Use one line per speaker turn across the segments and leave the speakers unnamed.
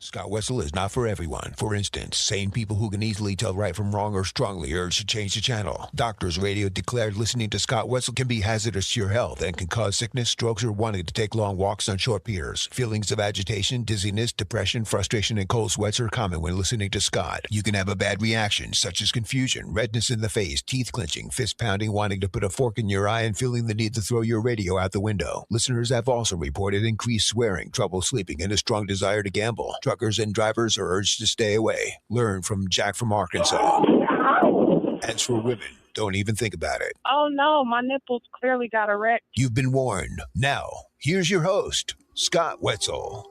Scott Wetzel is not for everyone. For instance, sane people who can easily tell right from wrong are strongly urged to change the channel. Doctors Radio declared listening to Scott Wetzel can be hazardous to your health and can cause sickness, strokes, or wanting to take long walks on short piers. Feelings of agitation, dizziness, depression, frustration, and cold sweats are common when listening to Scott. You can have a bad reaction, such as confusion, redness in the face, teeth clenching, fist pounding, wanting to put a fork in your eye, and feeling the need to throw your radio out the window. Listeners have also reported increased swearing, trouble sleeping, and a strong desire to gamble. Truckers and drivers are urged to stay away. Learn from Jack from Arkansas. As for women, don't even think about it.
Oh no, my nipples clearly got erect.
You've been warned. Now, here's your host, Scott Wetzel.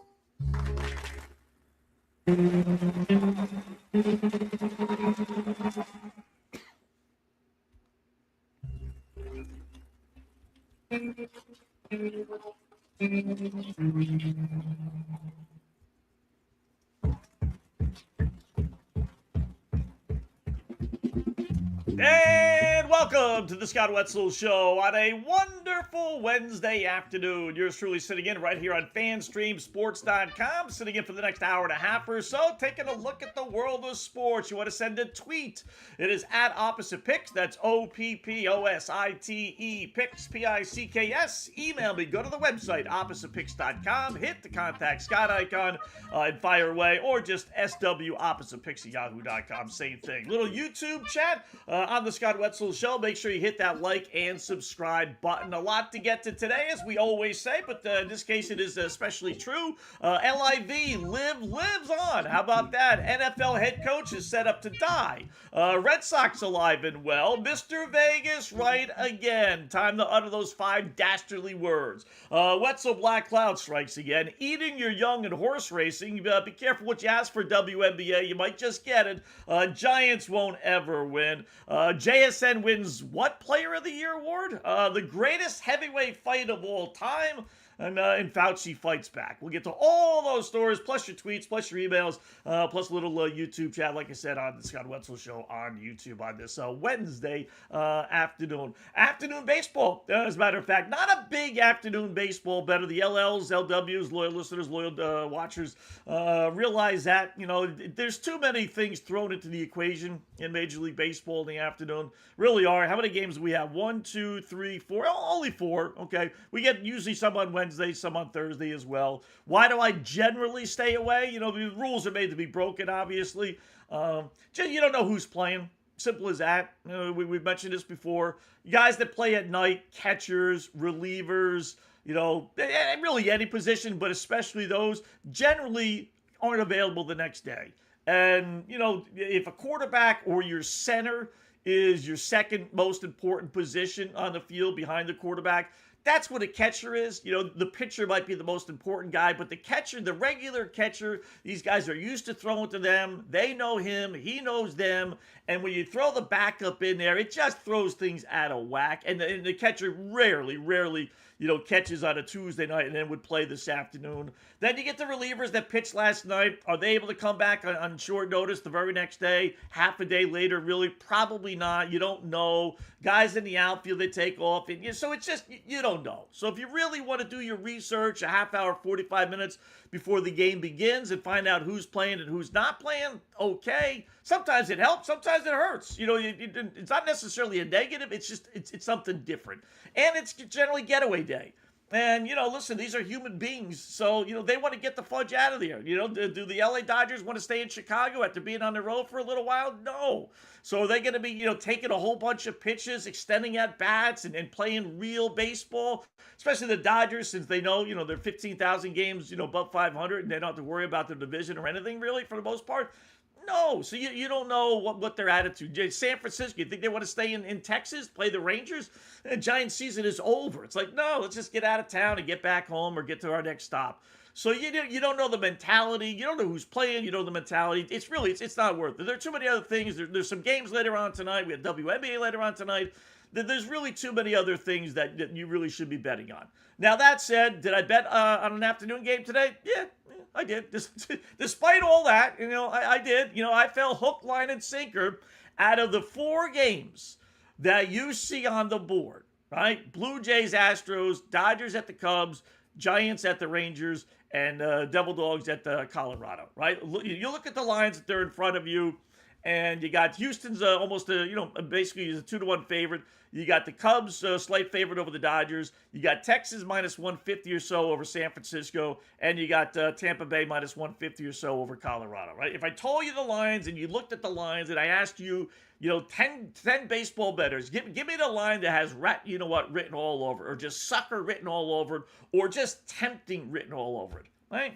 And welcome to the Scott Wetzel Show on a wonderful Wednesday afternoon. Yours truly sitting in right here on FanstreamSports.com, sitting in for the next hour and a half or so, taking a look at the world of sports. You want to send a tweet. It is at Opposite Picks. That's OPPOSITE Picks, P-I-C-K-S. Email me. Go to the website, OppositePicks.com. Hit the contact Scott icon and fire away, or just SWOppositePicks at Yahoo.com. Same thing. Little YouTube chat on the Scott Wetzel Show. Make sure you hit that like and subscribe button. A lot to get to today, as we always say, but in this case it is especially true. LIV, lives on. How about that? NFL head coach is set up to die. Red Sox alive and well. Mr. Vegas right again. Time to utter those 5 dastardly words. Wetzel Black Cloud strikes again. Eating your young and horse racing. Be careful what you ask for, WNBA. You might just get it. Giants won't ever win. JSN wins what Player of the Year award? The greatest heavyweight fight of all time. And Fauci fights back. We'll get to all those stories, plus your tweets, plus your emails, plus a little YouTube chat, like I said, on the Scott Wetzel Show on YouTube on this Wednesday afternoon. Afternoon baseball, as a matter of fact. Not a big afternoon baseball better. The LLs, LWs, loyal listeners, loyal watchers realize that, there's too many things thrown into the equation in Major League Baseball in the afternoon. Really are. How many games do we have? 1, 2, 3, 4. Only 4. Okay. We get usually some on Wednesday, some on Thursday as well. Why do I generally stay away? The rules are made to be broken, obviously. You don't know who's playing. Simple as that. We've mentioned this before. Guys that play at night, catchers, relievers, really any position, but especially those, generally aren't available the next day. And, if a quarterback or your center is your second most important position on the field behind the quarterback, that's what a catcher is. The pitcher might be the most important guy, but the catcher, the regular catcher, these guys are used to throwing to them. They know him. He knows them. And when you throw the backup in there, it just throws things out of whack. And the catcher rarely, catches on a Tuesday night and then would play this afternoon. Then you get the relievers that pitched last night. Are they able to come back on short notice the very next day? Half a day later, really? Probably not. You don't know. Guys in the outfield, they take off. And so it's just, you don't know. So if you really want to do your research, a half hour, 45 minutes before the game begins and find out who's playing and who's not playing, okay. Sometimes it helps. Sometimes it hurts. It's not necessarily a negative. It's just, it's something different. And it's generally getaway day. And, listen, these are human beings. So, they want to get the fudge out of there. Do the LA Dodgers want to stay in Chicago after being on the road for a little while? No. So are they going to be, taking a whole bunch of pitches, extending at bats and playing real baseball? Especially the Dodgers, since they know, they're 15,000 games, above 500, and they don't have to worry about their division or anything really for the most part. No, so you don't know what their attitude. San Francisco, you think they want to stay in Texas, play the Rangers? The Giants season is over. It's like, no, let's just get out of town and get back home or get to our next stop. So you don't know the mentality. You don't know who's playing. You know the mentality. It's not worth it. There are too many other things. There's some games later on tonight. We have WNBA later on tonight. There's really too many other things that you really should be betting on. Now, that said, did I bet on an afternoon game today? Yeah, I did. Despite all that, I did. I fell hook, line, and sinker out of the 4 games that you see on the board, right? Blue Jays, Astros, Dodgers at the Cubs, Giants at the Rangers, and Devil Dogs at Colorado, right? You look at the lines that they're in front of you, and you got Houston's almost basically a 2-1 favorite. You got the Cubs slight favorite over the Dodgers. You got Texas minus 150 or so over San Francisco, and you got Tampa Bay minus 150 or so over Colorado, right? If I told you the lines and you looked at the lines and I asked you, 10 baseball bettors, give me the line that has written all over it, or just sucker written all over it, or just tempting written all over it, right?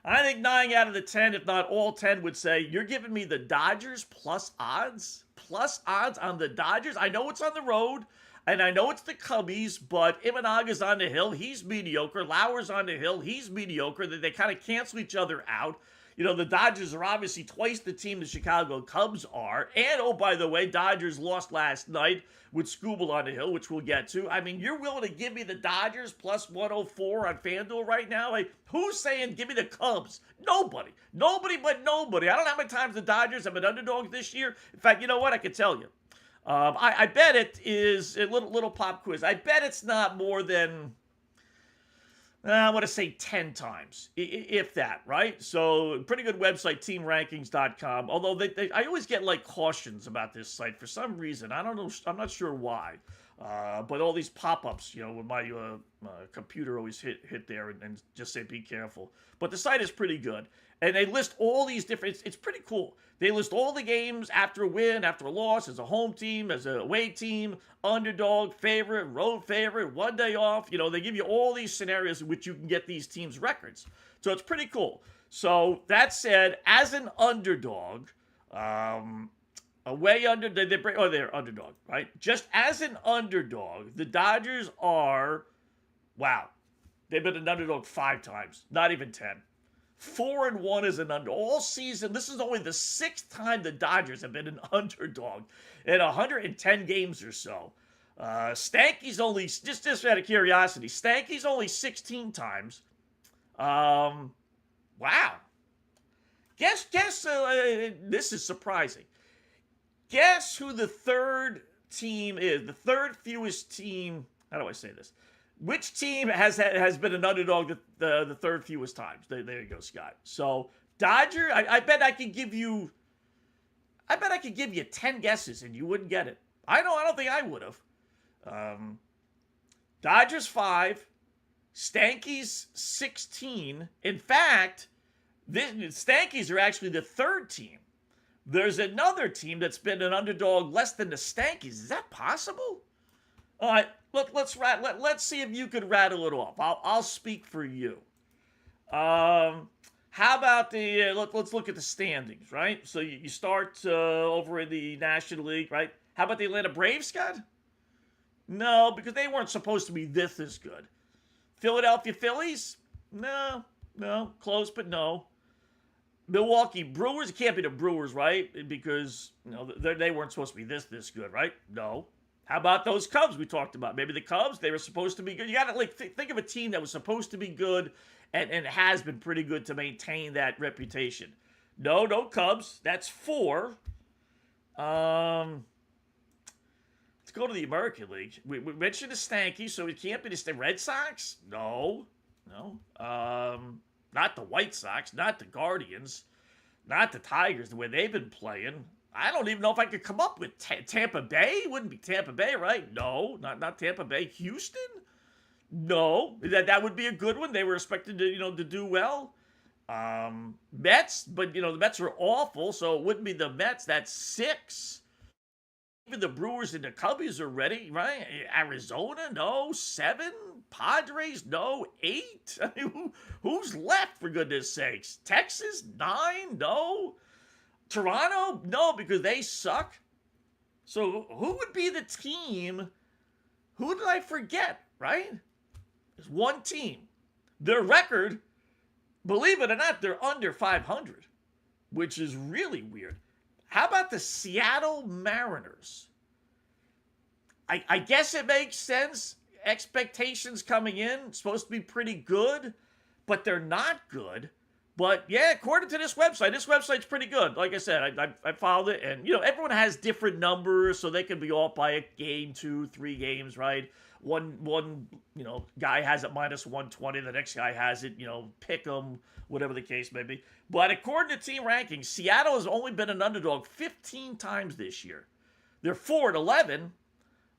I think 9 out of the 10, if not all 10, would say, you're giving me the Dodgers plus odds? Plus odds on the Dodgers? I know it's on the road, and I know it's the Cubbies, but Imanaga's on the hill. He's mediocre. Lauer's on the hill. He's mediocre. They kind of cancel each other out. The Dodgers are obviously twice the team the Chicago Cubs are. And, oh, by the way, Dodgers lost last night with Skubal on the hill, which we'll get to. I mean, you're willing to give me the Dodgers plus 104 on FanDuel right now? Like, who's saying give me the Cubs? Nobody. Nobody but nobody. I don't know how many times the Dodgers have been underdogs this year. In fact, you know what? I can tell you. I bet it is a little pop quiz. I bet it's not more than... I want to say 10 times, if that, right? So, pretty good website, teamrankings.com. Although I always get like cautions about this site for some reason. I don't know. I'm not sure why. But all these pop-ups, when my computer always hit there and just say, be careful. But the site is pretty good. And they list all these different, it's pretty cool. They list all the games after a win, after a loss, as a home team, as a away team, underdog, favorite, road favorite, 1 day off. They give you all these scenarios in which you can get these teams' records. So it's pretty cool. So that said, as an underdog, away they're underdog, right? Just as an underdog, the Dodgers are, they've been an underdog 5 times, not even 10. 4-1 as an underdog all season. This is only the 6th time the Dodgers have been an underdog in 110 games or so. Stanky's only, just out of curiosity, Stanky's only 16 times. Wow. Guess. This is surprising. Guess who the third team is? The third fewest team. How do I say this? Which team has been an underdog the third fewest times? There you go, Scott. So Dodger, I bet I could give you 10 guesses and you wouldn't get it. I don't think I would have. Dodgers 5, Stankies 16. In fact, Stankies are actually the third team. There's another team that's been an underdog less than the Stankies. Is that possible? All right, let's see if you could rattle it off. I'll speak for you. How about let's look at the standings, right? So you start over in the National League, right? How about the Atlanta Braves, Scott? No, because they weren't supposed to be this good. Philadelphia Phillies? No, close, but no. Milwaukee Brewers? It can't be the Brewers, right? Because they weren't supposed to be this good, right? No. How about those Cubs we talked about? Maybe the Cubs, they were supposed to be good. You got to think of a team that was supposed to be good and has been pretty good to maintain that reputation. No Cubs. That's 4. Let's go to the American League. We mentioned the Stankies, so it can't be the Red Sox? No. Not the White Sox, not the Guardians, not the Tigers, the way they've been playing. I don't even know if I could come up with Tampa Bay. It wouldn't be Tampa Bay, right? No, not Tampa Bay. Houston? No, that would be a good one. They were expected to do well. Mets, but the Mets are awful, so it wouldn't be the Mets. That's 6. Even the Brewers and the Cubbies are ready, right? Arizona, no. 7. Padres, no. 8. I mean, who's left, for goodness sakes? Texas, 9, no. Toronto? No, because they suck. So who would be the team? Who did I forget, right? There's one team. Their record, believe it or not, they're under 500, which is really weird. How about the Seattle Mariners? I guess it makes sense. Expectations coming in, supposed to be pretty good, but they're not good. But yeah, according to this website's pretty good. Like I said, I followed it, and everyone has different numbers, so they can be off by a game, 2, 3 games, right? One guy has it minus 120, the next guy has it, pick 'em, whatever the case may be. But according to team rankings, Seattle has only been an underdog 15 times this year. They're 4-11,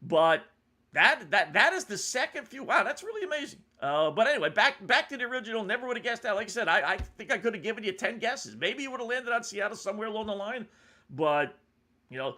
but that is the second few. Wow, that's really amazing. But anyway, back to the original. Never would have guessed that. Like I said, I think I could have given you 10 guesses. Maybe you would have landed on Seattle somewhere along the line. But,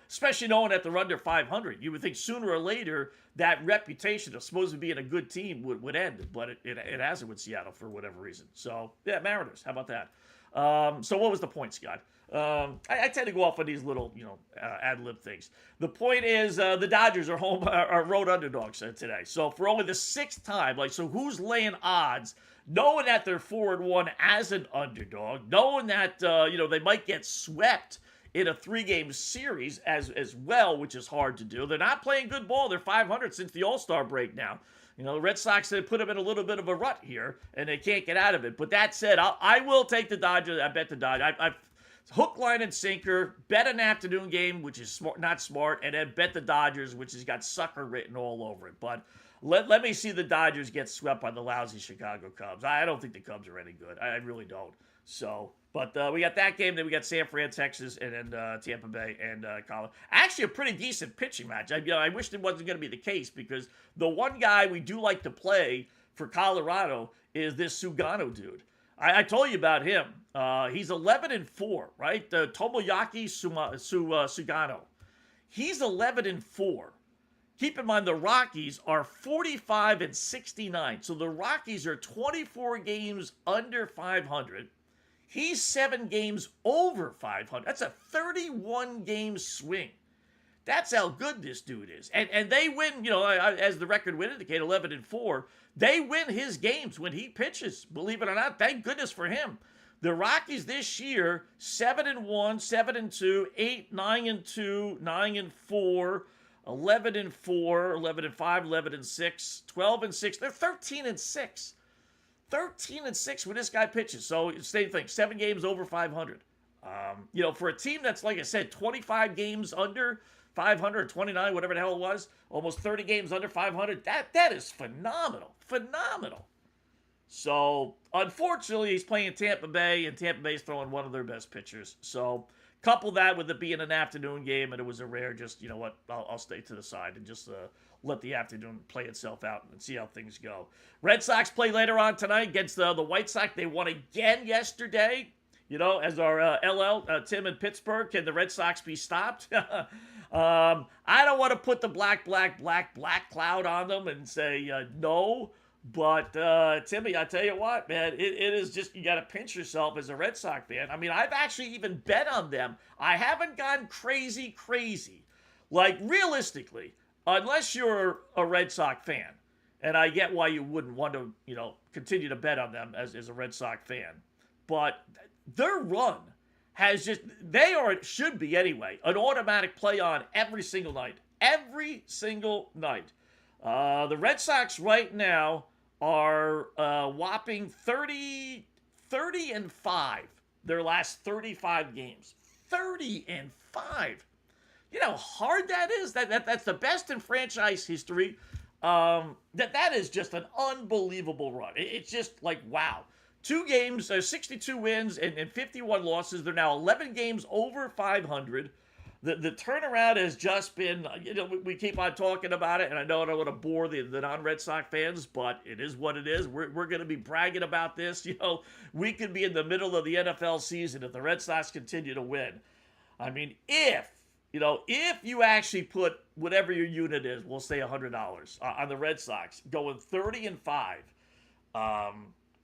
especially knowing that they're under 500, you would think sooner or later that reputation of supposed to being a good team would end. But it hasn't with Seattle for whatever reason. So, yeah, Mariners. How about that? So what was the point, Scott? I tend to go off on these little, ad-lib things. The point is the Dodgers are road underdogs today. So for only the 6th time, so who's laying odds, knowing that they're 4-1 as an underdog, knowing that, they might get swept in a 3-game series as well, which is hard to do. They're not playing good ball. They're 500 since the All-Star break now. The Red Sox have put them in a little bit of a rut here, and they can't get out of it. But that said, I will take the Dodgers. I bet the Dodgers. I've hook, line, and sinker, bet an afternoon game, which is not smart, and then bet the Dodgers, which has got sucker written all over it. But let me see the Dodgers get swept by the lousy Chicago Cubs. I don't think the Cubs are any good. I really don't. So, but we got that game. Then we got San Fran, Texas, and then Tampa Bay and Colorado. Actually, a pretty decent pitching match. I wish it wasn't going to be the case because the one guy we do like to play for Colorado is this Sugano dude. I told you about him. He's 11-4, right? Tomoyaki Sugano. He's 11-4. Keep in mind the Rockies are 45-69. So the Rockies are 24 games under 500. He's 7 games over 500. That's a 31-game swing. That's how good this dude is. And they win, as the record would indicate, 11-4. They win his games when he pitches, believe it or not. Thank goodness for him. The Rockies this year, 7-1, 7-2, 8, 9-2, 9-4, 11-4, 11-5, 11-6, 12-6. They're 13-6. 13-6 when this guy pitches. So same thing, 7 games over 500. For a team that's, like I said, 25 games under 500, 29, whatever the hell it was, almost 30 games under 500, that is phenomenal. Phenomenal. So, unfortunately, he's playing Tampa Bay, and Tampa Bay's throwing one of their best pitchers. So, couple that with it being an afternoon game, and it was a rare, just, I'll stay to the side and just let the afternoon play itself out and see how things go. Red Sox play later on tonight against the White Sox. They won again yesterday. As our LL, Tim in Pittsburgh, can the Red Sox be stopped? I don't want to put the black cloud on them and say no. But, Timmy, I tell you what, man, it is just, you got to pinch yourself as a Red Sox fan. I mean, I've actually even bet on them. I haven't gone crazy. Like, realistically, unless you're a Red Sox fan, and I get why you wouldn't want to, continue to bet on them as a Red Sox fan. But their run has just, should be anyway, an automatic play on every single night. Every single night. The Red Sox right now are whopping 30-5 their last 35 games. 30-5. You know how hard that is? That's the best in franchise history. That is just an unbelievable run. It's just like, wow. 2 games, 62 wins and 51 losses. They're now 11 games over 500. The turnaround has just been, we keep on talking about it, and I know I don't want to bore the non-Red Sox fans, but it is what it is. We're going to be bragging about this. We could be in the middle of the NFL season if the Red Sox continue to win. I mean, if you actually put whatever your unit is, we'll say $100 on the Red Sox, going 30-5,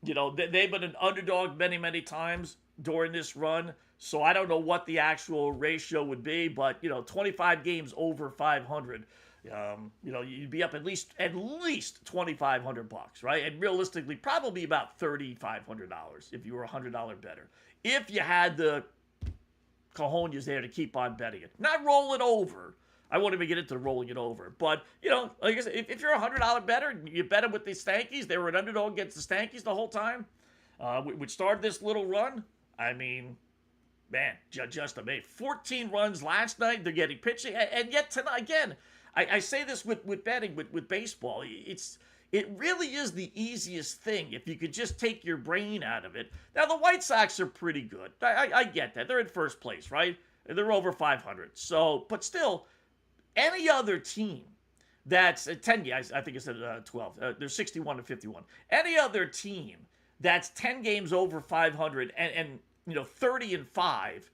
they've been an underdog many times during this run. So I don't know what the actual ratio would be, but 25 games over 500, you'd be up at least $2,500, right? And realistically, probably about $3,500 if you were $100 better. If you had the cojones there to keep on betting it, not roll it over. I won't even get into rolling it over, but like I said, if you're $100 better, you bet them with the Stankies. They were an underdog against the Stankies the whole time. which started this little run. I mean, man, just amazing. 14 runs last night. They're getting pitching, and yet tonight again. I say this with betting, with baseball. It really is the easiest thing if you could just take your brain out of it. Now, the White Sox are pretty good. I get that. They're in first place, right? They're over 500. So, but still, any other team that's 10 guys, I think it's 12. They're 61 and 51. Any other team that's 10 games over 500 and 30 and 5,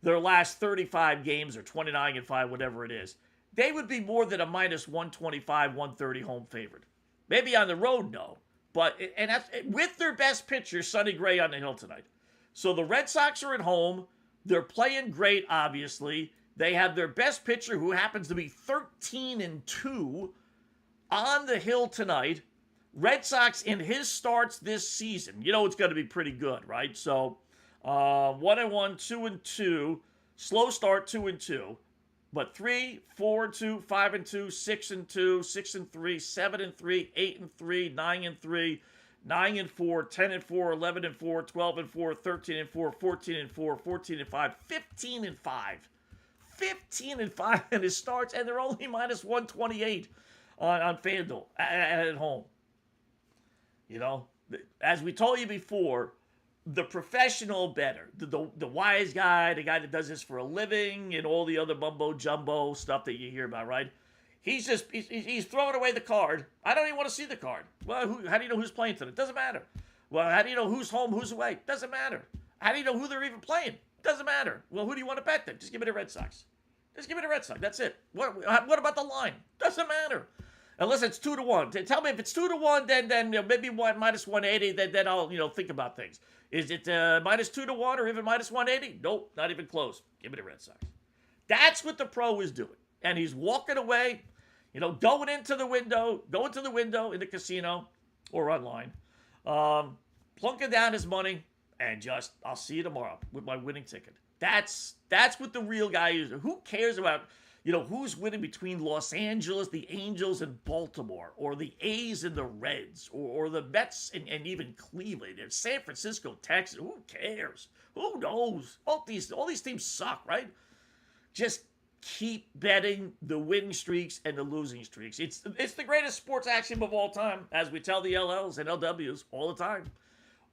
their last 35 games or 29 and 5, whatever it is, they would be more than a minus 125, 130 home favorite. Maybe on the road, no. But, and that's with their best pitcher, Sonny Gray, on the hill tonight. So the Red Sox are at home. They're playing great, obviously. They have their best pitcher, who happens to be 13 and 2, on the hill tonight. Red Sox in his starts this season, it's going to be pretty good, right? So 1-1, 2-2, slow start, 2-2. But 3, 4-2, 5-2, 6-2, 6-3, 7-3, 8-3, 9-3, 9-4, 10-4, 11-4, 12-4, 13-4, 14-4, 14-5, 15-5. 15-5 in his starts, and they're only minus 128 on FanDuel at home. As we told you before, the professional bettor, the wise guy, the guy that does this for a living, and all the other mumbo jumbo stuff that you hear about, right? He's throwing away the card. I don't even want to see the card. Well, how do you know who's playing tonight? Doesn't matter. Well, how do you know who's home, who's away? Doesn't matter. How do you know who they're even playing? Doesn't matter. Well, who do you want to bet then? Just give me the Red Sox. Just give me the Red Sox. That's it. What about the line? Doesn't matter. Unless it's 2-1. Tell me if it's 2-1, then maybe minus 180. Then I'll think about things. Is it minus 2-1 or even minus 180? Nope, not even close. Give me the Red Sox. That's what the pro is doing, and he's walking away. Going into the window in the casino or online, plunking down his money, and just I'll see you tomorrow with my winning ticket. That's what the real guy is. Who cares about? Who's winning between Los Angeles, the Angels, and Baltimore, or the A's and the Reds, or the Mets and even Cleveland, and San Francisco, Texas? Who cares? Who knows? All these teams suck, right? Just keep betting the winning streaks and the losing streaks. It's the greatest sports axiom of all time, as we tell the LLs and LWs all the time.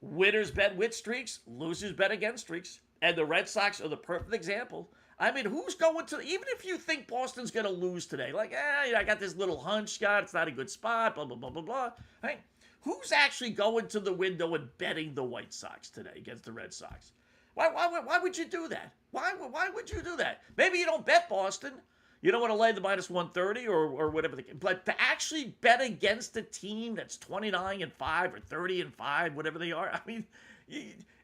Winners bet with streaks, losers bet against streaks, and the Red Sox are the perfect example. I mean, who's going to, even if you think Boston's going to lose today, like, I got this little hunch, Scott, it's not a good spot, blah, blah, blah, blah, blah. Hey, who's actually going to the window and betting the White Sox today against the Red Sox? Why would you do that? Why would you do that? Maybe you don't bet Boston. You don't want to lay the minus 130 or whatever. But to actually bet against a team that's 29-5 or 30-5, whatever they are, I mean,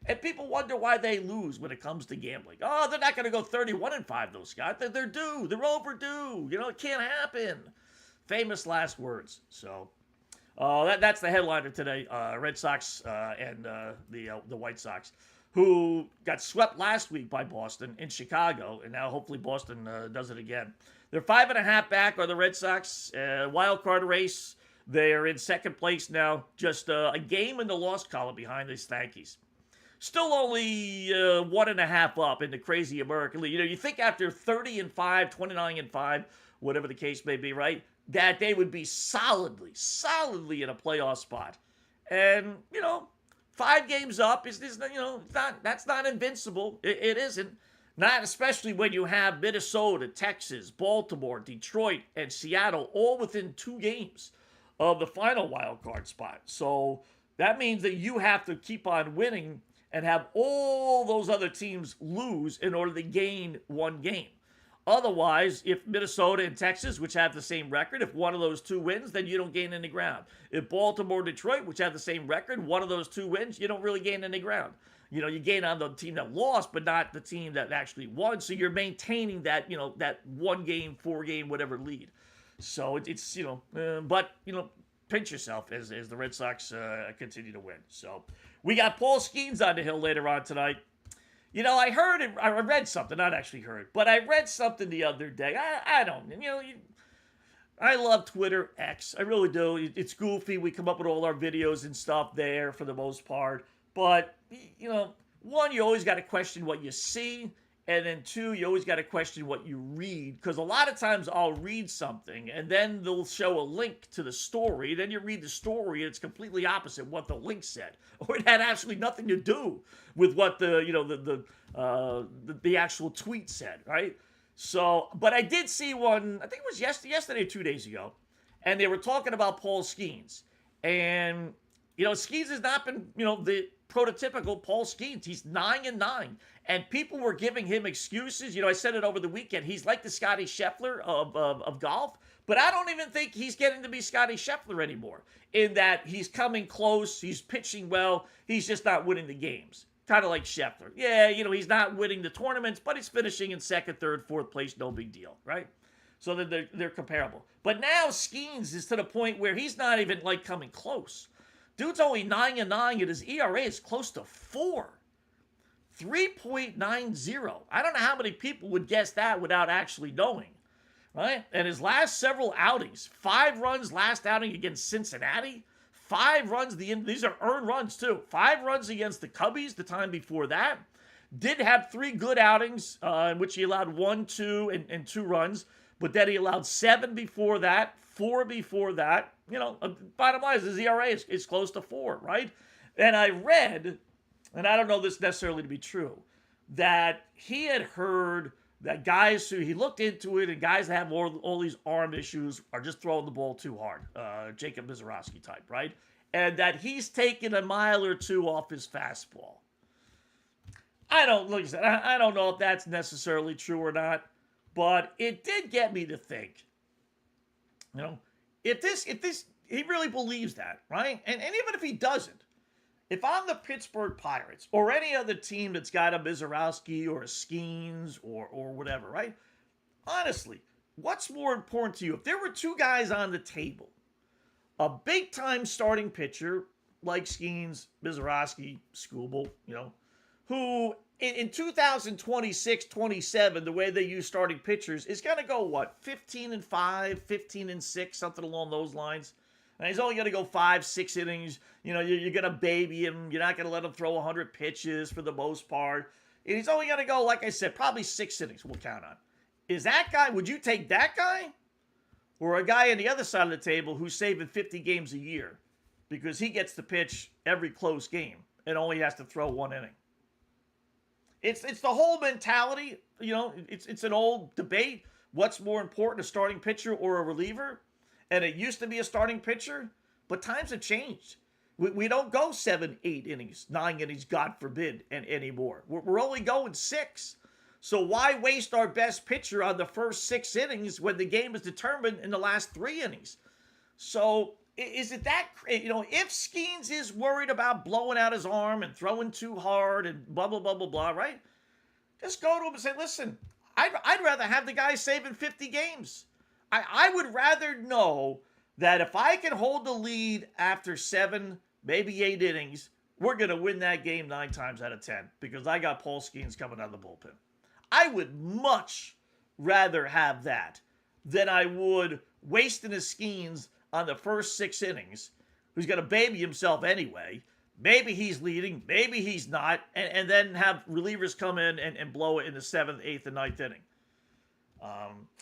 and people wonder why they lose when it comes to gambling. Oh, they're not going to go 31-5, though, Scott. They're due. They're overdue. It can't happen. Famous last words. So that's the headliner today. Red Sox and the White Sox, who got swept last week by Boston in Chicago, and now hopefully Boston does it again. They're 5.5 back are the Red Sox. Wild card race. They are in second place now, just a game in the loss column behind the Yankees. Still only 1.5 up in the crazy American League. You think after 30-5, 29-5, whatever the case may be, right, that they would be solidly in a playoff spot. And, 5 games up is that's not invincible. It isn't. Not especially when you have Minnesota, Texas, Baltimore, Detroit, and Seattle all within 2 games of the final wild card spot. So that means that you have to keep on winning and have all those other teams lose in order to gain 1 game. Otherwise, if Minnesota and Texas, which have the same record, if one of those 2 wins, then you don't gain any ground. If Baltimore, Detroit, which have the same record, one of those 2 wins, you don't really gain any ground. You gain on the team that lost, but not the team that actually won. So you're maintaining that, that 1 game, 4 game, whatever lead. So it's but pinch yourself as the Red Sox continue to win. So we got Paul Skeens on the hill later on tonight. I read something, not actually heard, but I read something the other day. I don't, I love Twitter, X. I really do. It's goofy. We come up with all our videos and stuff there for the most part. But, one, you always got to question what you see. And then two, you always got to question what you read. Because a lot of times I'll read something and then they'll show a link to the story. Then you read the story and it's completely opposite what the link said. Or it had actually nothing to do with what the actual tweet said, right? So, but I did see one, I think it was yesterday or 2 days ago. And they were talking about Paul Skeens. And, Skeens has not been, the prototypical Paul Skeens. He's 9-9. And people were giving him excuses. I said it over the weekend. He's like the Scotty Scheffler of golf. But I don't even think he's getting to be Scotty Scheffler anymore. In that he's coming close. He's pitching well. He's just not winning the games. Kind of like Scheffler. Yeah, he's not winning the tournaments, but he's finishing in second, third, fourth place. No big deal, right? So they're comparable. But now Skeens is to the point where he's not even like coming close. Dude's only 9-9, and his ERA is close to 4. 3.90. I don't know how many people would guess that without actually knowing, right? And his last several outings, 5 runs last outing against Cincinnati, 5 runs, these are earned runs too, 5 runs against the Cubbies the time before that. Did have 3 good outings in which he allowed 1, 2, and 2 runs, but then he allowed 7 before that, 4 before that. Bottom line is his ERA is close to 4, right? And I read, and I don't know this necessarily to be true, that he had heard that guys who, he looked into it, and guys that have all these arm issues are just throwing the ball too hard. Jacob Mizorowski type, right? And that he's taken a mile or 2 off his fastball. I don't know if that's necessarily true or not, but it did get me to think, if this, he really believes that, right? And even if he doesn't, if I'm the Pittsburgh Pirates or any other team that's got a Mizorowski or a Skeens or whatever, right? Honestly, what's more important to you? If there were 2 guys on the table, a big-time starting pitcher like Skeens, Mizorowski, Skubal, who in 2026, 27, the way they use starting pitchers is going to go, 15-5, 15-6, something along those lines. And he's only going to go 5-6 innings. You're going to baby him. You're not going to let him throw 100 pitches for the most part. And he's only going to go, like I said, probably 6 innings we'll count on. Is that guy, would you take that guy? Or a guy on the other side of the table who's saving 50 games a year because he gets to pitch every close game and only has to throw 1 inning? It's the whole mentality. It's an old debate. What's more important, a starting pitcher or a reliever? And it used to be a starting pitcher, but times have changed. We don't go 7, 8 innings, 9 innings, God forbid, anymore. We're only going 6. So why waste our best pitcher on the first 6 innings when the game is determined in the last 3 innings? So is it that, if Skeens is worried about blowing out his arm and throwing too hard and blah, blah, blah, blah, blah, right? Just go to him and say, listen, I'd rather have the guy saving 50 games. I would rather know that if I can hold the lead after 7, maybe 8 innings, we're going to win that game 9 times out of 10 because I got Paul Skeens coming out of the bullpen. I would much rather have that than I would wasting his Skeens on the first 6 innings, who's going to baby himself anyway. Maybe he's leading, maybe he's not, and then have relievers come in and blow it in the 7th, 8th, and 9th inning.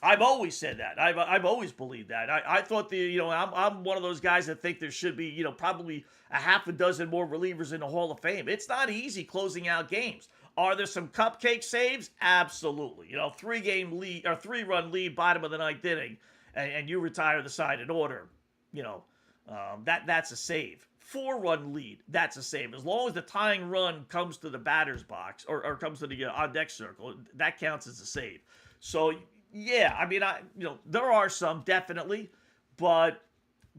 I've always said that. I've always believed that. I thought I'm one of those guys that think there should be, probably a half a dozen more relievers in the Hall of Fame. It's not easy closing out games. Are there some cupcake saves? Absolutely. 3-game lead or 3-run lead, bottom of the 9th inning, and you retire the side in order. That's a save. 4-run lead, that's a save. As long as the tying run comes to the batter's box or comes to the on-deck circle, that counts as a save. So, yeah, there are some, definitely, but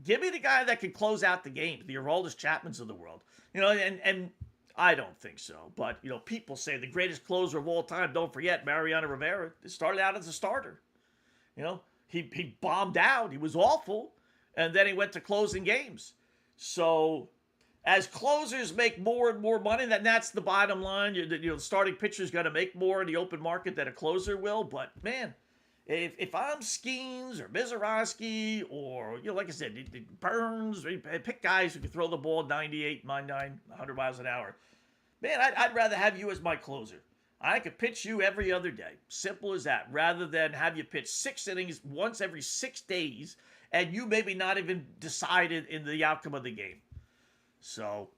give me the guy that can close out the game, the Aroldis Chapmans of the world. And I don't think so. But, people say the greatest closer of all time, don't forget, Mariano Rivera. He started out as a starter. He bombed out. He was awful. And then he went to closing games. So, as closers make more and more money, that's the bottom line. The starting pitcher's got to make more in the open market than a closer will. But, man, If I'm Skeens or Mizorowski or, like I said, Burns, pick guys who can throw the ball 98, 99, 100 miles an hour. Man, I'd rather have you as my closer. I could pitch you every other day. Simple as that. Rather than have you pitch 6 innings once every 6 days and you maybe not even decided in the outcome of the game. So,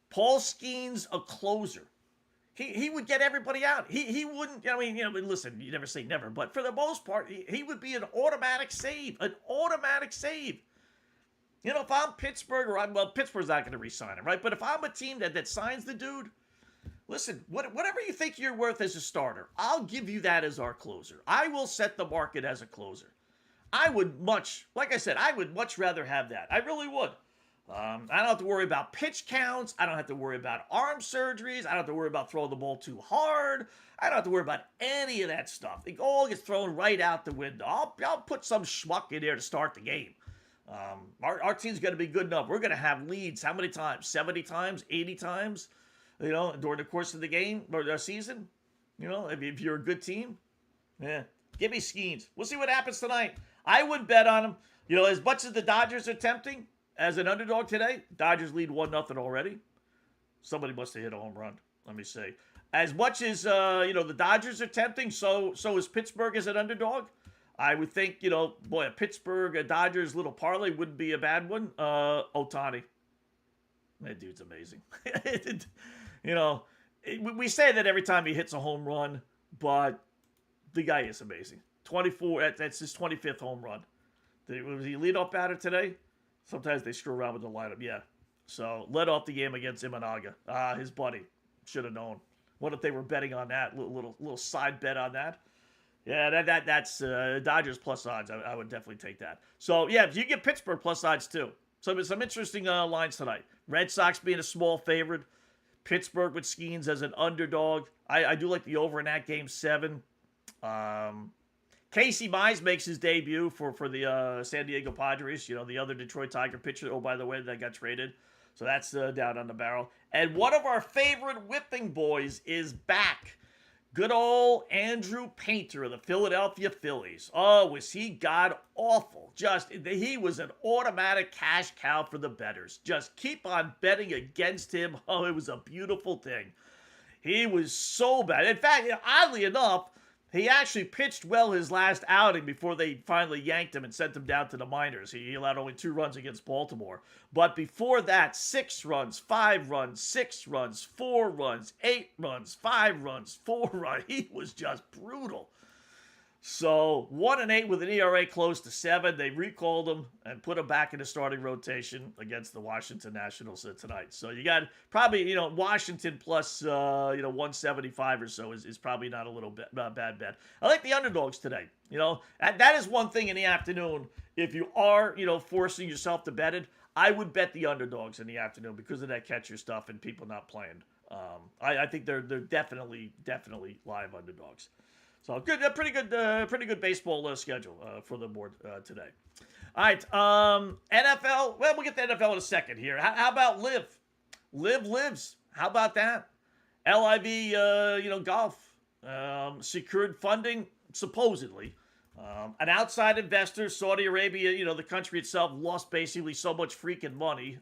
Paul Skeens, a closer. He would get everybody out. He wouldn't, listen, you never say never, but for the most part, he would be an automatic save. An automatic save. If I'm Pittsburgh, Pittsburgh's not going to re-sign him, right? But if I'm a team that signs the dude, listen, whatever you think you're worth as a starter, I'll give you that as our closer. I will set the market as a closer. I would much rather have that. I really would. I don't have to worry about pitch counts. I don't have to worry about arm surgeries. I don't have to worry about throwing the ball too hard. I don't have to worry about any of that stuff. It all gets thrown right out the window. I'll put some schmuck in there to start the game. Our team's going to be good enough. We're going to have leads how many times? 70 times? 80 times? During the course of the game or the season? If you're a good team? Yeah. Give me Skeens. We'll see what happens tonight. I would bet on them. As much as the Dodgers are tempting, as an underdog today, Dodgers lead 1-0 already. Somebody must have hit a home run. Let me see. As much as, the Dodgers are tempting, so is Pittsburgh as an underdog. I would think, a Pittsburgh, a Dodgers little parlay wouldn't be a bad one. Ohtani. That dude's amazing. We say that every time he hits a home run, but the guy is amazing. 24, that's his 25th home run. Was he leadoff batter today? Sometimes they screw around with the lineup, yeah. So, led off the game against Imanaga. His buddy. Should have known. What if they were betting on that? Little side bet on that? Yeah, that's Dodgers plus odds. I would definitely take that. So, yeah, you get Pittsburgh plus odds, too. So, some interesting lines tonight. Red Sox being a small favorite. Pittsburgh with Skeens as an underdog. I do like the over in that game 7. Casey Mize makes his debut for the San Diego Padres. The other Detroit Tiger pitcher. Oh, by the way, that got traded. So that's down on the barrel. And one of our favorite whipping boys is back. Good old Andrew Painter of the Philadelphia Phillies. Oh, was he god-awful. He was an automatic cash cow for the bettors. Just keep on betting against him. Oh, it was a beautiful thing. He was so bad. In fact, oddly enough, he actually pitched well his last outing before they finally yanked him and sent him down to the minors. He allowed only 2 runs against Baltimore. But before that, 6 runs, 5 runs, 6 runs, 4 runs, 8 runs, 5 runs, 4 runs. He was just brutal. So 1-8 with an ERA close to 7. They recalled him and put him back in the starting rotation against the Washington Nationals tonight. So you got probably, Washington plus, 175 or so is probably not a bad bet. I like the underdogs today. That is one thing in the afternoon. If you are, forcing yourself to bet it, I would bet the underdogs in the afternoon because of that catcher stuff and people not playing. I think they're definitely live underdogs. So good, pretty good baseball schedule for the board today. All right, NFL. Well, we'll get to NFL in a second here. How about Live? Live lives. How about that? LIV, golf secured funding supposedly. An outside investor, Saudi Arabia, the country itself lost basically so much freaking money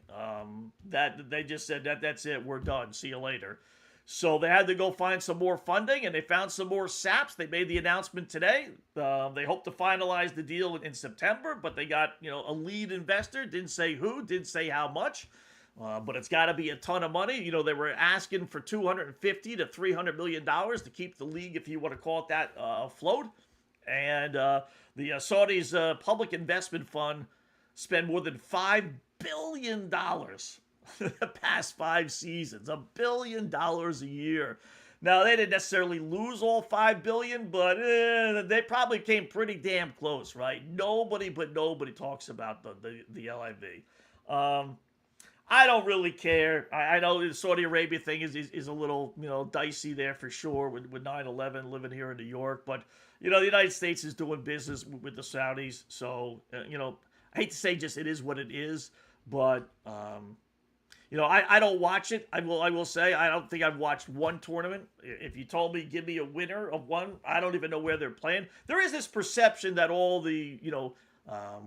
that they just said that's it, we're done. See you later. So they had to go find some more funding, and they found some more saps. They made the announcement today. They hope to finalize the deal in September, but they got, a lead investor. Didn't say who, didn't say how much, but it's got to be a ton of money. They were asking for $250 to $300 million to keep the league, if you want to call it that, afloat. And the Saudis' public investment fund spent more than $5 billion the past 5 seasons, $1 billion a year. Now, they didn't necessarily lose all $5 billion, but they probably came pretty damn close, right? Nobody talks about the LIV. I don't really care. I know the Saudi Arabia thing is a little, dicey there for sure with 9/11 living here in New York, but the United States is doing business with the Saudis, so I hate to say just it is what it is, but I don't watch it. I will say I don't think I've watched one tournament. If you told me give me a winner of one, I don't even know where they're playing. There is this perception that all the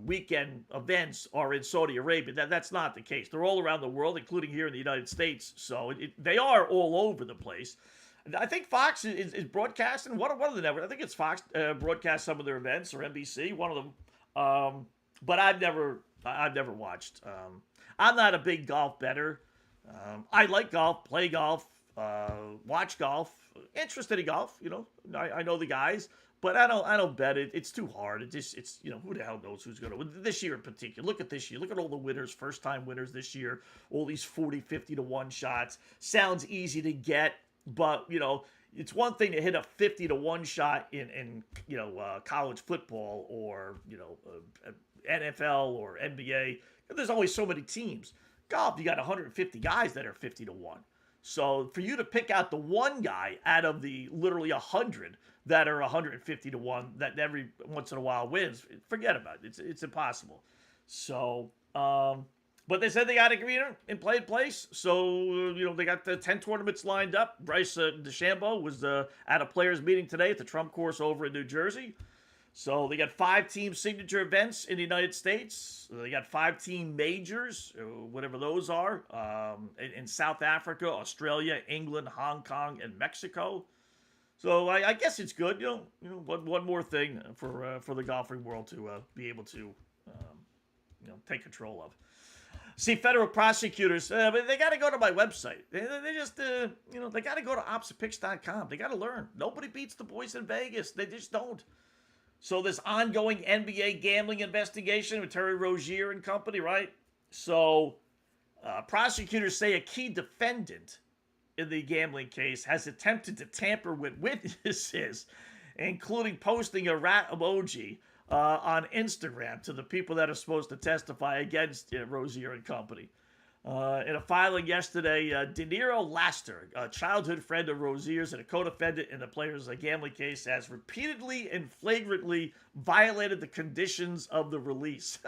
weekend events are in Saudi Arabia. That's not the case. They're all around the world, including here in the United States. So they are all over the place. I think Fox is broadcasting. One of the networks, I think it's Fox, broadcast some of their events, or NBC, one of them. But I've never watched. I'm not a big golf bettor. I like golf, play golf, watch golf, interested in golf. I know the guys, but I don't bet it. It's too hard. It's who the hell knows who's going to win this year in particular. Look at this year. Look at all the winners, first time winners this year. All these 40, 50 to 1 shots. Sounds easy to get, but it's one thing to hit a 50 to 1 shot in college football or NFL or NBA. There's always so many teams. Golf, you got 150 guys that are 50 to 1. So for you to pick out the one guy out of the literally 100 that are 150 to 1 that every once in a while wins, forget about it. It's impossible. So, but they said they got agreement in place. So, they got the 10 tournaments lined up. Bryce DeChambeau was at a players meeting today at the Trump course over in New Jersey. So they got 5 team signature events in the United States. They got 5 team majors, whatever those are, in South Africa, Australia, England, Hong Kong, and Mexico. So I guess it's good. One more thing for the golfing world to be able to take control of. See, federal prosecutors, they got to go to my website. They just, they got to go to oppositepicks.com. They got to learn. Nobody beats the boys in Vegas. They just don't. So this ongoing NBA gambling investigation with Terry Rozier and company, right? So prosecutors say a key defendant in the gambling case has attempted to tamper with witnesses, including posting a rat emoji on Instagram to the people that are supposed to testify against Rozier and company. In a filing yesterday, De Niro Laster, a childhood friend of Rozier's and a co-defendant in the player's gambling case, has repeatedly and flagrantly violated the conditions of the release.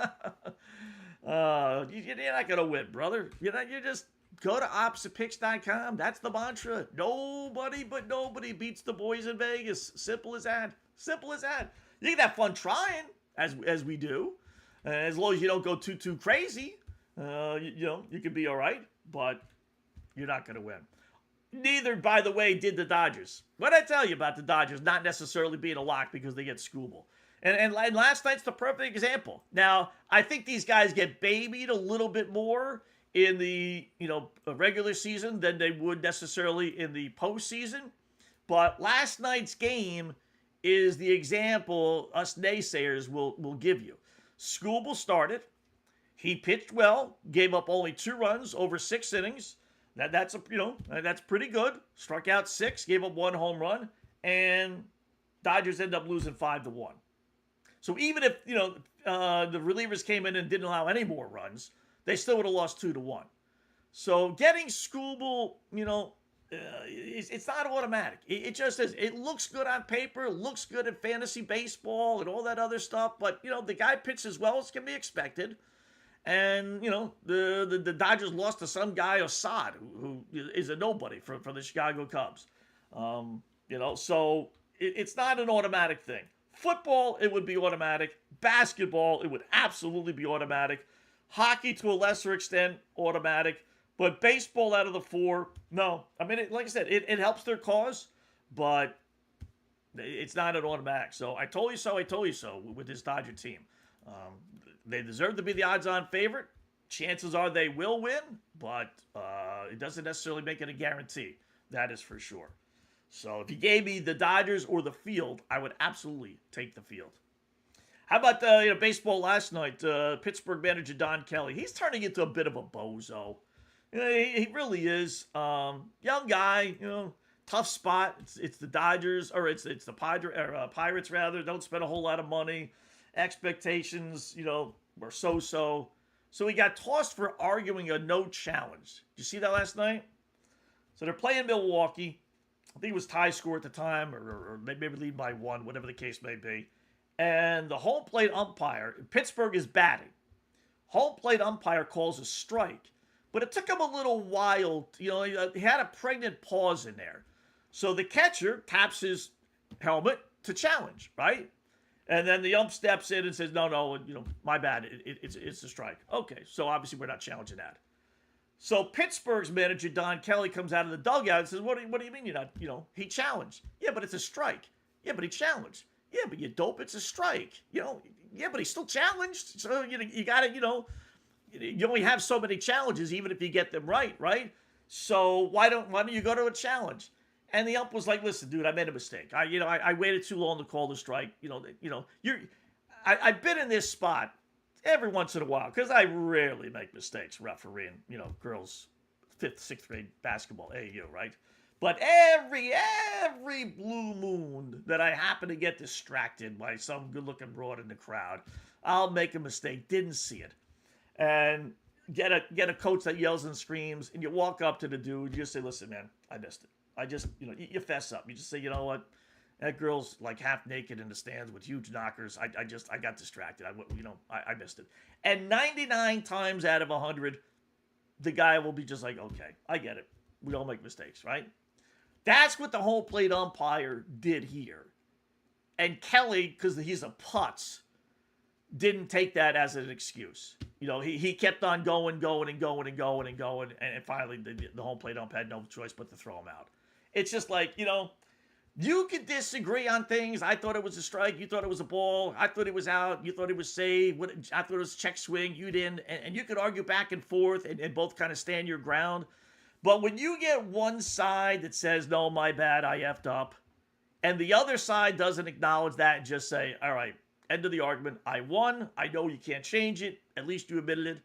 You're not going to win, brother. You just go to oppositepicks.com. That's the mantra. Nobody beats the boys in Vegas. Simple as that. Simple as that. You can have fun trying, as we do, as long as you don't go too crazy. You could be all right, but you're not going to win. Neither, by the way, did the Dodgers. What did I tell you about the Dodgers not necessarily being a lock because they get Skubal? And last night's the perfect example. Now, I think these guys get babied a little bit more in the regular season than they would necessarily in the postseason. But last night's game is the example us naysayers will give you. Skubal started. He pitched well, gave up only 2 runs over 6 innings. That's pretty good. Struck out 6, gave up 1 home run, and Dodgers end up losing 5-1. So even if the relievers came in and didn't allow any more runs, they still would have lost 2-1. So getting Skubal, it's not automatic. It just is. It looks good on paper, looks good in fantasy baseball and all that other stuff. But the guy pitched as well as can be expected. And, the Dodgers lost to some guy, Assad, who is a nobody for the Chicago Cubs. So it's not an automatic thing. Football, it would be automatic. Basketball, it would absolutely be automatic. Hockey, to a lesser extent, automatic. But baseball, out of the 4, no. I mean, like I said, it helps their cause, but it's not an automatic. So I told you so with this Dodger team. They deserve to be the odds-on favorite. Chances are they will win, but it doesn't necessarily make it a guarantee. That is for sure. So if you gave me the Dodgers or the field, I would absolutely take the field. How about baseball last night? Pittsburgh manager Don Kelly. He's turning into a bit of a bozo. He really is. Young guy, tough spot. It's the Dodgers, or it's the Pirates rather. Don't spend a whole lot of money. Expectations, were so. So he got tossed for arguing a no challenge. Did you see that last night? So they're playing Milwaukee. I think it was tie score at the time, or maybe lead by 1, whatever the case may be. And the home plate umpire, Pittsburgh is batting. Home plate umpire calls a strike But it took him a little while. He had a pregnant pause in there. So the catcher taps his helmet to challenge, right? And then the ump steps in and says, no, my bad. It's a strike. Okay, so obviously we're not challenging that. So Pittsburgh's manager, Don Kelly, comes out of the dugout and says, what do you mean you're not, he challenged. Yeah, but it's a strike. Yeah, but he challenged. Yeah, but you dope, it's a strike. Yeah, but he still challenged. So, you got to, you only have so many challenges, even if you get them right? So why don't you go to a challenge? And the ump was like, listen, dude, I made a mistake. I waited too long to call the strike. I've been in this spot every once in a while, because I rarely make mistakes refereeing, girls' 5th, 6th grade basketball, AAU, right? But every blue moon that I happen to get distracted by some good-looking broad in the crowd, I'll make a mistake, didn't see it. And get a coach that yells and screams, and you walk up to the dude, you just say, listen, man, I missed it. I just, you fess up. You just say, you know what? That girl's like half naked in the stands with huge knockers. I got distracted. I missed it. And 99 times out of 100, the guy will be just like, okay, I get it. We all make mistakes, right? That's what the home plate umpire did here. And Kelly, because he's a putz, didn't take that as an excuse. He kept on going, and finally the home plate ump had no choice but to throw him out. It's just like, you could disagree on things. I thought it was a strike. You thought it was a ball. I thought it was out. You thought it was saved. I thought it was check swing. You didn't. And you could argue back and forth and both kind of stand your ground. But when you get one side that says, no, my bad, I effed up, and the other side doesn't acknowledge that and just say, all right, end of the argument. I won. I know you can't change it. At least you admitted it.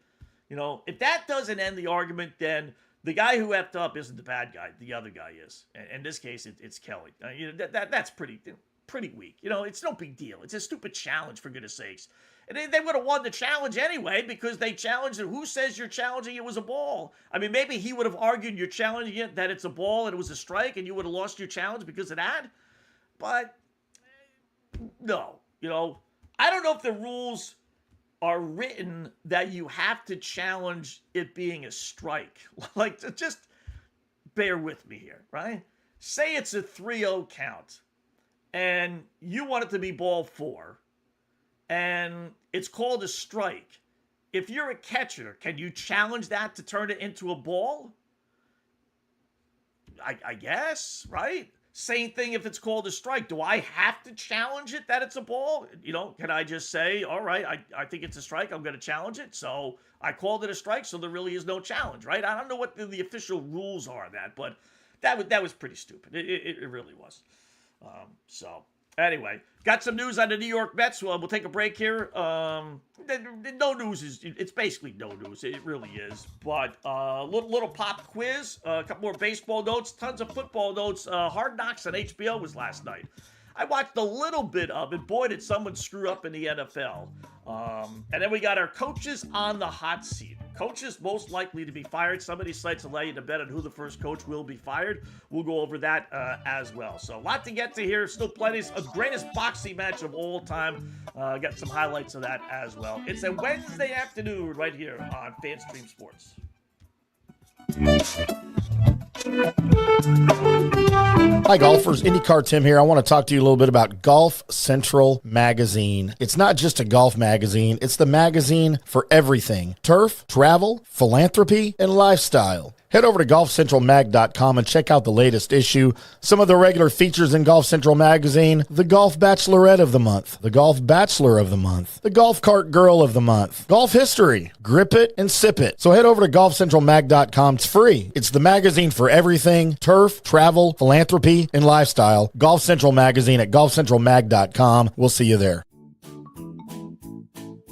If that doesn't end the argument, then the guy who effed up isn't the bad guy. The other guy is. And in this case, it's Kelly. That's pretty weak. It's no big deal. It's a stupid challenge, for goodness sakes. And they would have won the challenge anyway, because they challenged it. Who says you're challenging it was a ball? I mean, maybe he would have argued you're challenging it, that it's a ball and it was a strike, and you would have lost your challenge because of that. But no, I don't know if the rules are written that you have to challenge it being a strike. Like, just bear with me here, right? Say it's a 3-0 count, and you want it to be ball 4, and it's called a strike. If you're a catcher, can you challenge that to turn it into a ball? I guess, right? Same thing if it's called a strike. Do I have to challenge it that it's a ball? Can I just say, all right, I think it's a strike. I'm going to challenge it. So I called it a strike, so there really is no challenge, right? I don't know what the official rules are on that, but that was pretty stupid. It really was. So anyway, got some news on the New York Mets. Well, we'll take a break here. No news it's basically no news. It really is. But little pop quiz, a couple more baseball notes, tons of football notes. Hard Knocks on HBO was last night. I watched a little bit of it. Boy, did someone screw up in the NFL. And then we got our coaches on the hot seat. Coaches most likely to be fired. Some of these sites allow you to bet on who the first coach will be fired. We'll go over that as well. So a lot to get to here. Still plenty. A greatest boxing match of all time. Got some highlights of that as well. It's a Wednesday afternoon right here on FanStream Sports.
Hi golfers, IndyCar Tim here. I want to talk to you a little bit about Golf Central Magazine. It's not just a golf magazine, it's the magazine for everything: turf, travel, philanthropy, and lifestyle. Head over to golfcentralmag.com and check out the latest issue. Some of the regular features in Golf Central Magazine: the Golf Bachelorette of the Month, the Golf Bachelor of the Month, the Golf Cart Girl of the Month, Golf History, Grip It and Sip It. So head over to golfcentralmag.com. It's free. It's the magazine for everything: turf, travel, philanthropy, and lifestyle. Golf Central Magazine at golfcentralmag.com. We'll see you there.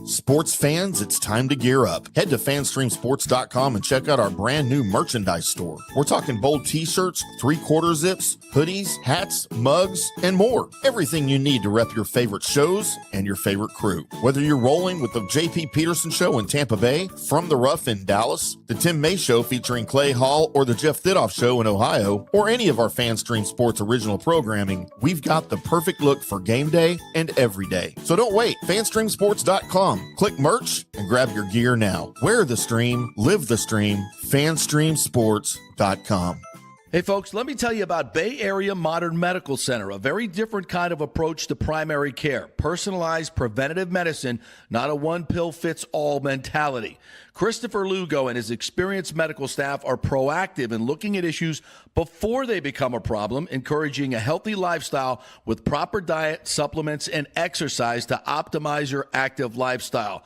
Sports fans, it's time to gear up. Head to fanstreamsports.com and check out our brand new merchandise store. We're talking bold t-shirts, 3/4 zips, hoodies, hats, mugs, and more. Everything you need to rep your favorite shows and your favorite crew. Whether you're rolling with the JP Peterson Show in Tampa Bay, From the Rough in Dallas, the Tim May Show featuring Clay Hall, or the Jeff Thidoff Show in Ohio, or any of our FanStream Sports original programming, we've got the perfect look for game day and every day. So don't wait. fanstreamsports.com. Click merch and grab your gear now. Wear the stream, live the stream, fanstreamsports.com.
Hey folks, let me tell you about Bay Area Modern Medical Center, a very different kind of approach to primary care. Personalized preventative medicine, not a one-pill-fits-all mentality. Christopher Lugo and his experienced medical staff are proactive in looking at issues before they become a problem, encouraging a healthy lifestyle with proper diet, supplements, and exercise to optimize your active lifestyle.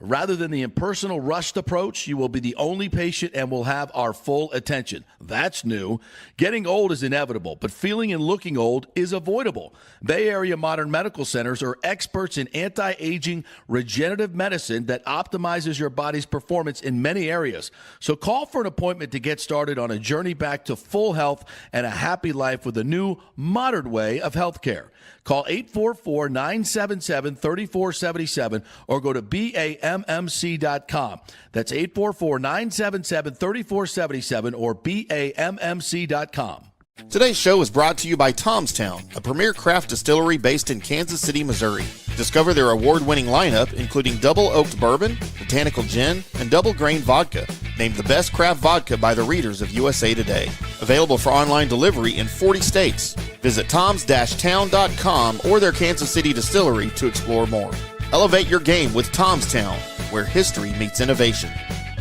Rather than the impersonal, rushed approach, you will be the only patient and will have our full attention. That's new. Getting old is inevitable, but feeling and looking old is avoidable. Bay Area Modern Medical Centers are experts in anti-aging regenerative medicine that optimizes your body's performance in many areas. So call for an appointment to get started on a journey back to full health and a happy life with a new, modern way of healthcare. Call 844-977-3477 or go to BAMMC.com. That's 844-977-3477 or BAMMC.com.
Today's show is brought to you by Tomstown, a premier craft distillery based in Kansas City, Missouri. Discover their award-winning lineup, including double oaked bourbon, botanical gin, and double grain vodka, named the best craft vodka by the readers of USA Today. Available for online delivery in 40 states. Visit toms-town.com or their Kansas City distillery to explore more. Elevate your game with Tomstown, where history meets innovation.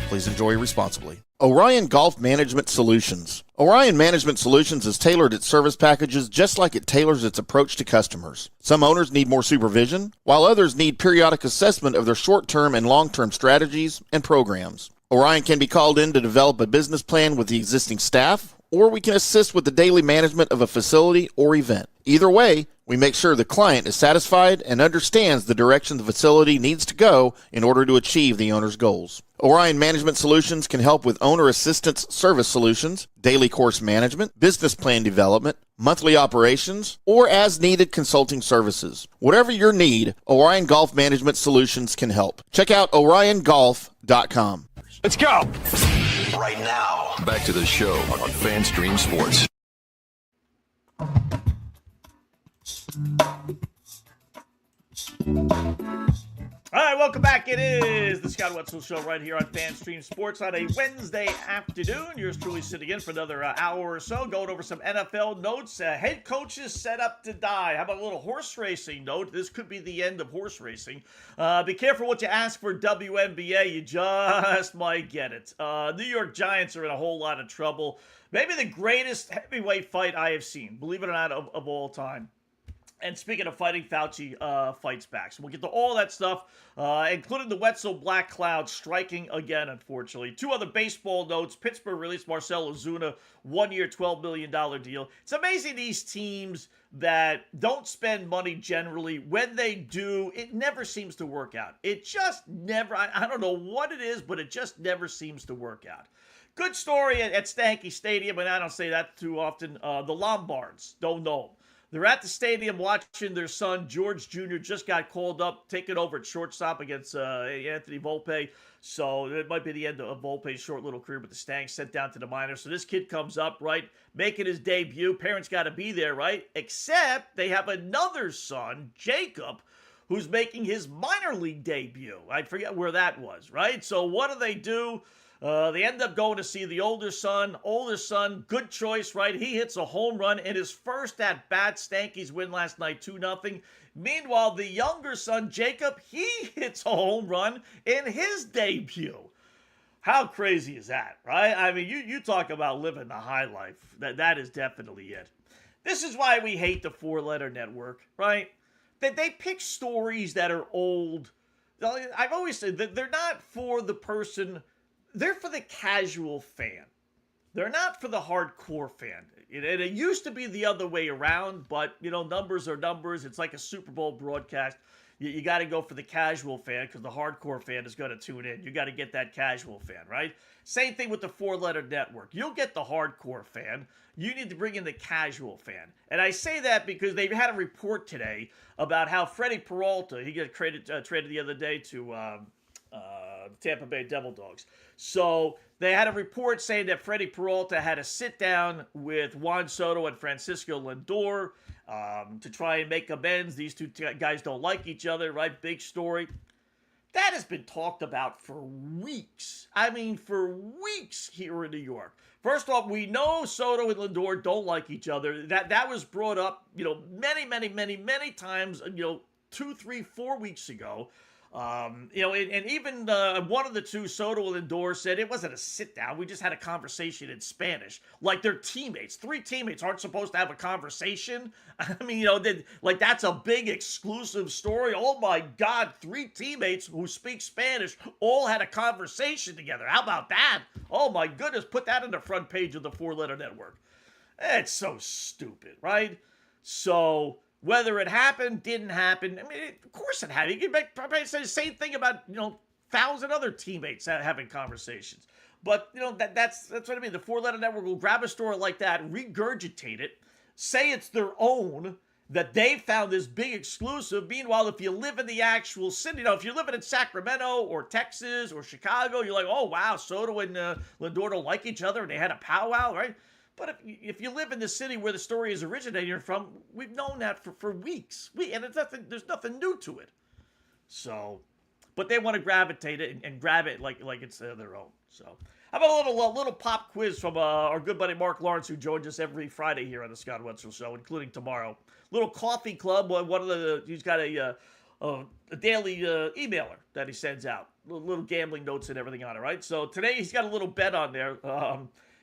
Please enjoy responsibly. Orion Golf Management Solutions. Orion Management Solutions has tailored its service packages just like it tailors its approach to customers. Some owners need more supervision, while others need periodic assessment of their short-term and long-term strategies and programs. Orion can be called in to develop a business plan with the existing staff, or we can assist with the daily management of a facility or event. Either way, we make sure the client is satisfied and understands the direction the facility needs to go in order to achieve the owner's goals. Orion Management Solutions can help with owner assistance service solutions, daily course management, business plan development, monthly operations, or as-needed consulting services. Whatever your need, Orion Golf Management Solutions can help. Check out oriongolf.com.
Let's go!
Right now, back to the show on FanStream Sports.
All right, welcome back. It is the Scott Wetzel Show right here on FanStream Sports on a Wednesday afternoon. Yours truly sitting in for another hour or so, going over some NFL notes. Head coaches set up to die. How about a little horse racing note? This could be the end of horse racing. Be careful what you ask for WNBA. You just might get it. New York Giants are in a whole lot of trouble. Maybe the greatest heavyweight fight I have seen, believe it or not, of all time. And speaking of fighting, Fauci fights back. So we'll get to all that stuff, including the Wetzel Black Cloud striking again, unfortunately. Two other baseball notes. Pittsburgh released Marcell Ozuna, 1-year, $12 million deal. It's amazing these teams that don't spend money generally, when they do, it never seems to work out. It just never, I don't know what it is, but it just never seems to work out. Good story at Stanky Stadium, and I don't say that too often. The Lombards, don't know them. They're at the stadium watching their son, George Jr., just got called up, taking over at shortstop against Anthony Volpe. So it might be the end of Volpe's short little career with the Stanks, sent down to the minors. So this kid comes up, right, making his debut. Parents got to be there, right? Except they have another son, Jacob, who's making his minor league debut. I forget where that was, right? So what do? They end up going to see the older son. Older son, good choice, right? He hits a home run in his first at-bat. Stankies win last night 2-0. Meanwhile, the younger son, Jacob, he hits a home run in his debut. How crazy is that, right? I mean, you talk about living the high life. That is definitely it. This is why we hate the four-letter network, right? That they pick stories that are old. I've always said that they're not for the person. They're for the casual fan. They're not for the hardcore fan. It used to be the other way around, but, numbers are numbers. It's like a Super Bowl broadcast. You got to go for the casual fan because the hardcore fan is going to tune in. You got to get that casual fan, right? Same thing with the four-letter network. You'll get the hardcore fan. You need to bring in the casual fan. And I say that because they had a report today about how Freddie Peralta, he got traded the other day to Tampa Bay Devil Dogs. So they had a report saying that Freddie Peralta had a sit-down with Juan Soto and Francisco Lindor to try and make amends. These two guys don't like each other, right? Big story. That has been talked about for weeks. I mean, for weeks here in New York. First off, we know Soto and Lindor don't like each other. That was brought up, many times, 2, 3, 4 weeks ago. And even one of the two, Soto and Lindor, said it wasn't a sit down. We just had a conversation in Spanish. Like they're teammates. 3 teammates aren't supposed to have a conversation. I mean, that's a big exclusive story. Oh my God, 3 teammates who speak Spanish all had a conversation together. How about that? Oh my goodness, put that on the front page of the 4-letter network. It's so stupid, right? So whether it happened, didn't happen. I mean, of course it happened. You can probably say the same thing about, 1,000 other teammates having conversations. But, that's what I mean. The 4-letter network will grab a story like that, regurgitate it, say it's their own, that they found this big exclusive. Meanwhile, if you live in the actual city, if you're living in Sacramento or Texas or Chicago, you're like, oh, wow, Soto and Lindor don't like each other and they had a powwow, right? But if you live in the city where the story is originating from, we've known that for weeks. And there's nothing new to it. So, but they want to gravitate it and grab it like it's their own. So, how about a little pop quiz from our good buddy Mark Lawrence, who joins us every Friday here on the Scott Wetzel Show, including tomorrow. Little coffee club. He's got a daily emailer that he sends out. Little gambling notes and everything on it, right? So today he's got a little bet on there.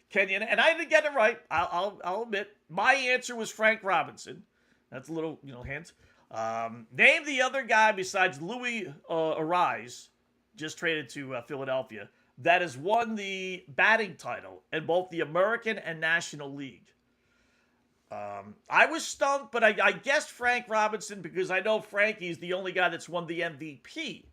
Kenyon, and I didn't get it right. I'll admit. My answer was Frank Robinson. That's a little, hint. Name the other guy besides Louis Arise, just traded to Philadelphia, that has won the batting title in both the American and National League. I was stumped, but I guessed Frank Robinson because I know Frankie's the only guy that's won the MVP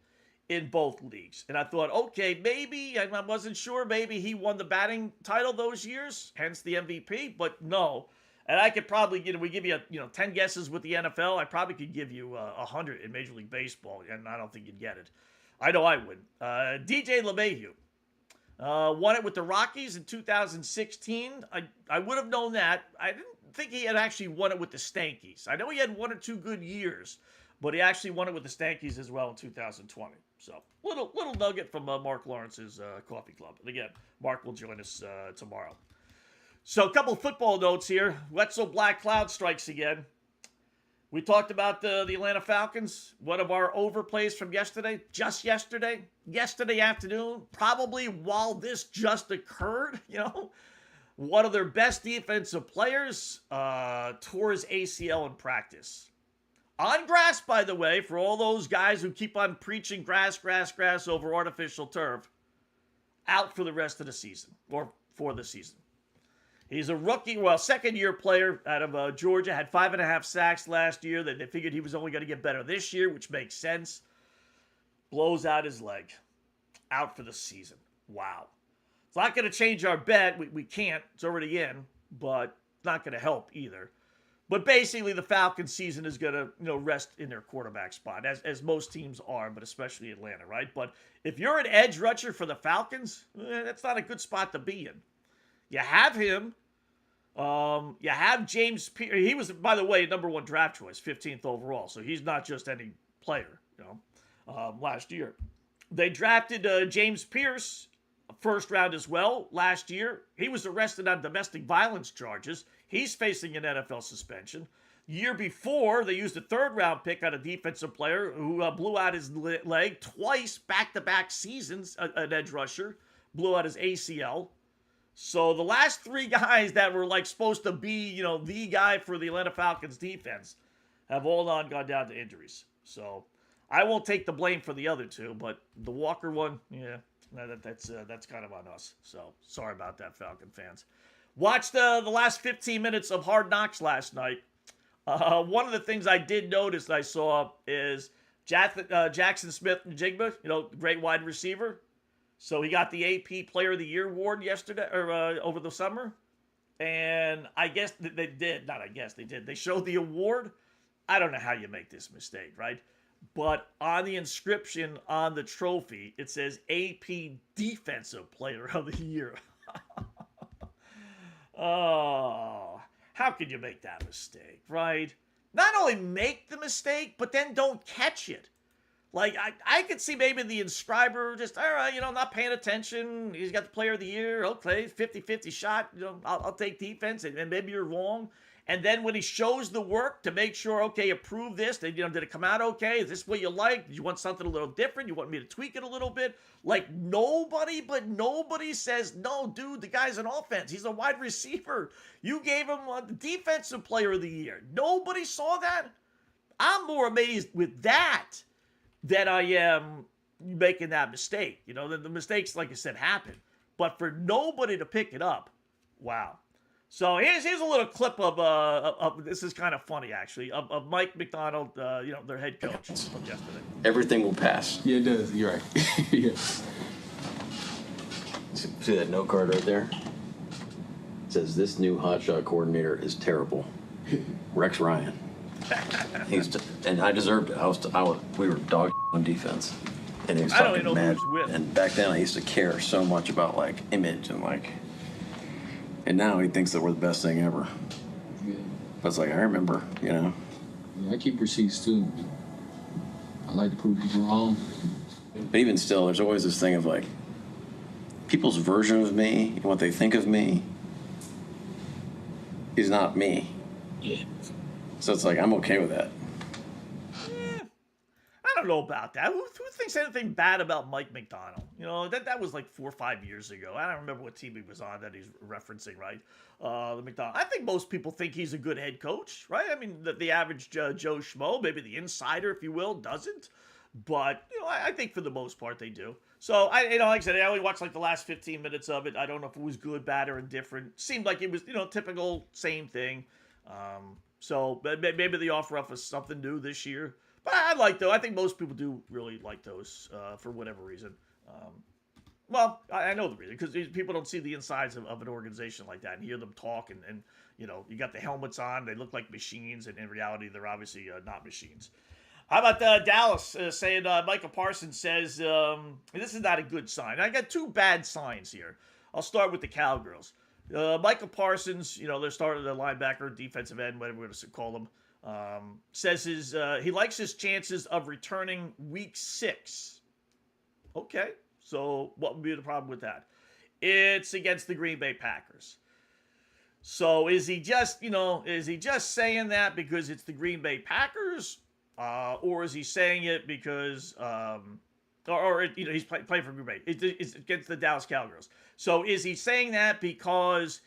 in both leagues. And I thought, okay, maybe, I wasn't sure, maybe he won the batting title those years, hence the MVP, but no. And I could probably, we give you, 10 guesses with the NFL. I probably could give you 100 in Major League Baseball, and I don't think you'd get it. I know I would. DJ LeMahieu won it with the Rockies in 2016. I would have known that. I didn't think he had actually won it with the Stankies. I know he had 1 or 2 good years, but he actually won it with the Stankies as well in 2020. So, little nugget from Mark Lawrence's coffee club. And again, Mark will join us tomorrow. So, a couple football notes here. Wetzel Black Cloud strikes again. We talked about the Atlanta Falcons. One of our overplays from yesterday, yesterday afternoon, probably while this just occurred, one of their best defensive players tore his ACL in practice. On grass, by the way, for all those guys who keep on preaching grass over artificial turf, out for the rest of the season, or for the season. He's a rookie, second-year player out of Georgia, had 5.5 sacks last year. They figured he was only going to get better this year, which makes sense. Blows out his leg. Out for the season. Wow. It's not going to change our bet. We can't. It's already in, but it's not going to help either. But basically, the Falcons' season is going to, rest in their quarterback spot, as most teams are, but especially Atlanta, right? But if you're an edge rusher for the Falcons, that's not a good spot to be in. You have him. You have James Pierce. He was, by the way, number 1 draft choice, 15th overall. So he's not just any player, last year. They drafted James Pierce, first round as well, last year. He was arrested on domestic violence charges. He's facing an NFL suspension. Year before, they used a 3rd-round pick on a defensive player who blew out his leg twice, back-to-back seasons, an edge rusher, blew out his ACL. So the last 3 guys that were supposed to be, the guy for the Atlanta Falcons defense have all gone down to injuries. So I won't take the blame for the other 2, but the Walker one, that's kind of on us. So sorry about that, Falcon fans. Watched the last 15 minutes of Hard Knocks last night. One of the things I did notice I saw is Jackson Smith-Njigba, great wide receiver. So he got the AP Player of the Year award yesterday, or over the summer. And I guess they did. Not I guess they did. They showed the award. I don't know how you make this mistake, right? But on the inscription on the trophy, it says AP Defensive Player of the Year. Oh, how could you make that mistake, right? Not only make the mistake, but then don't catch it. Like, I could see maybe the inscriber just, all right, not paying attention. He's got the player of the year. Okay, 50-50 shot. I'll take defense, and maybe you're wrong. And then when he shows the work to make sure, okay, approve this, did it come out okay? Is this what you like? Did you want something a little different? You want me to tweak it a little bit? Like, nobody says, no, dude, the guy's an offense. He's a wide receiver. You gave him the defensive player of the year. Nobody saw that? I'm more amazed with that than I am making that mistake. The mistakes, like I said, happen. But for nobody to pick it up, wow. So here's a little clip of this is kind of funny, actually, of Mike McDonald, their head coach from yesterday.
Everything will pass.
Yeah, it does. You're right. Yeah.
See that note card right there? It says, this new hotshot coordinator is terrible. Rex Ryan. And I deserved it. We were dog on defense. And he was talking mad. And back then I used to care so much about, like, image and, like... And now he thinks that we're the best thing ever.
Yeah.
But it's like, I remember,
Yeah, I keep receipts, too. I like to prove people wrong.
But even still, there's always this thing of, like, people's version of me and what they think of me is not me.
Yeah.
So it's like, I'm okay with that.
I don't know about that. Who thinks anything bad about Mike McDonald? That was like 4 or 5 years ago. I don't remember what team he was on that he's referencing, right? The McDonald. I think most people think he's a good head coach, right? I mean, the average Joe Schmo, maybe the insider, if you will, doesn't. But, I think for the most part they do. So, like I said, I only watched like the last 15 minutes of it. I don't know if it was good, bad, or indifferent. Seemed like it was, typical, same thing. So, maybe the offer up was something new this year. But I like those. I think most people do really like those for whatever reason. Well, I know the reason, because people don't see the insides of an organization like that and hear them talk. And you got the helmets on. They look like machines. And in reality, they're obviously not machines. How about Dallas saying Micah Parsons says, this is not a good sign. I got two bad signs here. I'll start with the Cowgirls. Micah Parsons, they're starting the linebacker, defensive end, whatever we're going to call them. Says he likes his chances of returning week 6. Okay, so what would be the problem with that? It's against the Green Bay Packers. So is he just saying that because it's the Green Bay Packers, or is he saying it because he's playing for Green Bay? It's against the Dallas Cowgirls. So is he saying that because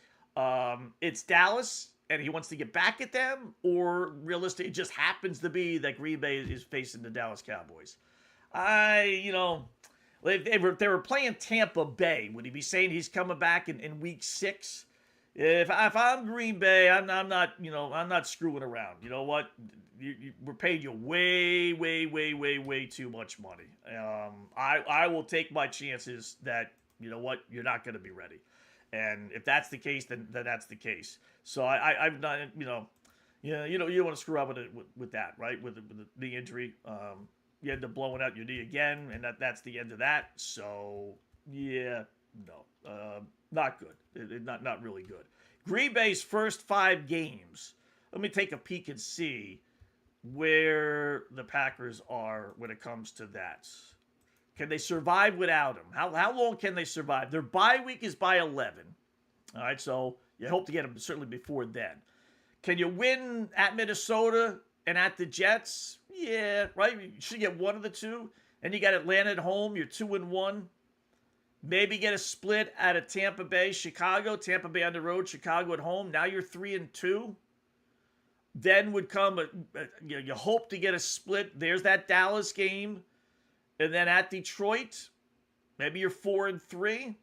it's Dallas and he wants to get back at them, or realistically, it just happens to be that Green Bay is facing the Dallas Cowboys? They were playing Tampa Bay. Would he be saying he's coming back in week 6? If I'm Green Bay, I'm not screwing around. You know what? We're paying you way too much money. I will take my chances that, you're not going to be ready. And if that's the case, then that's the case. So I've not, you don't want to screw up with that, right? With the knee injury, you end up blowing out your knee again, and that's the end of that. So yeah, no, not good. Not really good. Green Bay's first 5 games. Let me take a peek and see where the Packers are when it comes to that. Can they survive without him? How long can they survive? Their bye week is by 11. All right, so you hope to get them certainly before then. Can you win at Minnesota and at the Jets? Yeah, right? You should get one of the two. And you got Atlanta at home. You're 2-1. Maybe get a split out of Tampa Bay, Chicago. Tampa Bay on the road, Chicago at home. Now you're 3-2. Then would come, you hope to get a split. There's that Dallas game. And then at Detroit, maybe you're 4-3.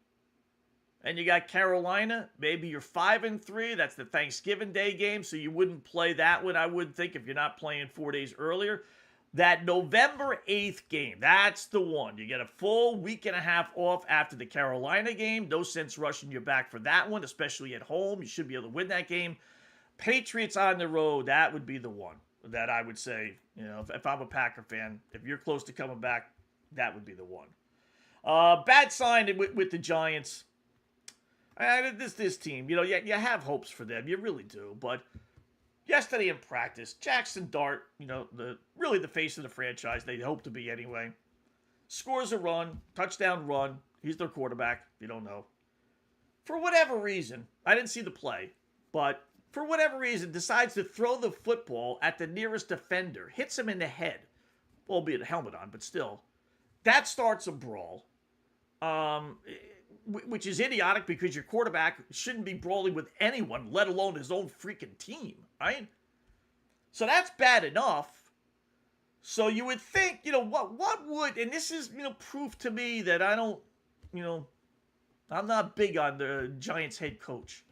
And you got Carolina, maybe you're 5-3. That's the Thanksgiving Day game, so you wouldn't play that one, I would think, if you're not playing 4 days earlier. That November 8th game, that's the one. You get a full week and a half off after the Carolina game. No sense rushing you back for that one, especially at home. You should be able to win that game. Patriots on the road, that would be the one that I would say, if I'm a Packer fan, if you're close to coming back, that would be the one. Bad sign with the Giants. This team, you have hopes for them. You really do. But yesterday in practice, Jackson Dart, really the face of the franchise, they hope to be anyway, scores a run, touchdown run. He's their quarterback, if you don't know. For whatever reason, I didn't see the play, but for whatever reason, decides to throw the football at the nearest defender, hits him in the head, albeit a helmet on, but still. That starts a brawl, which is idiotic because your quarterback shouldn't be brawling with anyone, let alone his own freaking team, right? So that's bad enough. So you would think, what would, and this is, proof to me that I don't, I'm not big on the Giants head coach.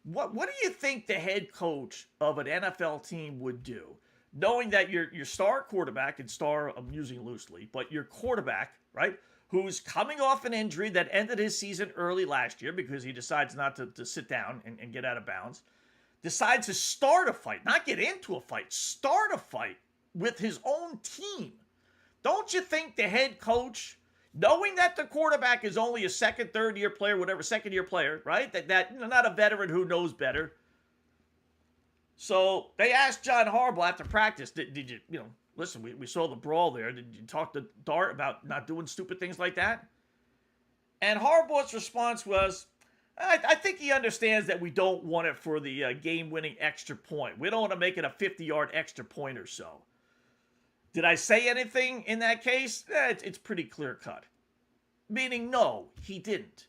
What do you think the head coach of an NFL team would do, knowing that your star quarterback, and star I'm using loosely, but your quarterback, right, who's coming off an injury that ended his season early last year because he decides not to sit down and get out of bounds, decides to start a fight, not get into a fight, start a fight with his own team. Don't you think the head coach, knowing that the quarterback is only a second, third year player, whatever, second year player, right? That not a veteran who knows better. So they asked John Harbaugh after practice, did you, listen, we saw the brawl there. Did you talk to Dart about not doing stupid things like that? And Harbaugh's response was, I think he understands that we don't want it for the game-winning extra point. We don't want to make it a 50-yard extra point or so. Did I say anything in that case? It's pretty clear-cut. Meaning, no, he didn't.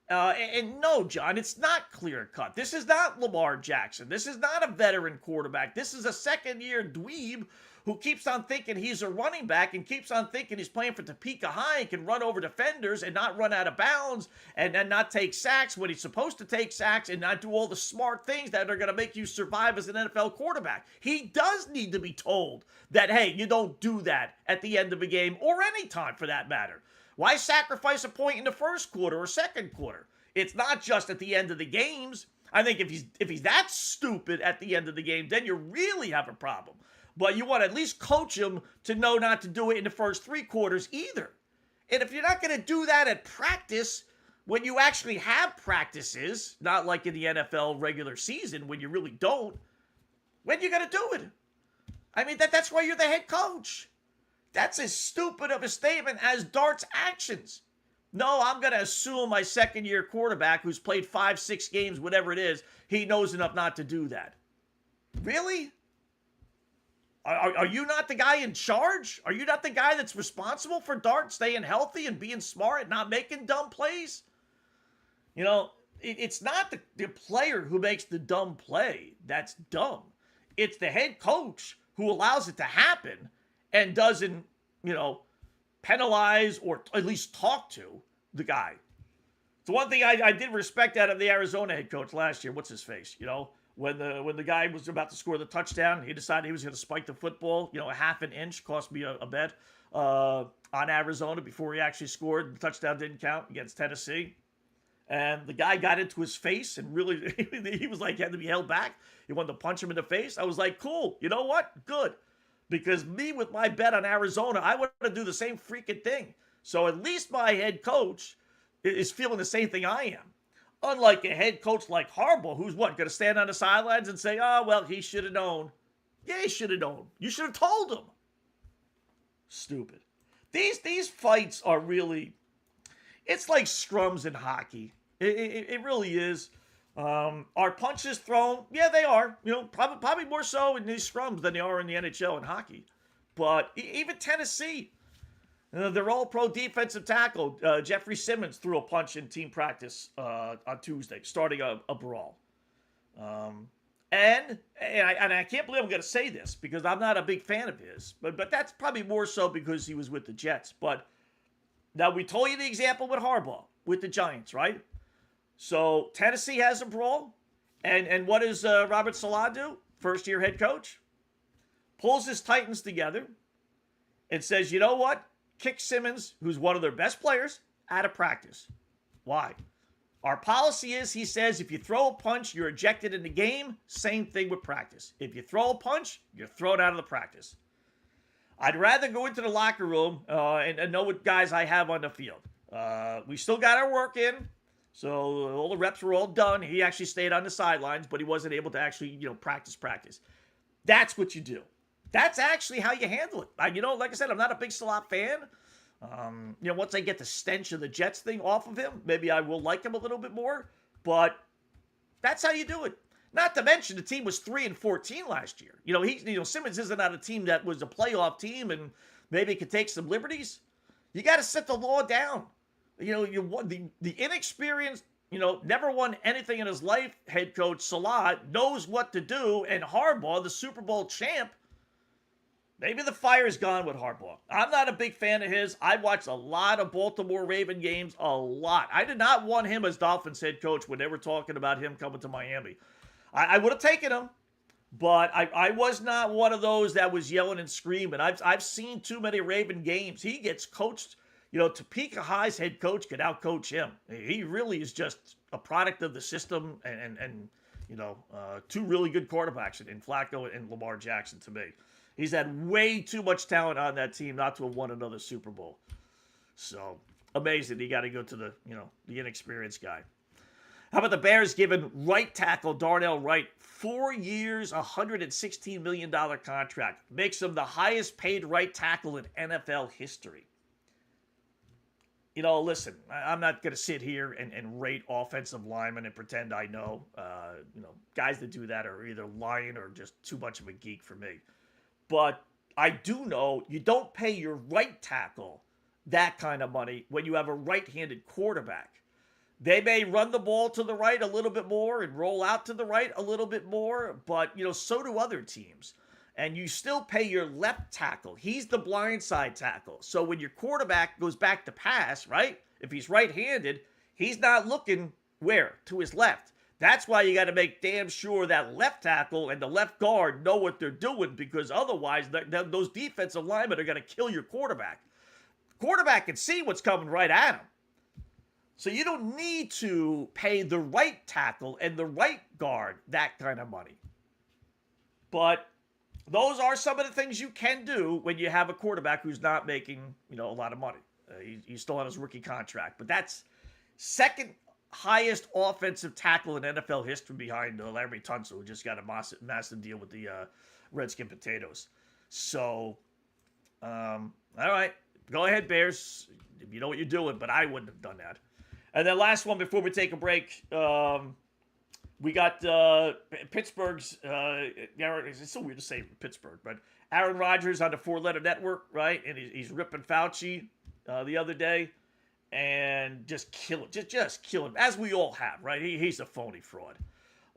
And no, John, it's not clear-cut. This is not Lamar Jackson. This is not a veteran quarterback. This is a second-year dweeb who keeps on thinking he's a running back and keeps on thinking he's playing for Topeka High and can run over defenders and not run out of bounds and then not take sacks when he's supposed to take sacks and not do all the smart things that are going to make you survive as an NFL quarterback. He does need to be told that, hey, you don't do that at the end of a game or any time for that matter. Why sacrifice a point in the first quarter or second quarter? It's not just at the end of the games. I think if he's that stupid at the end of the game, then you really have a problem. But you want to at least coach him to know not to do it in the first three quarters either. And if you're not going to do that at practice, when you actually have practices, not like in the NFL regular season when you really don't, when you going to do it? I mean, that's why you're the head coach. That's as stupid of a statement as Dart's actions. No, I'm going to assume my second-year quarterback who's played 5-6 games, whatever it is, he knows enough not to do that. Really? Are you not the guy in charge? Are you not the guy that's responsible for Dart staying healthy and being smart and not making dumb plays? It's not the player who makes the dumb play that's dumb. It's the head coach who allows it to happen and doesn't, penalize or at least talk to the guy. It's one thing I did respect out of the Arizona head coach last year. What's his face? When the guy was about to score the touchdown, he decided he was going to spike the football, a half an inch, cost me a bet on Arizona before he actually scored. The touchdown didn't count against Tennessee. And the guy got into his face and really, he was like, he had to be held back. He wanted to punch him in the face. I was like, cool. You know what? Good. Because me with my bet on Arizona, I want to do the same freaking thing. So at least my head coach is feeling the same thing I am. Unlike a head coach like Harbaugh, who's going to stand on the sidelines and say, oh, well, he should have known. Yeah, he should have known. You should have told him. Stupid. These fights are really, it's like scrums in hockey. It really is. Are punches thrown? Yeah, they are. Probably more so in these scrums than they are in the NHL and hockey. But even Tennessee, their all-pro defensive tackle, Jeffrey Simmons, threw a punch in team practice on Tuesday, starting a brawl. And I can't believe I'm going to say this because I'm not a big fan of his, but that's probably more so because he was with the Jets. But now we told you the example with Harbaugh, with the Giants, right? So Tennessee has a brawl, and what does Robert Saleh do? First-year head coach pulls his Titans together and says, you know what? Kick Simmons, who's one of their best players, out of practice. Why? Our policy is, he says, if you throw a punch, you're ejected in the game. Same thing with practice. If you throw a punch, you're thrown out of the practice. I'd rather go into the locker room and know what guys I have on the field. We still got our work in. So all the reps were all done. He actually stayed on the sidelines, but he wasn't able to actually, practice. That's what you do. That's actually how you handle it. Like I said, I'm not a big Salah fan. Once I get the stench of the Jets thing off of him, maybe I will like him a little bit more. But that's how you do it. Not to mention the team was 3-14 last year. Simmons isn't on a team that was a playoff team and maybe could take some liberties. You got to set the law down. The inexperienced, never won anything in his life, head coach Salah knows what to do, and Harbaugh, the Super Bowl champ, maybe the fire's gone with Harbaugh. I'm not a big fan of his. I watched a lot of Baltimore Raven games, a lot. I did not want him as Dolphins head coach when they were talking about him coming to Miami. I would have taken him, but I was not one of those that was yelling and screaming. I've seen too many Raven games. He gets coached. Topeka High's head coach could outcoach him. He really is just a product of the system and two really good quarterbacks in Flacco and Lamar Jackson to me. He's had way too much talent on that team not to have won another Super Bowl. So, amazing. You got to go to the inexperienced guy. How about the Bears giving right tackle Darnell Wright 4 years, $116 million contract? Makes him the highest paid right tackle in NFL history. Listen, I'm not going to sit here and rate offensive linemen and pretend I know. Guys that do that are either lying or just too much of a geek for me. But I do know you don't pay your right tackle that kind of money when you have a right-handed quarterback. They may run the ball to the right a little bit more and roll out to the right a little bit more, but, so do other teams. And you still pay your left tackle. He's the blindside tackle. So when your quarterback goes back to pass, right? If he's right-handed, he's not looking where? To his left. That's why you got to make damn sure that left tackle and the left guard know what they're doing, because otherwise those defensive linemen are going to kill your quarterback. Quarterback can see what's coming right at him. So you don't need to pay the right tackle and the right guard that kind of money. But those are some of the things you can do when you have a quarterback who's not making, a lot of money. He's still on his rookie contract. But that's second highest offensive tackle in NFL history behind Larry Tunsil, who just got a massive deal with the Redskin Potatoes. So, all right. Go ahead, Bears. You know what you're doing, but I wouldn't have done that. And then last one before we take a break. We got Pittsburgh's, it's so weird to say Pittsburgh, but Aaron Rodgers on the 4-letter network, right? And he's ripping Fauci the other day and just kill him, as we all have, right? He's a phony fraud.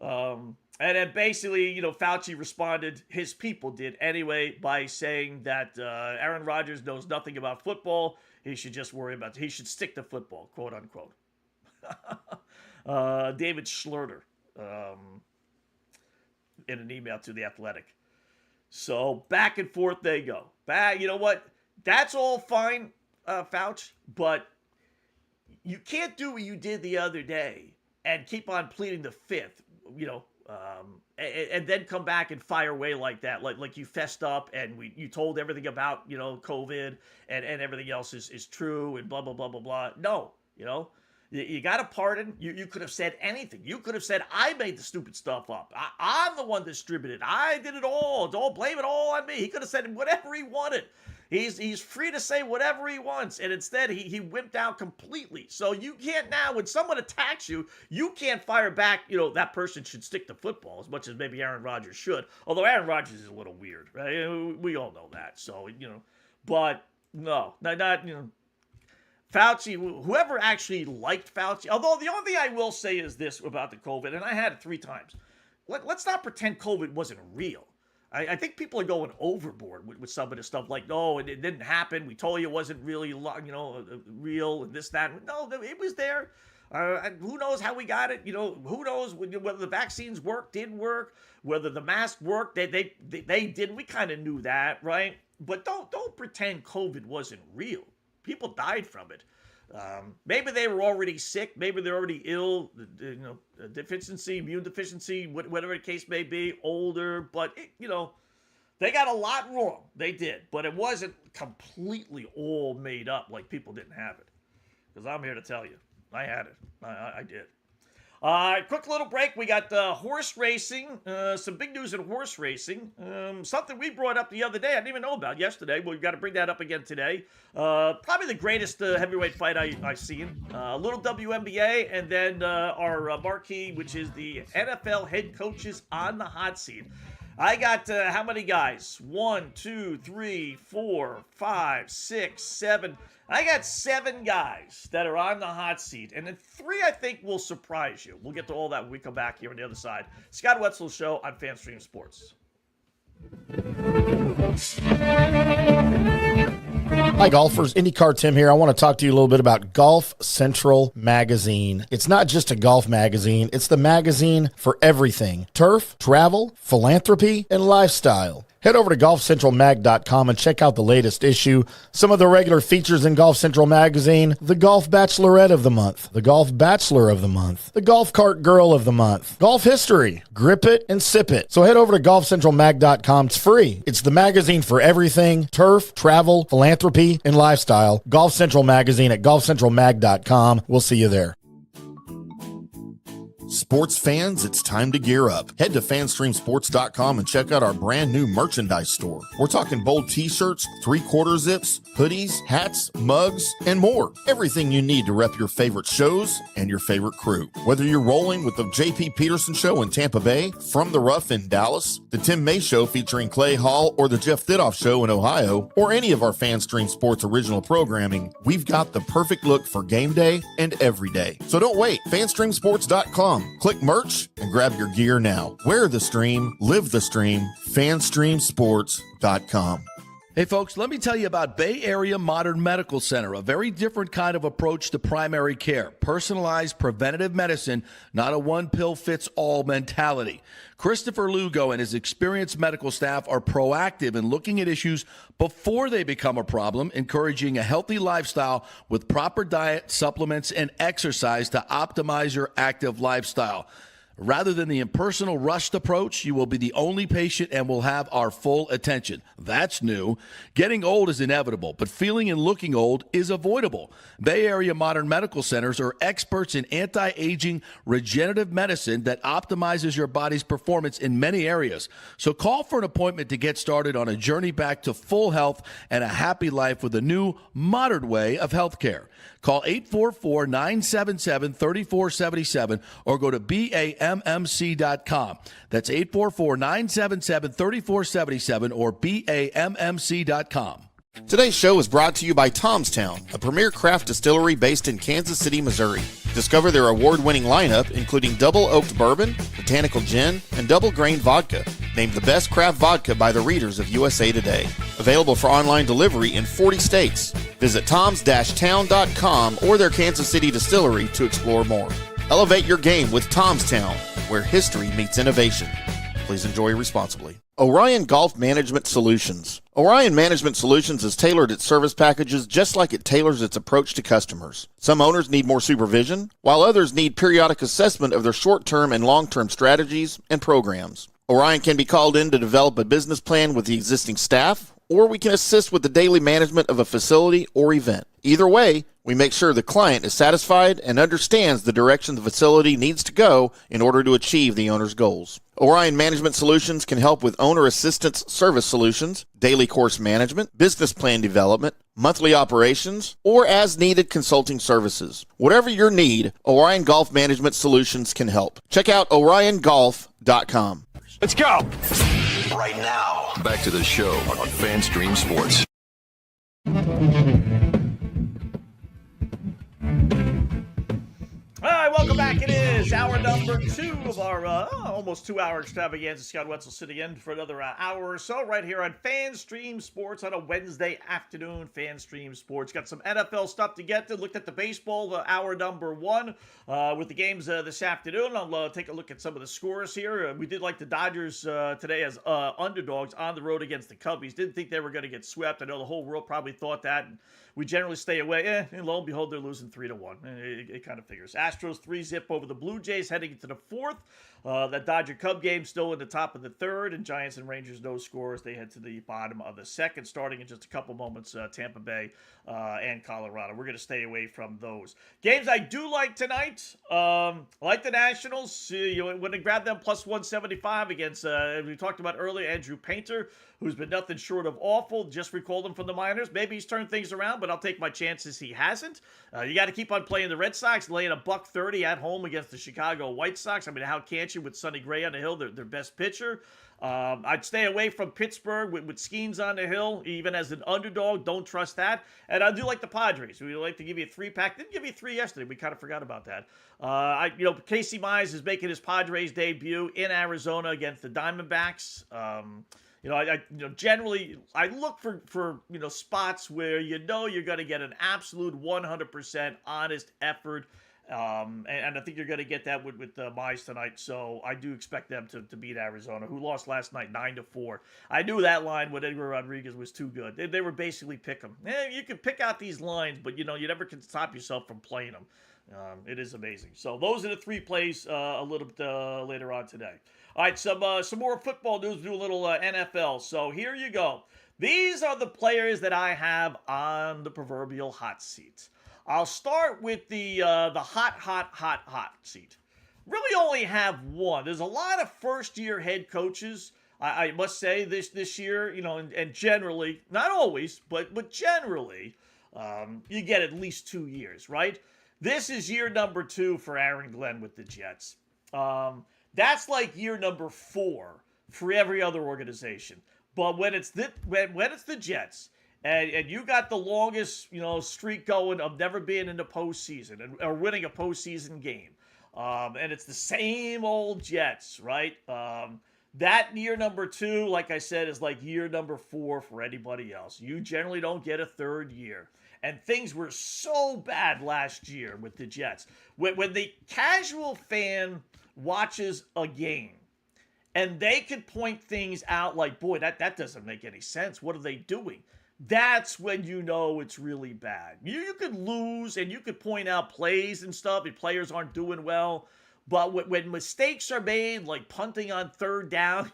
And then basically, Fauci responded, his people did anyway, by saying that Aaron Rodgers knows nothing about football. He should just he should stick to football, quote unquote. David Schluter. In an email to The Athletic. So back and forth they go. You know what? That's all fine, Fauci, but you can't do what you did the other day and keep on pleading the fifth, and then come back and fire away like that, like you fessed up and you told everything about, COVID and everything else is true and blah, blah, blah, blah, blah. No, You got a pardon. You could have said anything. You could have said, I made the stupid stuff up. I'm the one that distributed. I did it all. Don't blame it all on me. He could have said whatever he wanted. He's free to say whatever he wants. And instead, he wimped out completely. So you can't now, when someone attacks you, you can't fire back, that person should stick to football as much as maybe Aaron Rodgers should. Although Aaron Rodgers is a little weird, right? We all know that. So, but no, not. Fauci, whoever actually liked Fauci, although the only thing I will say is this about the COVID, and I had it 3 times. Let's not pretend COVID wasn't real. I think people are going overboard with some of this stuff. Like, no, it didn't happen. We told you it wasn't really, real and this, that. No, it was there. Who knows how we got it? Who knows whether the vaccines didn't work, whether the mask worked. They didn't. We kind of knew that, right? But don't pretend COVID wasn't real. People died from it. Maybe they were already sick. Maybe they're already ill. Immune deficiency, whatever the case may be, older. But, they got a lot wrong. They did. But it wasn't completely all made up like people didn't have it. Because I'm here to tell you, I had it. I did. Quick little break. We got horse racing. Some big news in horse racing. Something we brought up the other day. I didn't even know about yesterday. But we've got to bring that up again today. Probably the greatest heavyweight fight I've seen. A little WNBA, and then our marquee, which is the NFL head coaches on the hot seat. I got how many guys? 1, 2, 3, 4, 5, 6, 7. I got 7 guys that are on the hot seat, and then 3 I think will surprise you. We'll get to all that when we come back here on the other side. Scott Wetzel Show on FanStream Sports.
Hi, golfers. IndyCar Tim here. I want to talk to you a little bit about Golf Central Magazine. It's not just a golf magazine. It's the magazine for everything. Turf, travel, philanthropy, and lifestyle. Head over to golfcentralmag.com and check out the latest issue. Some of the regular features in Golf Central Magazine: the Golf Bachelorette of the Month, the Golf Bachelor of the Month, the Golf Cart Girl of the Month, Golf History, Grip It and Sip It. So head over to golfcentralmag.com. It's free. It's the magazine for everything: turf, travel, philanthropy, and lifestyle. Golf Central Magazine at golfcentralmag.com. We'll see you there. Sports fans, it's time to gear up. Head to fanstreamsports.com and check out our brand new merchandise store. We're talking bold t-shirts, 3/4 zips, hoodies, hats, mugs, and more. Everything you need to rep your favorite shows and your favorite crew. Whether you're rolling with the JP Peterson Show in Tampa Bay, From the Rough in Dallas, the Tim May Show featuring Clay Hall, or the Jeff Thidoff Show in Ohio, or any of our FanStream Sports original programming, we've got the perfect look for game day and every day. So don't wait. fanstreamsports.com. Click merch and grab your gear now. Wear the stream, live the stream. fanstreamsports.com.
Hey folks, let me tell you about Bay Area Modern Medical Center, a very different kind of approach to primary care. Personalized preventative medicine, not a one-pill-fits-all mentality. Christopher Lugo and his experienced medical staff are proactive in looking at issues before they become a problem, encouraging a healthy lifestyle with proper diet, supplements, and exercise to optimize your active lifestyle. Rather than the impersonal, rushed approach, you will be the only patient and will have our full attention. That's new. Getting old is inevitable, but feeling and looking old is avoidable. Bay Area Modern Medical Centers are experts in anti-aging regenerative medicine that optimizes your body's performance in many areas. So call for an appointment to get started on a journey back to full health and a happy life with a new, modern way of healthcare. Call 844-977-3477 or go to BAMMC.com. That's 844-977-3477 or BAMMC.com.
Today's show is brought to you by Tomstown, a premier craft distillery based in Kansas City, Missouri. Discover their award-winning lineup, including double oaked bourbon, botanical gin, and double grain vodka, named the best craft vodka by the readers of USA Today. Available for online delivery in 40 states. Visit toms-town.com or their Kansas City distillery to explore more. Elevate your game with Tomstown, where history meets innovation. Please enjoy responsibly. Orion Golf Management Solutions. Orion Management Solutions has tailored its service packages just like it tailors its approach to customers. Some owners need more supervision, while others need periodic assessment of their short-term and long-term strategies and programs. Orion can be called in to develop a business plan with the existing staff, or we can assist with the daily management of a facility or event. Either way, we make sure the client is satisfied and understands the direction the facility needs to go in order to achieve the owner's goals. Orion Management Solutions can help with owner assistance service solutions, daily course management, business plan development, monthly operations, or as-needed consulting services. Whatever your need, Orion Golf Management Solutions can help. Check out oriongolf.com.
Let's go! Right now, back to the show on FanStream Sports.
All right, welcome back. It is hour number 2 of our almost 2-hour extravaganza. Scott Wetzel sitting in for another hour or so right here on FanStream Sports on a Wednesday afternoon. FanStream Sports. Got some NFL stuff to get to. Looked at the baseball, hour number 1 with the games this afternoon. I'll take a look at some of the scores here. We did like the Dodgers today as underdogs on the road against the Cubbies. Didn't think they were going to get swept. I know the whole world probably thought that. And we generally stay away. And lo and behold, they're losing 3-1. It kind of figures. Astros 3-0 over the Blue Jays heading into the 4th. That Dodger-Cub game still in the top of the third, and Giants and Rangers no scores. They head to the bottom of the second, starting in just a couple moments, Tampa Bay and Colorado. We're going to stay away from those. Games I do like tonight, like the Nationals. You want to grab them plus 175 against, we talked about earlier, Andrew Painter, who's been nothing short of awful. Just recalled him from the minors. Maybe he's turned things around, but I'll take my chances he hasn't. You got to keep on playing the Red Sox, laying $130 at home against the Chicago White Sox. I mean, how can't you with Sonny Gray on the hill, their best pitcher? I'd stay away from Pittsburgh with Skeens on the hill, even as an underdog. Don't trust that. And I do like the Padres. We like to give you a 3-pack. Didn't give you 3 yesterday. We kind of forgot about that. Casey Mize is making his Padres debut in Arizona against the Diamondbacks. Generally I look for spots where you're going to get an absolute 100% honest effort. And I think you're going to get that with Mize tonight. So I do expect them to beat Arizona, who lost last night 9-4. I knew that line with Edgar Rodriguez was too good. They were basically pick 'em. You can pick out these lines, but you never can stop yourself from playing them. It is amazing. So those are the 3 plays a little bit later on today. All right, some more football news. Do a little NFL. So here you go. These are the players that I have on the proverbial hot seat. I'll start with the hot seat. Really only have one. There's a lot of first-year head coaches, I must say, this year, and generally, not always, but generally, you get at least 2 years, right? This is year number 2 for Aaron Glenn with the Jets. That's like year number 4 for every other organization. But when it's the Jets, and you got the longest, streak going of never being in the postseason or winning a postseason game, and it's the same old Jets, right? That year number 2, like I said, is like year number 4 for anybody else. You generally don't get a third year. And things were so bad last year with the Jets. When the casual fan watches a game, and they could point things out like, boy, that doesn't make any sense. What are they doing? That's when you know it's really bad. You could lose, and you could point out plays and stuff, and players aren't doing well. But when mistakes are made, like punting on third down,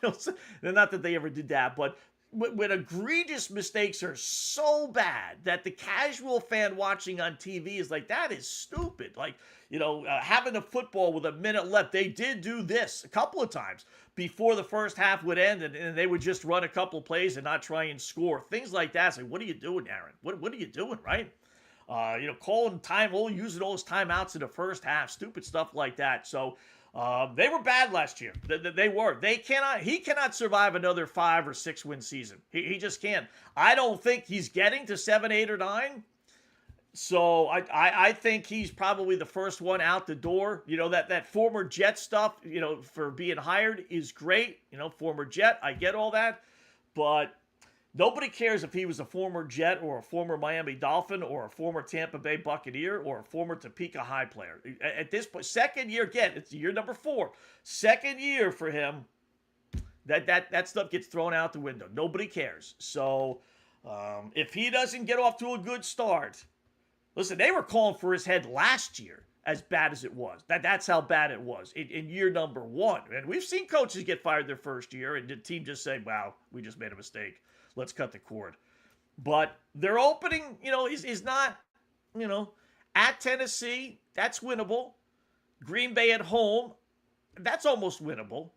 not that they ever did that, but when egregious mistakes are so bad that the casual fan watching on TV is like, that is stupid. Like, having a football with a minute left, they did do this a couple of times before the first half would end, and they would just run a couple of plays and not try and score. Things like that. It's like, what are you doing, Aaron? What are you doing, right? Calling time, using all those timeouts in the first half, stupid stuff like that. So they were bad last year. They were. He cannot survive another 5 or 6 win season. He just can't. I don't think he's getting to 7, 8, or 9. So I think he's probably the first one out the door. That former Jet stuff, for being hired is great. Former Jet, I get all that. But nobody cares if he was a former Jet or a former Miami Dolphin or a former Tampa Bay Buccaneer or a former Topeka High player. At this point, second year, again, it's year number 4. Second year for him, that stuff gets thrown out the window. Nobody cares. So if he doesn't get off to a good start, listen, they were calling for his head last year as bad as it was. That's how bad it was in year number 1. And we've seen coaches get fired their first year and the team just say, wow, we just made a mistake. Let's cut the cord. But their opening, is not, at Tennessee, that's winnable. Green Bay at home, that's almost winnable.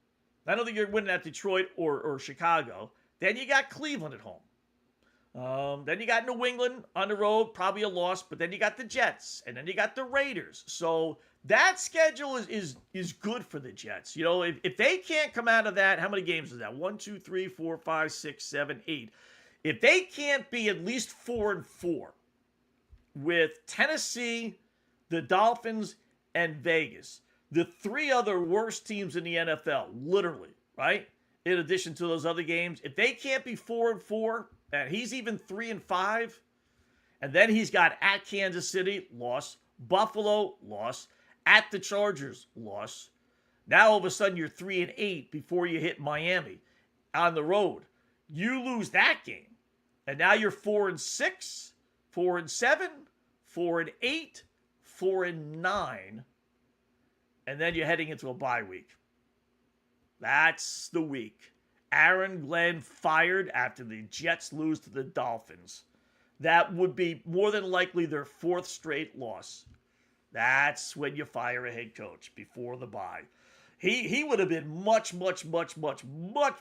I don't think you're winning at Detroit or Chicago. Then you got Cleveland at home. Then you got New England on the road, probably a loss. But then you got the Jets, and then you got the Raiders. So that schedule is good for the Jets. If they can't come out of that, how many games is that? 1, 2, 3, 4, 5, 6, 7, 8. If they can't be at least 4-4 with Tennessee, the Dolphins, and Vegas, the 3 other worst teams in the NFL, literally, right? In addition to those other games, if they can't be 4-4, and he's even 3-5, and then he's got at Kansas City, loss, Buffalo, loss, at the Chargers, loss. Now all of a sudden you're 3-8 before you hit Miami on the road. You lose that game, and now you're 4-6, 4-7, 4-8, 4-9, and then you're heading into a bye week. That's the week. Aaron Glenn fired after the Jets lose to the Dolphins. That would be more than likely their 4th straight loss. That's when you fire a head coach before the bye. He would have been much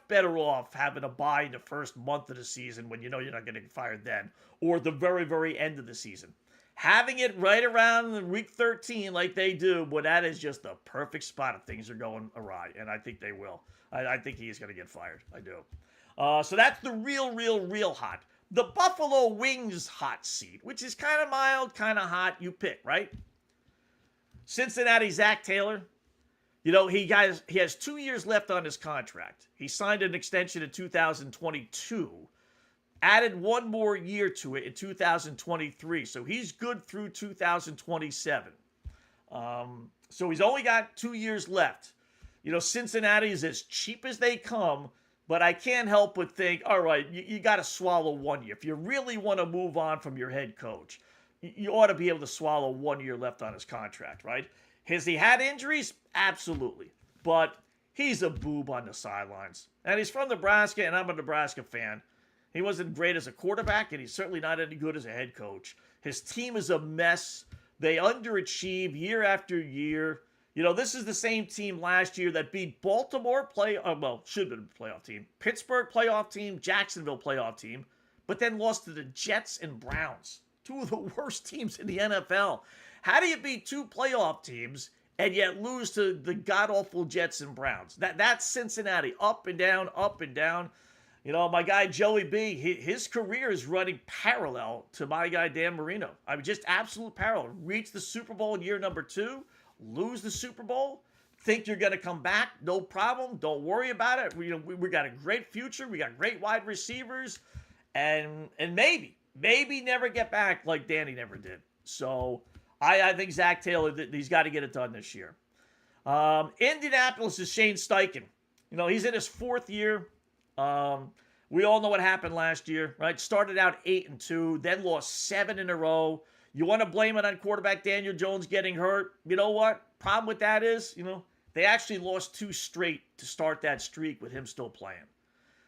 better off having a bye in the first month of the season when you know you're not getting fired then, or the very end of the season. Having it right around week 13 like they do, but that is just the perfect spot if things are going awry, and I think they will. I think he's going to get fired. I do. So that's the real hot. The Buffalo Wings hot seat, which is kind of mild, kind of hot. You pick, right? Cincinnati, Zach Taylor. You know, he has 2 years left on his contract. He signed an extension in 2022, added 1 more year to it in 2023. So he's good through 2027. So he's only got 2 years left. You know, Cincinnati is as cheap as they come, but I can't help but think, all right, you got to swallow 1 year. If you really want to move on from your head coach, you ought to be able to swallow 1 year left on his contract, right? Has he had injuries? Absolutely. But he's a boob on the sidelines. And he's from Nebraska, and I'm a Nebraska fan. He wasn't great as a quarterback, and he's certainly not any good as a head coach. His team is a mess. They underachieve year after year. You know, this is the same team last year that beat Baltimore, should have been a playoff team, Pittsburgh playoff team, Jacksonville playoff team, but then lost to the Jets and Browns, 2 of the worst teams in the NFL. How do you beat 2 playoff teams and yet lose to the god-awful Jets and Browns? That's Cincinnati, up and down, up and down. You know, my guy Joey B, his career is running parallel to my guy Dan Marino. I mean, just absolute parallel. Reach the Super Bowl in year number 2, lose the Super Bowl, think you're going to come back, no problem, don't worry about it. We got a great future, we got great wide receivers, and maybe never get back like Danny never did. So I think Zach Taylor, he's got to get it done this year. Indianapolis is Shane Steichen. You know, he's in his 4th year. We all know what happened last year, right? Started out 8-2, then lost 7 in a row. You want to blame it on quarterback Daniel Jones getting hurt? You know what? Problem with that is, you know, they actually lost 2 straight to start that streak with him still playing.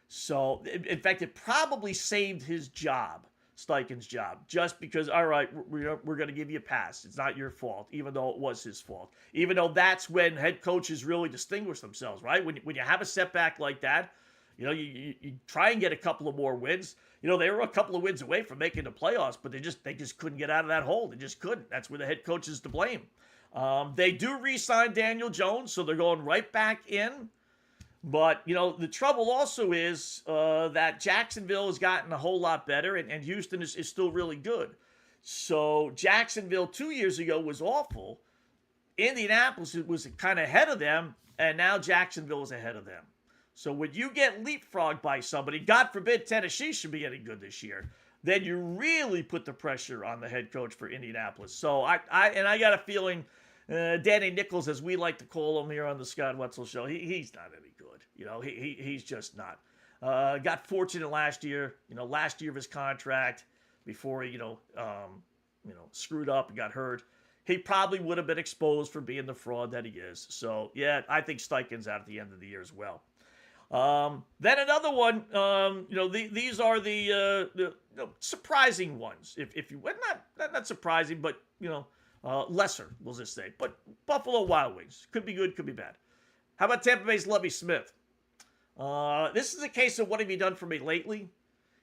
So, in fact, it probably saved his job, Steichen's job, just because, all right, we're going to give you a pass. It's not your fault, even though it was his fault. Even though that's when head coaches really distinguish themselves, right? When you have a setback like that, you know, you try and get a couple of more wins. You know, they were a couple of wins away from making the playoffs, but they just couldn't get out of that hole. They just couldn't. That's where the head coach is to blame. They do re-sign Daniel Jones, so they're going right back in. But, you know, the trouble also is that Jacksonville has gotten a whole lot better, and Houston is still really good. So Jacksonville 2 years ago was awful. Indianapolis was kind of ahead of them, and now Jacksonville is ahead of them. So when you get leapfrogged by somebody, God forbid Tennessee should be any good this year, then you really put the pressure on the head coach for Indianapolis. So I got a feeling Danny Nichols, as we like to call him here on the Scott Wetzel Show, he's not any good. You know, he's just not. Got fortunate last year of his contract before he, screwed up and got hurt. He probably would have been exposed for being the fraud that he is. So, yeah, I think Steichen's out at the end of the year as well. Then another one, these are the surprising ones. If you not surprising, but lesser, we'll just say. But Buffalo Wild Wings could be good, could be bad. How about Tampa Bay's Lovie Smith? This is a case of what have you done for me lately?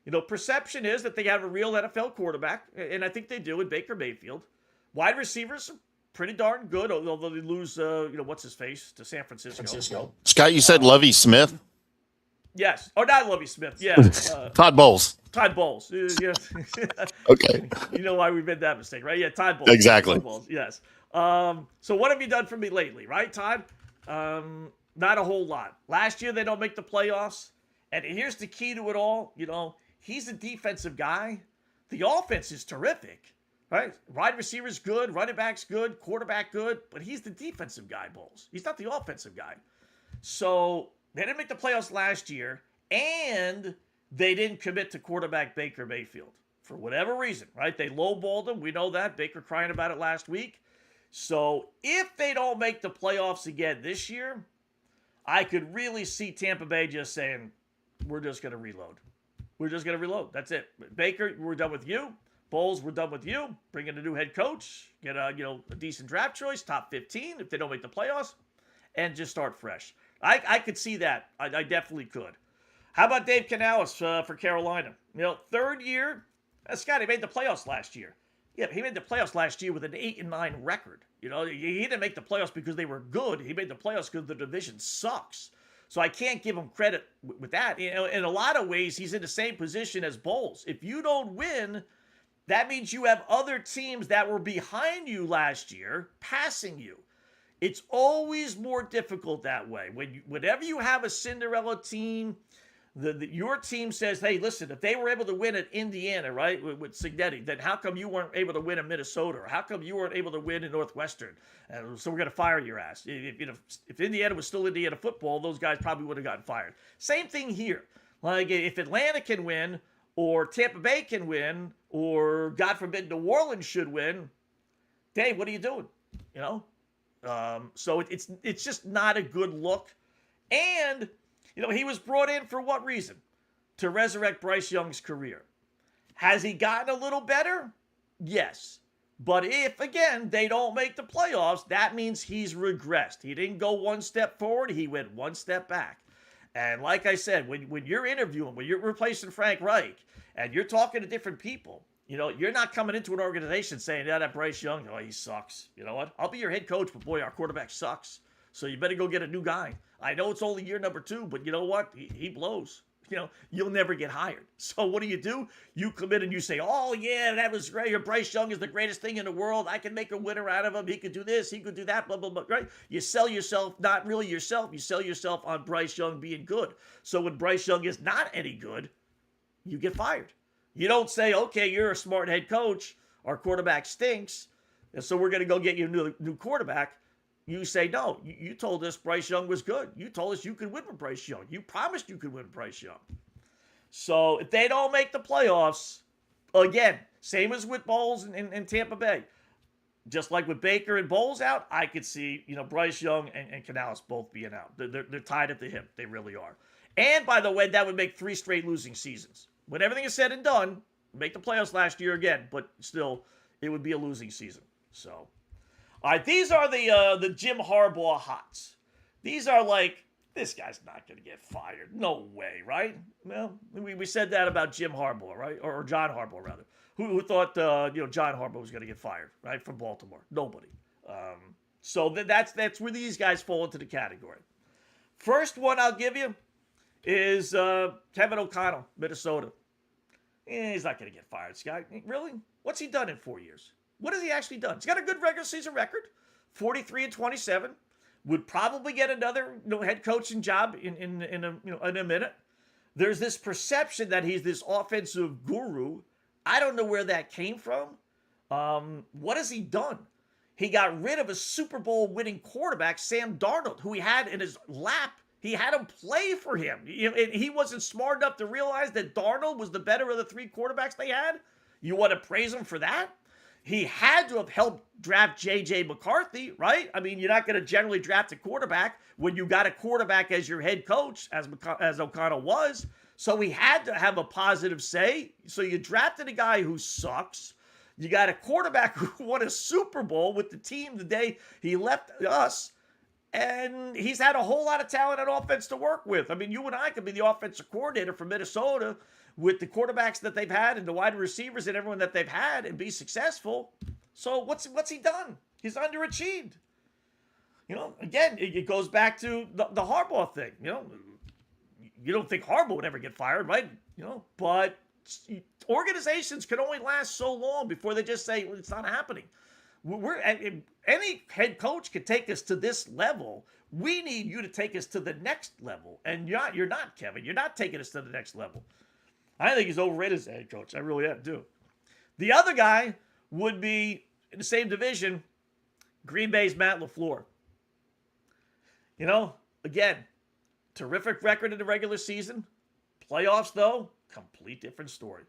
You know, perception is that they have a real NFL quarterback, and I think they do in Baker Mayfield. Wide receivers are pretty darn good, although they lose, what's his face to San Francisco.
Scott, you said Lovie Smith?
Yes. Oh, not Lovie Smith. Yeah.
Todd Bowles.
Todd Bowles. Yeah.
Okay.
You know why we made that mistake, right? Yeah, Todd Bowles.
Exactly.
Todd Bowles, yes. So what have you done for me lately, right, Todd? Not a whole lot. Last year, they don't make the playoffs. And here's the key to it all. You know, he's a defensive guy. The offense is terrific, right? Wide receivers good, running backs good, quarterback good. But he's the defensive guy, Bowles. He's not the offensive guy. So they didn't make the playoffs last year, and they didn't commit to quarterback Baker Mayfield for whatever reason, right? They lowballed him. We know that. Baker crying about it last week. So if they don't make the playoffs again this year, I could really see Tampa Bay just saying, we're just going to reload. We're just going to reload. That's it. Baker, we're done with you. Bowles, we're done with you. Bring in a new head coach. Get a decent draft choice, top 15 if they don't make the playoffs, and just start fresh. I could see that. I definitely could. How about Dave Canales for Carolina? Third year. Scott, he made the playoffs last year. Yeah, he made the playoffs last year with an 8-9 record. He didn't make the playoffs because they were good. He made the playoffs because the division sucks. So I can't give him credit with that. In a lot of ways, he's in the same position as Bowles. If you don't win, that means you have other teams that were behind you last year passing you. It's always more difficult that way. Whenever you have a Cinderella team, your team says, hey, listen, if they were able to win at Indiana, right, with Cignetti, then how come you weren't able to win in Minnesota? Or how come you weren't able to win in Northwestern? So we're going to fire your ass. If Indiana was still Indiana football, those guys probably would have gotten fired. Same thing here. Like, if Atlanta can win, or Tampa Bay can win, or God forbid New Orleans should win, Dave, what are you doing? So it's just not a good look. And he was brought in for what reason? To resurrect Bryce Young's career. Has he gotten a little better? Yes. But if, again, they don't make the playoffs, that means he's regressed. He didn't go one step forward. He went one step back. And like I said, when you're interviewing, when you're replacing Frank Reich, and you're talking to different people, you're not coming into an organization saying, yeah, that Bryce Young, he sucks. You know what? I'll be your head coach, but boy, our quarterback sucks. So you better go get a new guy. I know it's only year number 2, but you know what? He blows. You'll never get hired. So what do? You come in and you say, oh, yeah, that was great. Bryce Young is the greatest thing in the world. I can make a winner out of him. He could do this. He could do that, blah, blah, blah, right? You sell yourself, not really yourself. You sell yourself on Bryce Young being good. So when Bryce Young is not any good, you get fired. You don't say, okay, you're a smart head coach. Our quarterback stinks, and so we're going to go get you a new quarterback. You say, no, you told us Bryce Young was good. You told us you could win with Bryce Young. You promised you could win with Bryce Young. So if they don't make the playoffs, again, same as with Bowles in Tampa Bay. Just like with Baker and Bowles out, I could see, Bryce Young and Canales both being out. They're tied at the hip. They really are. And by the way, that would make 3 straight losing seasons. When everything is said and done, make the playoffs last year again, but still, it would be a losing season. So, all right, these are the Jim Harbaugh hots. These are like, this guy's not going to get fired. No way, right? Well, we said that about Jim Harbaugh, right? Or John Harbaugh, rather. Who thought, John Harbaugh was going to get fired, right, from Baltimore? Nobody. So that's where these guys fall into the category. First one I'll give you is Kevin O'Connell, Minnesota. He's not going to get fired, Scott. Really? What's he done in 4 years? What has he actually done? He's got a good regular season record, 43-27. Would probably get another head coaching job in a minute. There's this perception that he's this offensive guru. I don't know where that came from. What has he done? He got rid of a Super Bowl winning quarterback, Sam Darnold, who he had in his lap. He had him play for him. And he wasn't smart enough to realize that Darnold was the better of the 3 quarterbacks they had. You want to praise him for that? He had to have helped draft J.J. McCarthy, right? I mean, you're not going to generally draft a quarterback when you got a quarterback as your head coach, as O'Connell was. So he had to have a positive say. So you drafted a guy who sucks. You got a quarterback who won a Super Bowl with the team the day he left us. And he's had a whole lot of talent on offense to work with. I mean, you and I could be the offensive coordinator for Minnesota with the quarterbacks that they've had and the wide receivers and everyone that they've had and be successful. So what's he done? He's underachieved. Again, it goes back to the Harbaugh thing. You don't think Harbaugh would ever get fired, right? But organizations can only last so long before they just say, well, it's not happening. Any head coach can take us to this level. We need you to take us to the next level. And you're not, Kevin. You're not taking us to the next level. I think he's overrated as a head coach. I really do. The other guy would be in the same division, Green Bay's Matt LaFleur. Again, terrific record in the regular season. Playoffs, though, complete different story.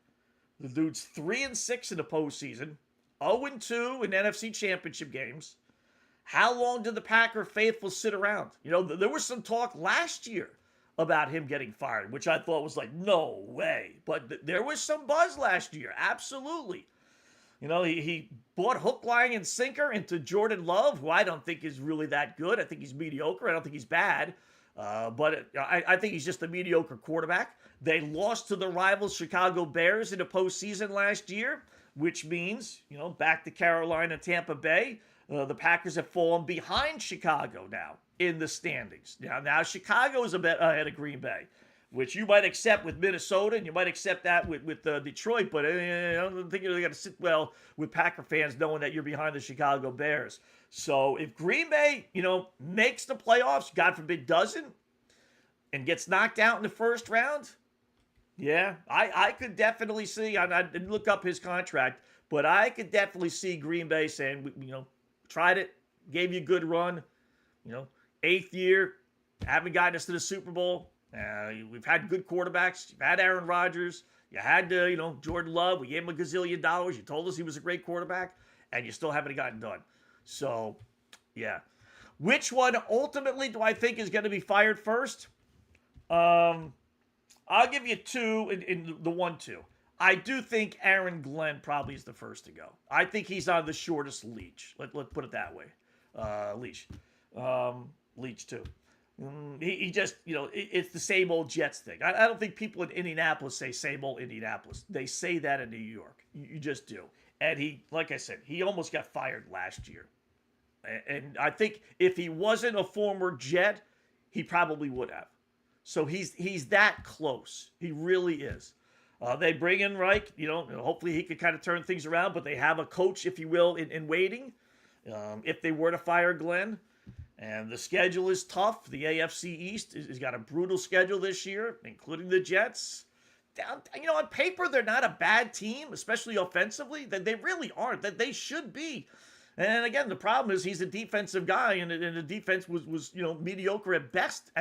The dude's 3-6 in the postseason, 0-2 in NFC Championship games, How long did the Packer faithful sit around? You know, there was some talk last year about him getting fired, which I thought was like, no way. But there was some buzz last year, absolutely. You know, he bought hook, line, and sinker into Jordan Love, who I don't think is really that good. I think he's mediocre. I don't think he's bad. But I think he's just a mediocre quarterback. They lost to the rival Chicago Bears in the postseason last year, which means, you know, back to Carolina, Tampa Bay. The Packers have fallen behind Chicago now in the standings. Now Chicago is a bit ahead of Green Bay, which you might accept with Minnesota, and you might accept that with Detroit, but I don't think you're going to sit well with Packer fans knowing that you're behind the Chicago Bears. So if Green Bay, you know, makes the playoffs, God forbid doesn't, and gets knocked out in the first round, yeah, I could definitely see, I didn't look up his contract, but I could definitely see Green Bay saying, you know, tried it, gave you a good run, you know, 8th year, haven't gotten us to the Super Bowl. We've had good quarterbacks. You've had Aaron Rodgers. You had, you know, Jordan Love. We gave him $1 gazillion. You told us he was a great quarterback, and you still haven't gotten done. So, yeah. Which one ultimately do I think is going to be fired first? I'll give you two in the 1-2. I do think Aaron Glenn probably is the first to go. I think he's on the shortest leash. Let's put it that way. Leash. Leash, too. He just, you know, it's the same old Jets thing. I don't think people in Indianapolis say same old Indianapolis. They say that in New York. You just do. And he, like I said, he almost got fired last year. And I think if he wasn't a former Jet, he probably would have. So he's that close. He really is. They bring in Reich, you know, hopefully he could kind of turn things around, but they have a coach, if you will, in waiting. If they were to fire Glenn. And the schedule is tough. The AFC East has got a brutal schedule this year, including the Jets. You know, on paper, they're not a bad team, especially offensively. They really aren't. That they should be. And again, the problem is he's a defensive guy, and the defense was you know, mediocre at best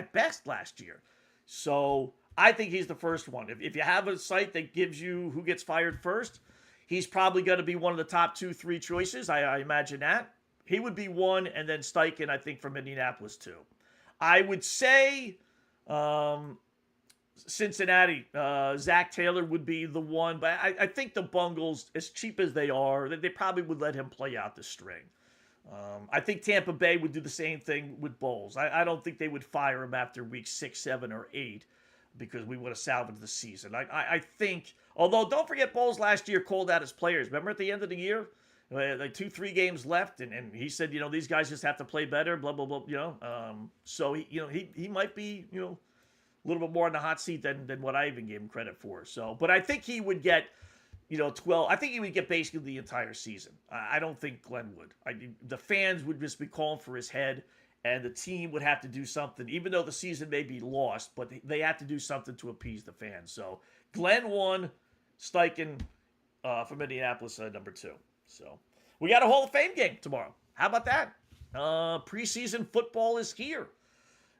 last year. So I think he's the first one. If you have a site that gives you who gets fired first, he's probably going to be one of the top 2-3 choices. I imagine that. He would be one, and then Steichen, I think, from Indianapolis, too. I would say Cincinnati, Zach Taylor would be the one, but I think the Bungles, as cheap as they are, they probably would let him play out the string. I think Tampa Bay would do the same thing with Bowles. I don't think they would fire him after week 6, 7, or 8 because we would have salvaged the season. I think, although don't forget Bowles last year called out his players. Remember at the end of the year? Like 2-3 games left, and he said, you know, these guys just have to play better, blah, blah, blah, you know. So, he might be, you know, a little bit more on the hot seat than what I even gave him credit for. So, but I think he would get, you know, 12. I think he would get basically the entire season. I don't think Glenn would. The fans would just be calling for his head, and the team would have to do something, even though the season may be lost, but they have to do something to appease the fans. So, Glenn 1, Steichen from Indianapolis number 2. So, we got a Hall of Fame game tomorrow. How about that? Preseason football is here.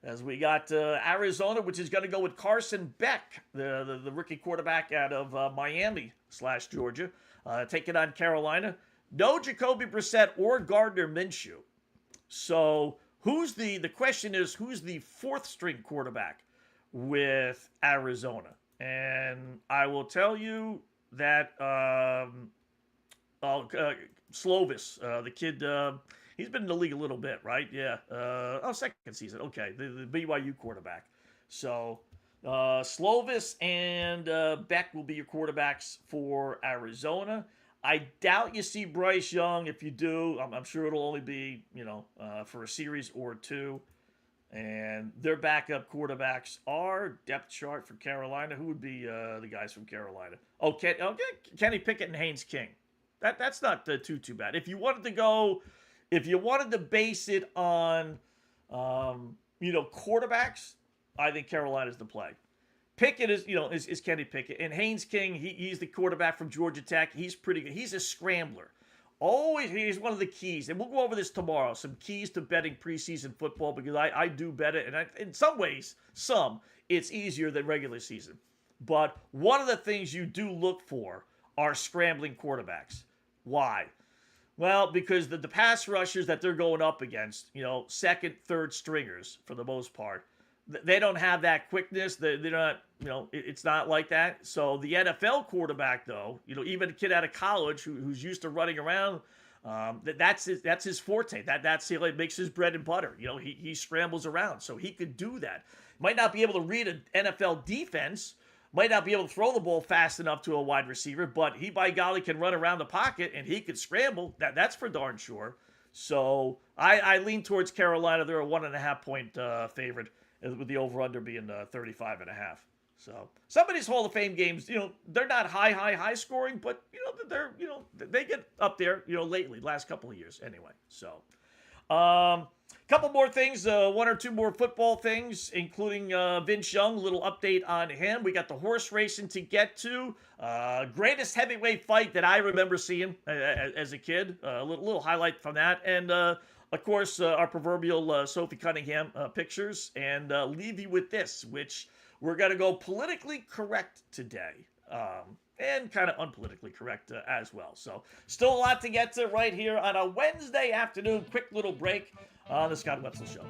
As we got Arizona, which is going to go with Carson Beck, the rookie quarterback out of Miami/Georgia, taking on Carolina. No Jacoby Brissett or Gardner Minshew. So, the question is, who's the 4th string quarterback with Arizona? And I will tell you that Slovis, the kid, he's been in the league a little bit, right? Yeah. Second season. Okay. The BYU quarterback. So, Slovis and Beck will be your quarterbacks for Arizona. I doubt you see Bryce Young. If you do, I'm sure it'll only be, you know, for a series or 2. And their backup quarterbacks are depth chart for Carolina. Who would be the guys from Carolina? Kenny Pickett and Haynes King. That's not too bad. If you wanted to base it on, you know, quarterbacks, I think Carolina's the play. Pickett is Kenny Pickett, and Haynes King. He's the quarterback from Georgia Tech. He's pretty good. He's a scrambler. Always, he's one of the keys, and we'll go over this tomorrow. Some keys to betting preseason football because I do bet it, and in some ways, it's easier than regular season. But one of the things you do look for are scrambling quarterbacks. Why? Well, because the pass rushers that they're going up against, second, third stringers for the most part, they don't have that quickness. They're not, it's not like that. So the NFL quarterback, though, even a kid out of college who's used to running around, that's his forte. That's it makes his bread and butter. He scrambles around, so he could do that. Might not be able to read an NFL defense. Might not be able to throw the ball fast enough to a wide receiver, but he, by golly, can run around the pocket, and he could scramble. That's for darn sure. So I lean towards Carolina. They're a 1.5-point favorite, with the over-under being 35.5. So some of these Hall of Fame games, they're not high scoring, but they're they get up there, lately, last couple of years anyway. So. Couple more things, one or two more football things, including Vince Young, a little update on him. We got the horse racing to get to. Greatest heavyweight fight that I remember seeing as a kid. A little highlight from that. And, of course, our proverbial Sophie Cunningham pictures. And leave you with this, which we're going to go politically correct today. And kind of unpolitically correct as well. So still a lot to get to right here on a Wednesday afternoon. Quick little break on the Scott Wetzel Show.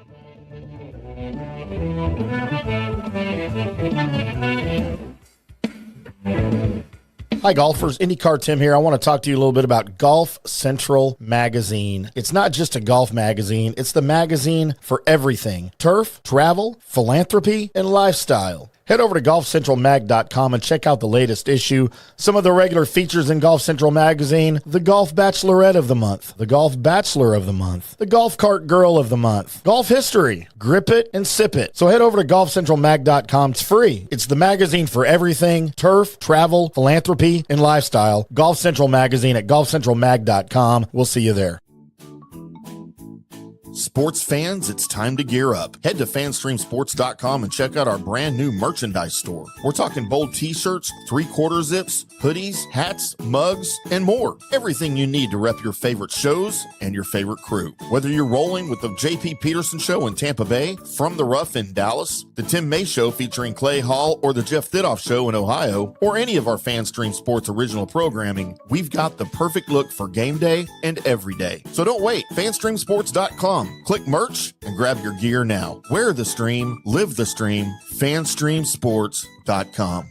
Hi, golfers. IndyCar Tim here. I want to talk to you a little bit about Golf Central Magazine. It's not just a golf magazine. It's the magazine for everything: turf, travel, philanthropy, and lifestyle. Head over to golfcentralmag.com and check out the latest issue. Some of the regular features in Golf Central Magazine: the Golf Bachelorette of the Month, the Golf Bachelor of the Month, the Golf Cart Girl of the Month, Golf History, Grip It and Sip It. So head over to golfcentralmag.com. It's free. It's the magazine for everything: turf, travel, philanthropy, and lifestyle. Golf Central Magazine at golfcentralmag.com. We'll see you there. Sports fans, it's time to gear up. Head to fanstreamsports.com and check out our brand new merchandise store. We're talking bold t-shirts, 3/4 zips, hoodies, hats, mugs, and more. Everything you need to rep your favorite shows and your favorite crew. Whether you're rolling with the J.P. Peterson Show in Tampa Bay, From the Rough in Dallas, the Tim May Show featuring Clay Hall, or the Jeff Thidoff Show in Ohio, or any of our FanStream Sports original programming, we've got the perfect look for game day and every day. So don't wait. fanstreamsports.com. Click merch and grab your gear now. Wear the stream, live the stream. fanstreamsports.com.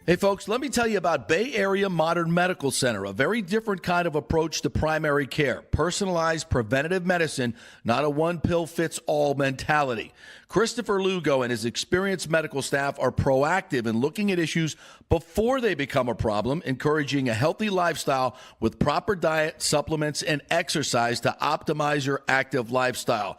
Hey folks, let me tell you about Bay Area Modern Medical Center, a very different kind of approach to primary care. Personalized preventative medicine, not a one-pill-fits-all mentality. Christopher Lugo and his experienced medical staff are proactive in looking at issues before they become a problem, encouraging a healthy lifestyle with proper diet, supplements, and exercise to optimize your active lifestyle.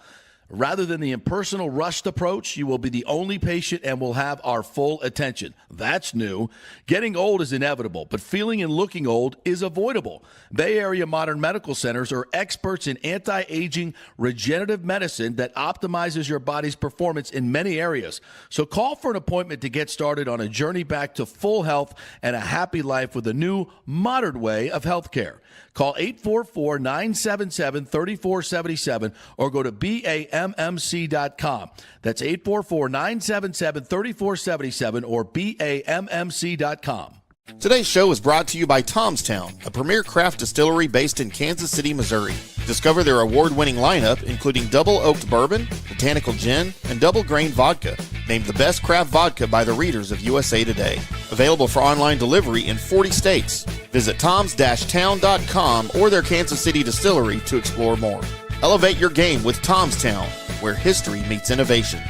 Rather than the impersonal, rushed approach, you will be the only patient and will have our full attention. That's new. Getting old is inevitable, but feeling and looking old is avoidable. Bay Area Modern Medical Centers are experts in anti-aging regenerative medicine that optimizes your body's performance in many areas. So call for an appointment to get started on a journey back to full health and a happy life with a new, modern way of healthcare. Call 844-977-3477 or go to BAMMC.com. That's 844-977-3477 or BAMMC.com.
Today's show is brought to you by Tomstown, a premier craft distillery based in Kansas City, Missouri. Discover their award-winning lineup, including double oaked bourbon, botanical gin, and double grain vodka. Named the best craft vodka by the readers of USA Today. Available for online delivery in 40 states. Visit toms-town.com or their Kansas City distillery to explore more. Elevate your game with Tomstown, where history meets innovation.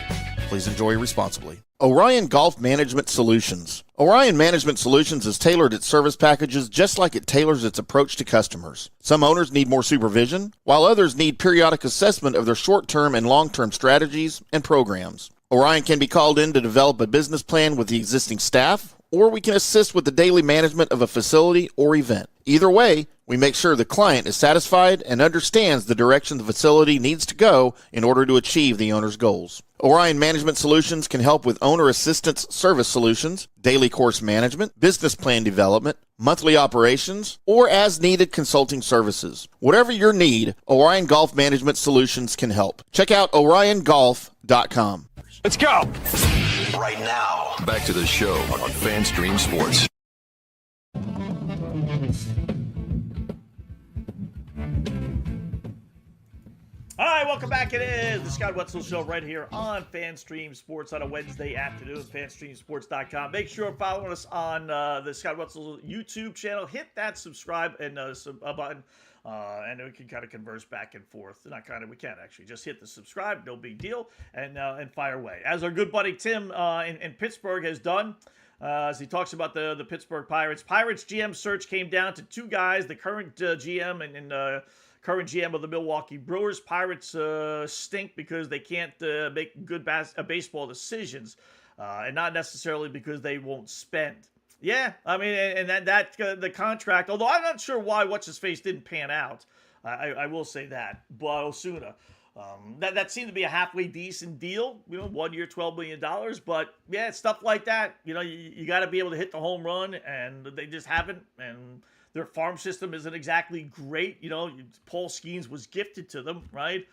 Please enjoy responsibly. Orion Golf Management Solutions. Orion Management Solutions has tailored its service packages just like it tailors its approach to customers. Some owners need more supervision, while others need periodic assessment of their short-term and long-term strategies and programs. Orion can be called in to develop a business plan with the existing staff, or we can assist with the daily management of a facility or event. Either way, we make sure the client is satisfied and understands the direction the facility needs to go in order to achieve the owner's goals. Orion Management Solutions can help with owner assistance service solutions, daily course management, business plan development, monthly operations, or as-needed consulting services. Whatever your need, Orion Golf Management Solutions can help. Check out oriongolf.com.
Let's go! Right now, back to the show on FanStream Sports.
All right, welcome back. It is the Scott Wetzel Show right here on FanStream Sports on a Wednesday afternoon, fanstreamsports.com. Make sure you're following us on the Scott Wetzel YouTube channel. Hit that subscribe and button, and we can kind of converse back and forth. We can't actually. Just hit the subscribe, no big deal, and fire away. As our good buddy Tim in Pittsburgh has done, as he talks about the Pittsburgh Pirates. Pirates GM search came down to two guys, the current GM and current GM of the Milwaukee Brewers. Pirates stink because they can't make good baseball decisions, and not necessarily because they won't spend. Yeah, I mean, and that the contract, although I'm not sure why what's-his-face didn't pan out. I will say that. But Osuna. That seemed to be a halfway decent deal, 1 year, $12 million. But yeah, stuff like that, you got to be able to hit the home run, and they just haven't. And their farm system isn't exactly great. Paul Skeens was gifted to them, right?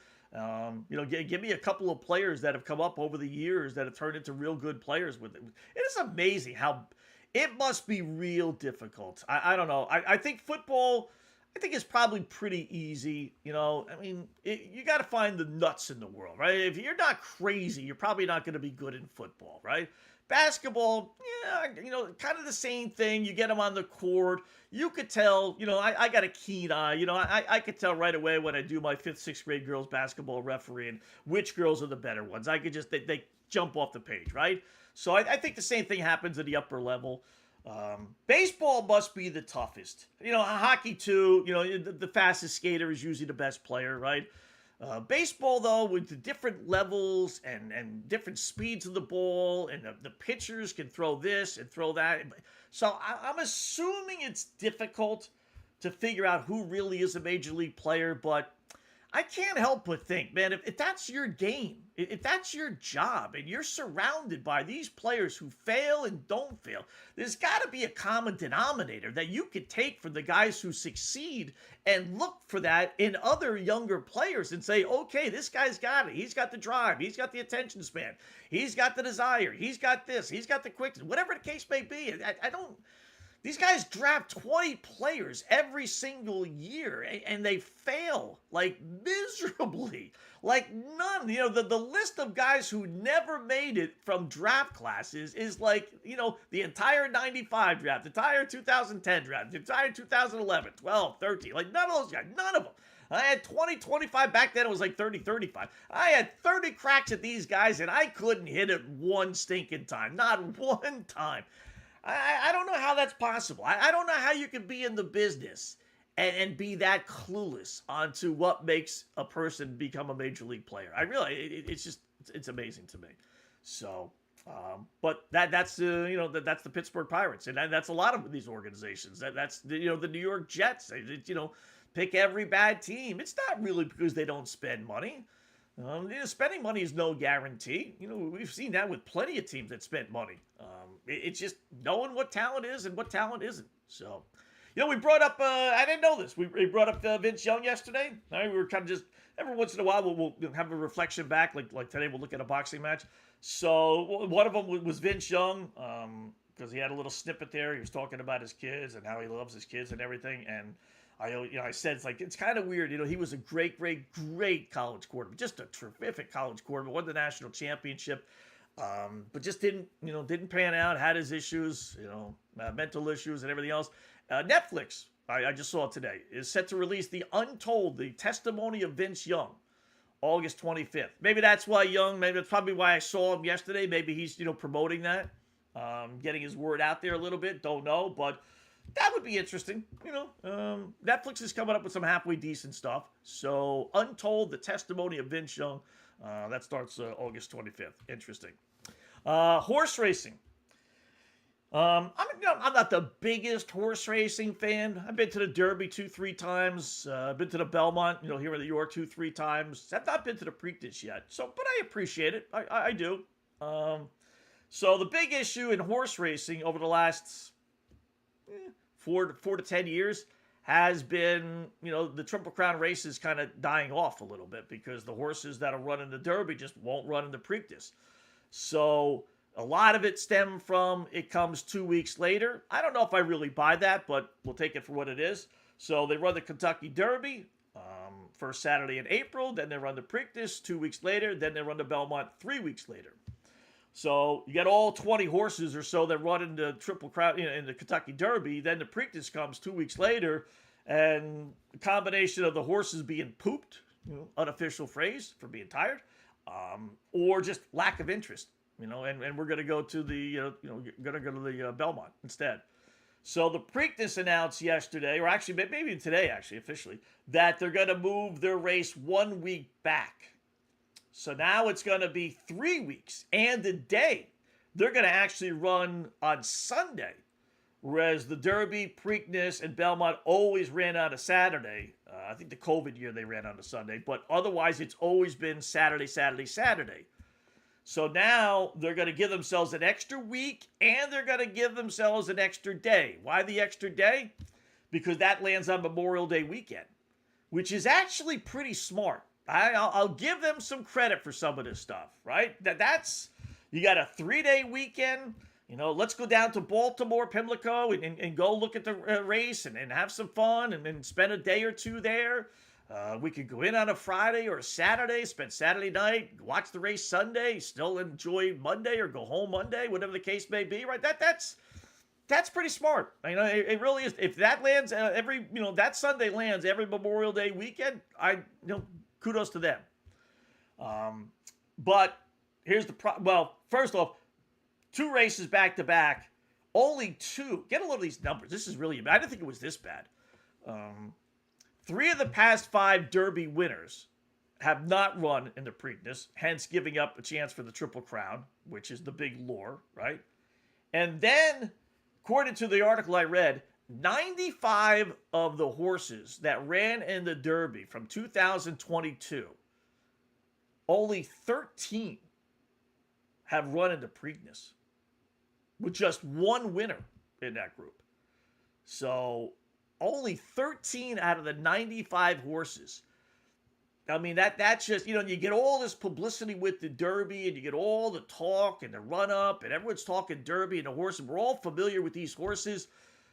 Give me a couple of players that have come up over the years that have turned into real good players with it. It is amazing how it must be real difficult. I don't know. I think football, I think it's probably pretty easy. You got to find the nuts in the world, right? If you're not crazy, you're probably not going to be good in football, right? Basketball, yeah, kind of the same thing. You get them on the court. You could tell, I got a keen eye. I could tell right away when I do my 5th, 6th grade girls basketball refereeing which girls are the better ones. I could just, they jump off the page, right? So I think the same thing happens at the upper level. Baseball must be the toughest. Hockey too, the fastest skater is usually the best player, right? Baseball, though, with the different levels and different speeds of the ball, and the pitchers can throw this and throw that. So I'm assuming it's difficult to figure out who really is a major league player, but I can't help but think, man, if that's your game, if that's your job, and you're surrounded by these players who fail and don't fail, there's got to be a common denominator that you could take from the guys who succeed and look for that in other younger players and say, okay, this guy's got it. He's got the drive. He's got the attention span. He's got the desire. He's got this. He's got the quickness. Whatever the case may be, I don't... These guys draft 20 players every single year, and they fail, miserably. None. The list of guys who never made it from draft classes is the entire 95 draft, the entire 2010 draft, the entire 2011, 12, 13. None of those guys. None of them. I had 20, 25. Back then, it was 30, 35. I had 30 cracks at these guys, and I couldn't hit it one stinking time. Not one time. I don't know how that's possible. I don't know how you can be in the business and be that clueless onto what makes a person become a major league player. It's amazing to me. So, but that's the Pittsburgh Pirates, and that's a lot of these organizations. That's the New York Jets. They pick every bad team. It's not really because they don't spend money. Spending money is no guarantee. We've seen that with plenty of teams that spent money. It's just knowing what talent is and what talent isn't. So, we brought up, I didn't know this. We brought up Vince Young yesterday. We were kind of just, every once in a while, we'll have a reflection back. Like today, we'll look at a boxing match. So, one of them was Vince Young, because he had a little snippet there. He was talking about his kids and how he loves his kids and everything. And I said, it's kind of weird. He was a great, great, great college quarterback, just a terrific college quarterback, won the national championship, but just didn't pan out, had his issues, mental issues and everything else. Netflix, I just saw it today, is set to release The Untold, the testimony of Vince Young, August 25th. Maybe that's why maybe that's probably why I saw him yesterday. Maybe he's, promoting that, getting his word out there a little bit. Don't know, but that would be interesting. Netflix is coming up with some halfway decent stuff. So, Untold, the testimony of Vince Young, that starts August 25th. Interesting. Horse racing. I'm not the biggest horse racing fan. I've been to the Derby 2-3 times. I've been to the Belmont, here in New York 2-3 times. I've not been to the Preakness yet. So, but I appreciate it. I do. So the big issue in horse racing over the last 4 to 10 years has been, the Triple Crown races kind of dying off a little bit because the horses that are running the Derby just won't run in the Preakness. So a lot of it stemmed from it comes 2 weeks later. I don't know if I really buy that, but we'll take it for what it is. So they run the Kentucky Derby, First Saturday in April, then they run the Preakness 2 weeks later, then they run the Belmont 3 weeks later. So you got all 20 horses or so that run in the Triple Crown, in the Kentucky Derby. Then the Preakness comes 2 weeks later, and the combination of the horses being pooped, unofficial phrase for being tired, or just lack of interest, and we're going to go to the, Belmont instead. So the Preakness announced yesterday, or actually maybe today, officially, that they're going to move their race 1 week back. So now it's going to be 3 weeks and a day. They're going to actually run on Sunday, whereas the Derby, Preakness, and Belmont always ran on a Saturday. I think the COVID year they ran on a Sunday, but otherwise it's always been Saturday, Saturday, Saturday. So now they're going to give themselves an extra week, and they're going to give themselves an extra day. Why the extra day? Because that lands on Memorial Day weekend, which is actually pretty smart. I'll give them some credit for some of this stuff, right? That's you got a 3-day weekend. Let's go down to Baltimore, Pimlico, and go look at the race and have some fun and spend a day or two there. We could go in on a Friday or a Saturday, spend Saturday night, watch the race Sunday, still enjoy Monday or go home Monday, whatever the case may be, right? That's pretty smart. It really is. If that lands that Sunday lands every Memorial Day weekend, kudos to them. But here's the problem. Well, first off, 2 races back to back, only 2. Get a load of these numbers. This is really bad. I didn't think it was this bad. 3 of the past 5 Derby winners have not run in the Preakness, hence giving up a chance for the Triple Crown, which is the big lure, right? And then, according to the article I read, 95 of the horses that ran in the Derby from 2022, only 13 have run in the Preakness, with just 1 winner in that group. So only 13 out of the 95 horses. I mean, that's just, you get all this publicity with the Derby, and you get all the talk and the run-up, and everyone's talking Derby and the horses. We're all familiar with these horses.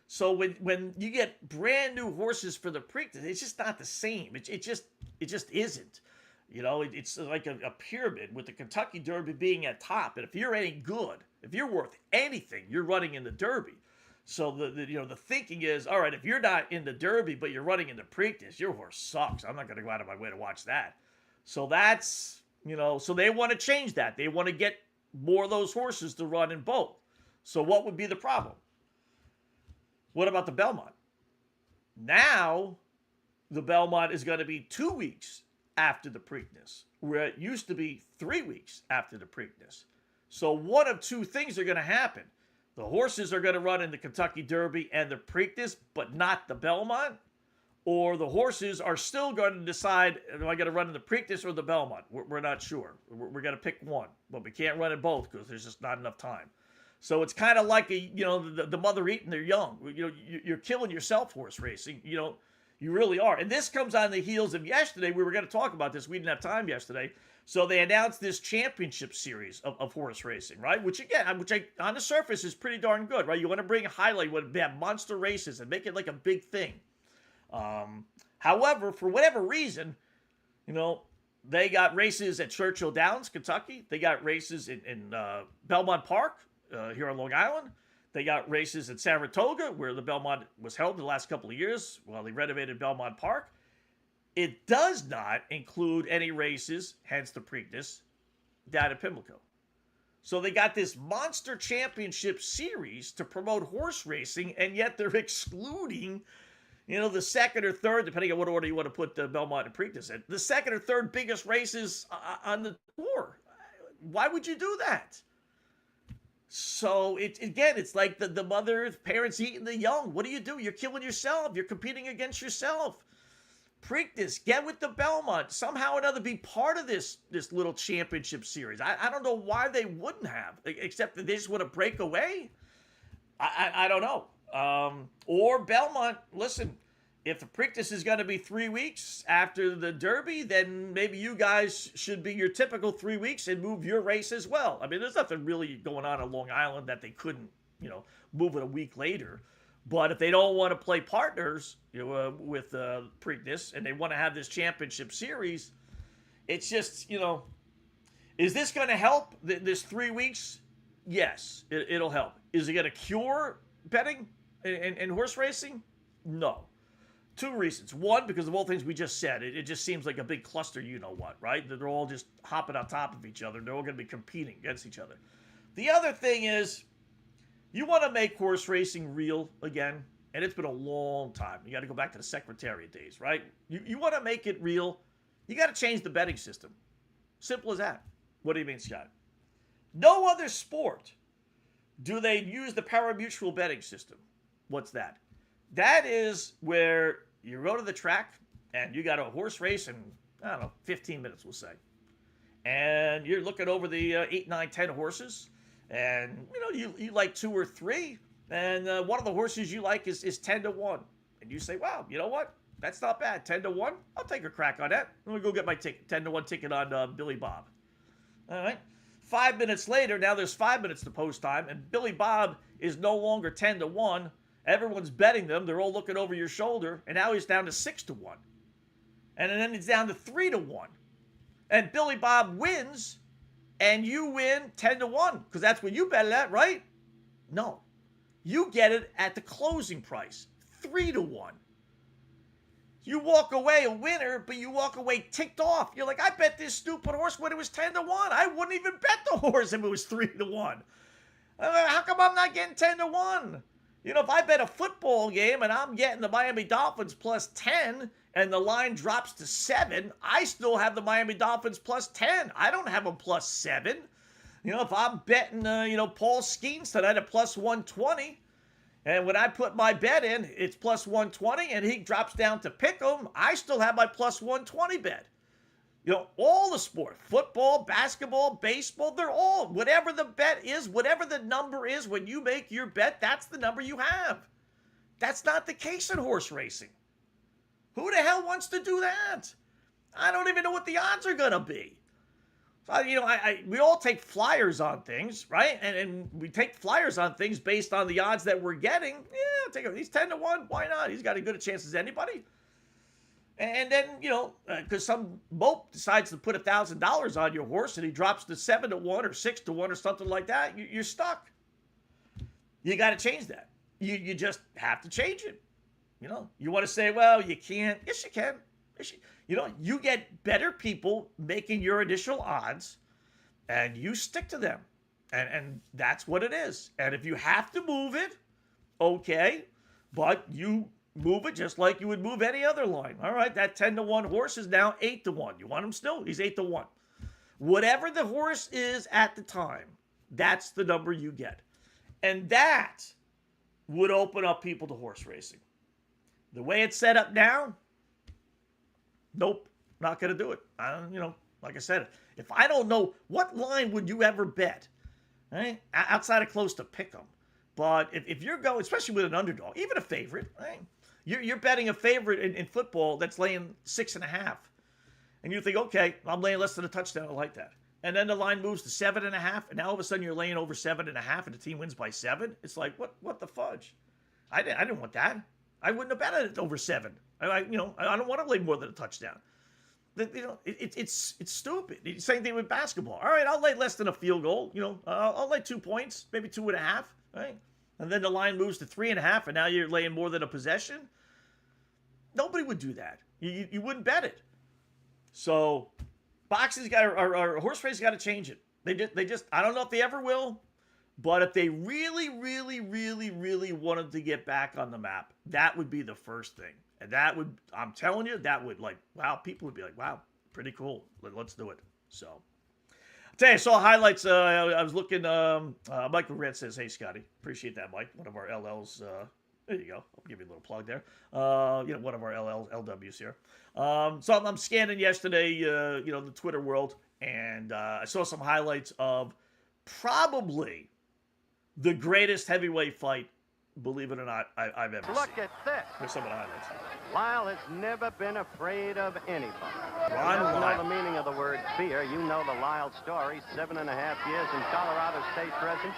So when you get brand new horses for the Preakness, it's just not the same. It just isn't. It's like a pyramid, with the Kentucky Derby being at top. And if you're any good, if you're worth anything, you're running in the Derby. So the thinking is, all right, if you're not in the Derby but you're running in the Preakness, your horse sucks. I'm not going to go out of my way to watch that. So that's, so they want to change that. They want to get more of those horses to run in both. So what would be the problem? What about the Belmont? Now the Belmont is going to be 2 weeks after the Preakness, where it used to be 3 weeks after the Preakness. So one of 2 things are going to happen. The horses are going to run in the Kentucky Derby and the Preakness, but not the Belmont. Or the horses are still going to decide, am I going to run in the Preakness or the Belmont? We're not sure. We're going to pick one, but we can't run in both because there's just not enough time. So it's kind of like the mother eating their young. You're killing yourself horse racing. You really are. And this comes on the heels of yesterday. We were going to talk about this. We didn't have time yesterday. So they announced this championship series of horse racing, right? Which on the surface is pretty darn good, right? You want to bring a highlight, you want to have monster races and make it like a big thing. However, for whatever reason, they got races at Churchill Downs, Kentucky. They got races in Belmont Park here on Long Island. They got races at Saratoga, where the Belmont was held the last couple of years while they renovated Belmont Park. It does not include any races, hence the Preakness, down at Pimlico. So they got this monster championship series to promote horse racing, and yet they're excluding, the second or third, depending on what order you want to put the Belmont and Preakness in, the second or third biggest races on the tour. Why would you do that? So it's like the mother, parents eating the young. What do? You're killing yourself. You're competing against yourself. Preakness, get with the Belmont. Somehow or another be part of this little championship series. I don't know why they wouldn't have, except that they just want to break away. I don't know. Or Belmont, listen, if the Preakness is going to be 3 weeks after the Derby, then maybe you guys should be your typical 3 weeks and move your race as well. I mean, there's nothing really going on Long Island that they couldn't, move it a week later. But if they don't want to play partners with Preakness and they want to have this championship series, it's just, is this going to help this 3 weeks? Yes, it'll help. Is it going to cure betting and horse racing? No. 2 reasons. One, because of all things we just said. It just seems like a big cluster, right? They're all just hopping on top of each other. They're all going to be competing against each other. The other thing is, you want to make horse racing real again, and it's been a long time. You got to go back to the Secretariat days, right? You want to make it real, you got to change the betting system. Simple as that. What do you mean, Scott? No other sport do they use the pari-mutuel betting system. What's that? That is where you go to the track and you got a horse race in, 15 minutes, we'll say. And you're looking over the 8, 9, 10 horses. And, you like 2 or 3. And one of the horses you like is 10-1. And you say, wow, you know what? That's not bad. 10-1. I'll take a crack on that. Let me go get my 10-1 ticket on Billy Bob. All right. 5 minutes later, now there's 5 minutes to post time. And Billy Bob is no longer 10-1. Everyone's betting them. They're all looking over your shoulder. And now he's down to 6-1. And then he's down to 3-1. And Billy Bob wins. And you win 10-1, because that's what you bet it at, right? No. You get it at the closing price, 3-1. You walk away a winner, but you walk away ticked off. You're like, I bet this stupid horse when it was 10-1. I wouldn't even bet the horse if it was 3-1. How come I'm not getting 10-1? If I bet a football game and I'm getting the Miami Dolphins plus 10 and the line drops to 7, I still have the Miami Dolphins plus 10. I don't have them plus 7. If I'm betting, Paul Skeens tonight at plus 120, and when I put my bet in, it's plus 120, and he drops down to pick 'em, I still have my plus 120 bet. All the sport, football, basketball, baseball, they're all, whatever the bet is, whatever the number is, when you make your bet, that's the number you have. That's not the case in horse racing. Who the hell wants to do that? I don't even know what the odds are going to be. So, we all take flyers on things, right? And we take flyers on things based on the odds that we're getting. Yeah, I'll take it. He's 10-1. Why not? He's got as good a chance as anybody. And then, because some mope decides to put $1,000 on your horse and he drops to 7-1 or 6-1 or something like that, you're stuck. You got to change that. You just have to change it. You want to say, well, you can't. Yes, you can. You get better people making your initial odds and you stick to them. And that's what it is. And if you have to move it, okay, but you move it just like you would move any other line. All right, that 10-1 horse is now 8-1. You want him still? He's 8-1. Whatever the horse is at the time, that's the number you get. And that would open up people to horse racing. The way it's set up now, nope, not going to do it. Like I said, if I don't know, what line would you ever bet, right? Outside of close to pick 'em. But if you're going, especially with an underdog, even a favorite, right? You're betting a favorite in football that's laying 6.5. And you think, okay, I'm laying less than a touchdown. I like that. And then the line moves to 7.5. And now all of a sudden you're laying over 7.5 and the team wins by 7. It's like, what the fudge? I didn't want that. I wouldn't have bet it over 7. I don't want to lay more than a touchdown. It's stupid. Same thing with basketball. All right, I'll lay less than a field goal. I'll lay 2 points, maybe 2.5. Right? And then the line moves to 3.5, and now you're laying more than a possession. Nobody would do that. You wouldn't bet it. So, boxing's got or horse racing got to change it. They just I don't know if they ever will, but if they really, really, really, really wanted to get back on the map, that would be the first thing. And that would, I'm telling you, that would people would be like, wow, pretty cool. Let's do it. So, I'll tell you, I saw highlights. I was looking. Michael Red says, hey, Scotty. Appreciate that, Mike. One of our LLs. There you go. I'll give you a little plug there. One of our LWs here. So I'm scanning yesterday, the Twitter world, and I saw some highlights of probably the greatest heavyweight fight, believe it or not, I've ever seen.
Look at this.
Here's some of the highlights.
Lyle has never been afraid of anybody.
Ron
You
Lyle.
know the meaning of the word fear. You know the Lyle story. 7.5 years in Colorado State prison.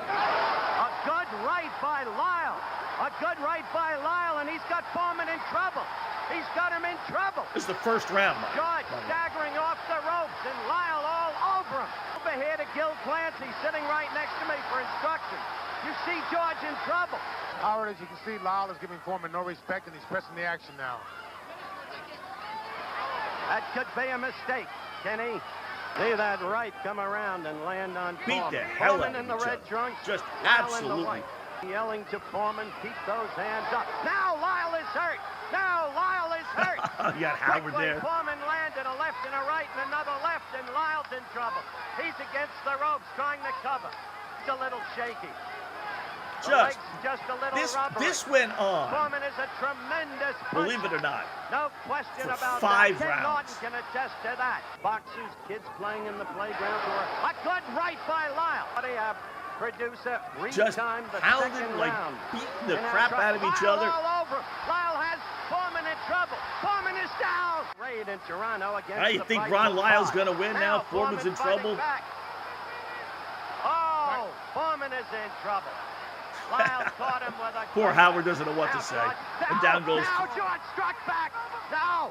A good right by Lyle. A good right by Lyle, and he's got Foreman in trouble. He's got him in trouble.
This is the first round, Mike.
George staggering off the ropes, and Lyle all over him. Over here to Gil Clancy, sitting right next to me for instructions. You see George in trouble.
Howard, as you can see, Lyle is giving Foreman no respect, and he's pressing the action now.
That could be a mistake, Kenny. See that right come around and land on
Beat
Foreman.
the hell
Foreman
out
in
of
the
each
red
other.
trunks.
Just
Lyle in the
absolutely.
white. Yelling to Foreman, keep those hands up. Now Lyle is hurt. Now Lyle is hurt.
You got Howard
Quickly,
there.
Foreman landed a left and a right and another left, and Lyle's in trouble. He's against the ropes trying to cover. He's a little shaky. The leg's just a little rubbery.
This went on,
Foreman is a tremendous puncher.
believe it or not,
No question
for
about
5
that. Ken
rounds.
Norton can attest to that. Boxers, kids playing in the playground. A good right by Lyle. What do you have? Producer,
just
retime the
pounding,
second
like
round.
beating the
And
crap out of each other.
All over. Lyle has Foreman in trouble. Foreman is down. Raid in Toronto against
You
the
think
price
Ron
of
Lyle's
five.
going to win now? Foreman's in trouble.
Back. Oh, Foreman is in trouble. Lyle caught him with a
Poor Howard doesn't know what to
Now,
say.
George,
And down goes.
Now George struck back. Now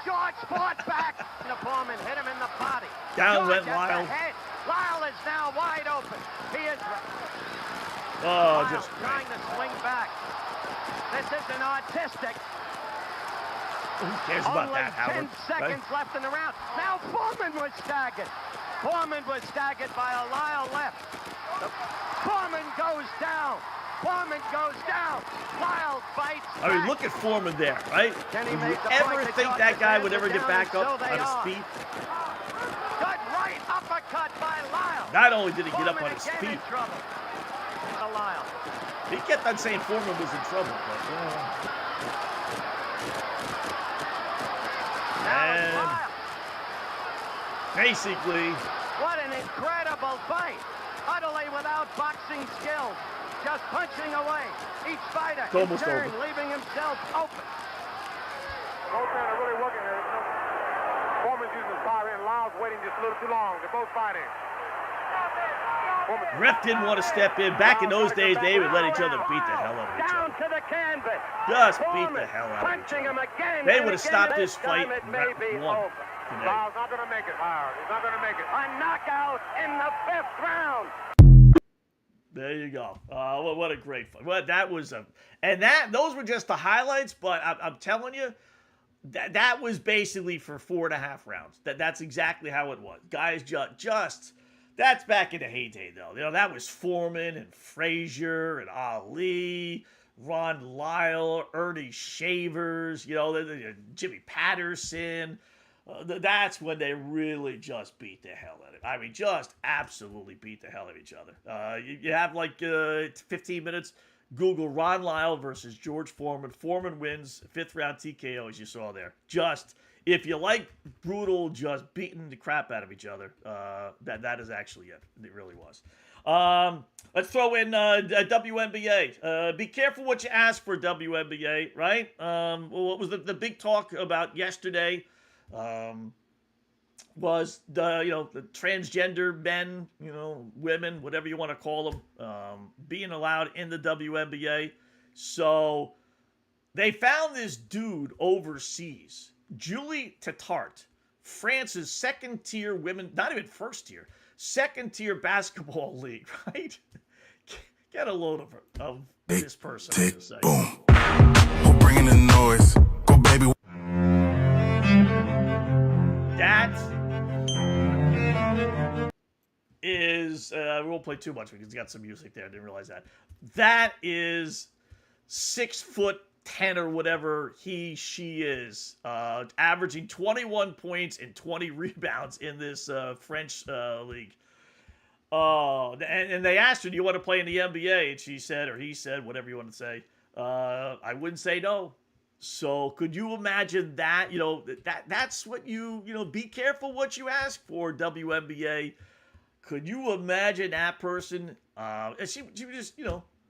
George fought back. And the Foreman hit him in the body.
Down
George
went
at the
Lyle.
head. Lyle is now wide open. He is.
Oh,
Lyle
just
trying to swing back. This isn't artistic.
who cares about
Only
that, Howard?
10 seconds left in the round. Now Foreman was staggered. Foreman was staggered by a Lyle left. Foreman goes down. Foreman goes down. Lyle fights
I mean,
back.
look at Foreman there, right?
Kenny
Would you
made the
ever
point that
think
George's
that guy
hands
would
are
ever get
down,
back
and
up
so they
on his
are.
feet?
Good right uppercut by Lyle.
Not only did he get up
Foreman
on his
again
feet,
in trouble. To Lyle.
he kept on saying Foreman was in trouble. But,
Now it's
And-
Lyle.
basically,
What an incredible fight. Utterly without boxing skills. Just punching away. Each fighter
It's
in
almost
turn
over.
leaving himself open.
Both men are really working here. Foreman's using his power, and Lyle's waiting just a little too long. They're both fighting.
ref didn't want to step in. Back in those days, they would let each other beat the hell out of each
Down
other.
to the canvas.
Just beat
Foreman
the hell out of each
punching
other.
him again.
They
and
would have
again.
stopped this fight
time it
in
may
round
be
1
over.
today.
Lyle's not going to make it, Howard. He's not going to make it.
A knockout in the 5th round.
There you go. What a great fight. Well, that was those were just the highlights, but I'm telling you, that was basically for 4.5 rounds. That's exactly how it was. Guys just that's back in the heyday, though. You know, that was Foreman and Frazier and Ali, Ron Lyle, Ernie Shavers, Jimmy Patterson. That's when they really just beat the hell out of it. I mean, just absolutely beat the hell out of each other. You have like 15 minutes. Google Ron Lyle versus George Foreman. Foreman wins 5th round TKO, as you saw there. Just, if you like brutal, just beating the crap out of each other, that is actually it. It really was. Let's throw in WNBA. Be careful what you ask for, WNBA, right? What was the big talk about yesterday? Was the transgender men, women, whatever you want to call them, being allowed in the WNBA. So they found this dude overseas, Julie Tatart, France's 2nd-tier women, not even 1st-tier, 2nd-tier basketball league, right? Get a load of this person.
Tick, boom. We're bringing the noise. Go, baby.
That is, we won't play too much because it's got some music there. I didn't realize that. That is 6'10" or whatever she is, averaging 21 points and 20 rebounds in this French league. And they asked her, do you want to play in the NBA? And she said, or he said, whatever you want to say, I wouldn't say no. So could you imagine that? That's what be careful what you ask for, WNBA. Could you imagine that person? And she would just,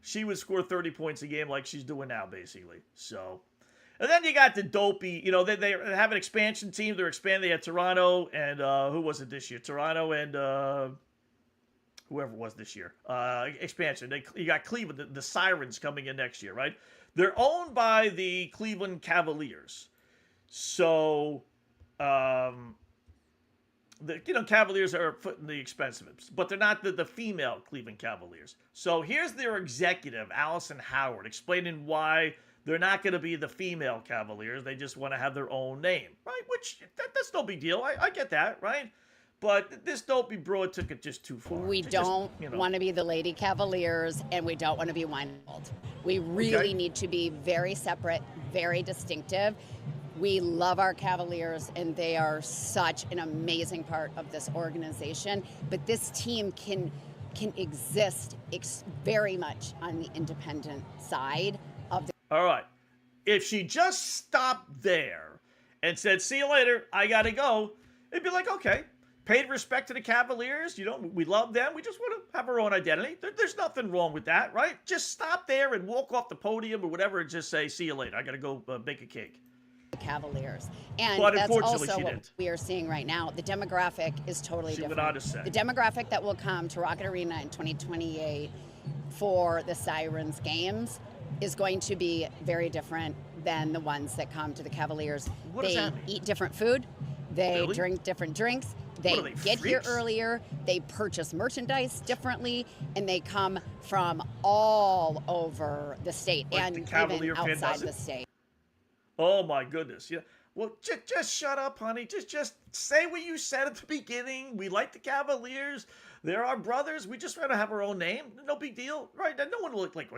she would score 30 points a game like she's doing now, basically. So, and then you got the dopey, they have an expansion team. They're expanding. They had Toronto and, who was it this year? Toronto and whoever it was this year, expansion. You got Cleveland, the Sirens coming in next year, right? They're owned by the Cleveland Cavaliers. So, Cavaliers are footing the expensive, but they're not the female Cleveland Cavaliers. So here's their executive, Allison Howard, explaining why they're not going to be the female Cavaliers. They just want to have their own name, right? Which, that's no big deal. I get that, right? But this Dopey Broad took it just too far.
We don't want to be the Lady Cavaliers, and we don't want to be Weinhold. We really need to be very separate, very distinctive. We love our Cavaliers, and they are such an amazing part of this organization. But this team can exist very much on the independent side of the.
All right. If she just stopped there and said, "See you later, I got to go," it'd be like, okay. Paid respect to the Cavaliers. We love them. We just want to have our own identity. There's nothing wrong with that, right? Just stop there and walk off the podium or whatever and just say, "See you later. I got to go bake a cake."
Cavaliers. And
but
that's
unfortunately,
also
she
what
didn't.
we are seeing right now. The demographic is totally different.
She went on to say.
The demographic that will come to Rocket Arena in 2028 for the Sirens games is going to be very different than the ones that come to the Cavaliers.
What does
they
that mean?
eat different food. They
Really?
drink different drinks. They get here earlier. They purchase merchandise differently, and they come from all over the state
Like
and
the Cavalier
even
fan
outside
doesn't?
the state.
Oh my goodness. Yeah. Well, just shut up, honey. Just say what you said at the beginning. We like the Cavaliers. They're our brothers. We just want to have our own name. No big deal, right? No one will like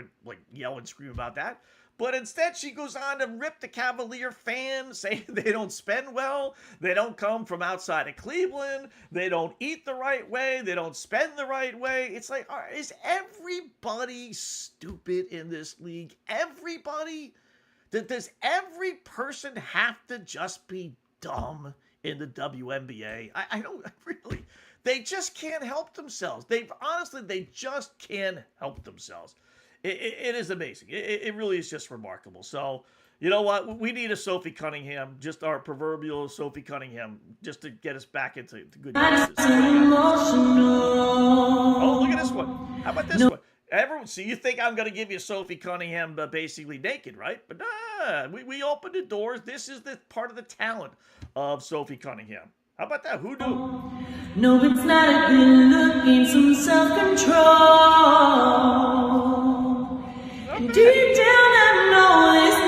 yell and scream about that. But instead, she goes on to rip the Cavalier fans, saying they don't spend well, they don't come from outside of Cleveland, they don't eat the right way, they don't spend the right way. It's like, is everybody stupid in this league? Everybody? Does every person have to just be dumb in the WNBA? I don't really. They just can't help themselves. They just can't help themselves. It is amazing. It really is just remarkable. So, you know what? We need a Sophie Cunningham, just our proverbial Sophie Cunningham, just to get us back into good graces. Oh, look at this one. How about this one? Everyone, so you think I'm going to give you Sophie Cunningham basically naked, right? But we opened the doors. This is the part of the talent of Sophie Cunningham. How about that? Who knew?
No, it's not a good look. Gain some self-control. And deep down, I know this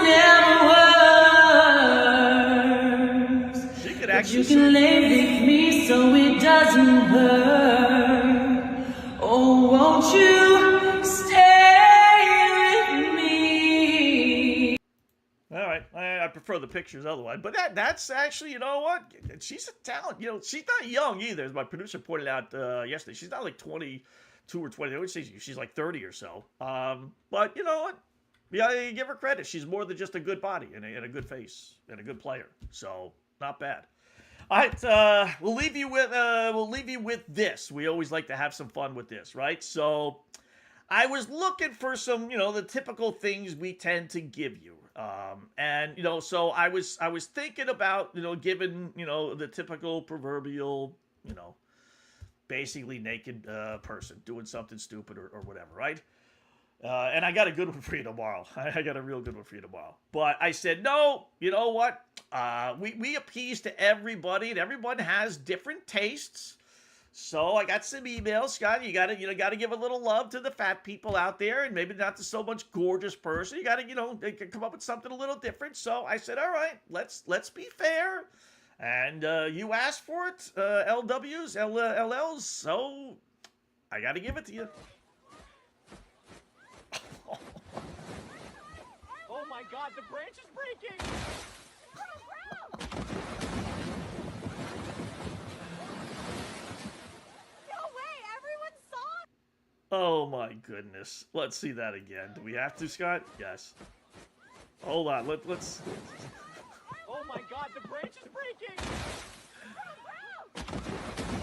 never works.
She could
but
actually.
You can lay with me so it doesn't hurt. Oh, won't you stay with me?
All right, I prefer the pictures otherwise, but that's actually, you know what? She's a talent. She's not young either, as my producer pointed out yesterday. She's not like 22 or 20. I would say she's like 30 or so. But you know what? Yeah, you give her credit. She's more than just a good body and a good face and a good player. So not bad. All right, we'll leave you with this. We always like to have some fun with this, right? So I was looking for some, the typical things we tend to give you. And so I was thinking about, giving, the typical proverbial, basically naked person doing something stupid or whatever, right? And I got a good one for you tomorrow. I got a real good one for you tomorrow. But I said, no, you know what? We appease to everybody, and everyone has different tastes. So I got some emails, Scott. You gotta give a little love to the fat people out there, and maybe not to so much gorgeous person. You gotta, come up with something a little different. So I said, all right, let's be fair. And you asked for it, LWs, LLs. So I gotta give it to you.
Oh my God, the branch is breaking!
Oh my goodness. Let's see that again. Do we have to, Scott? Yes. Hold on. Let's.
Oh my God, the branch is breaking!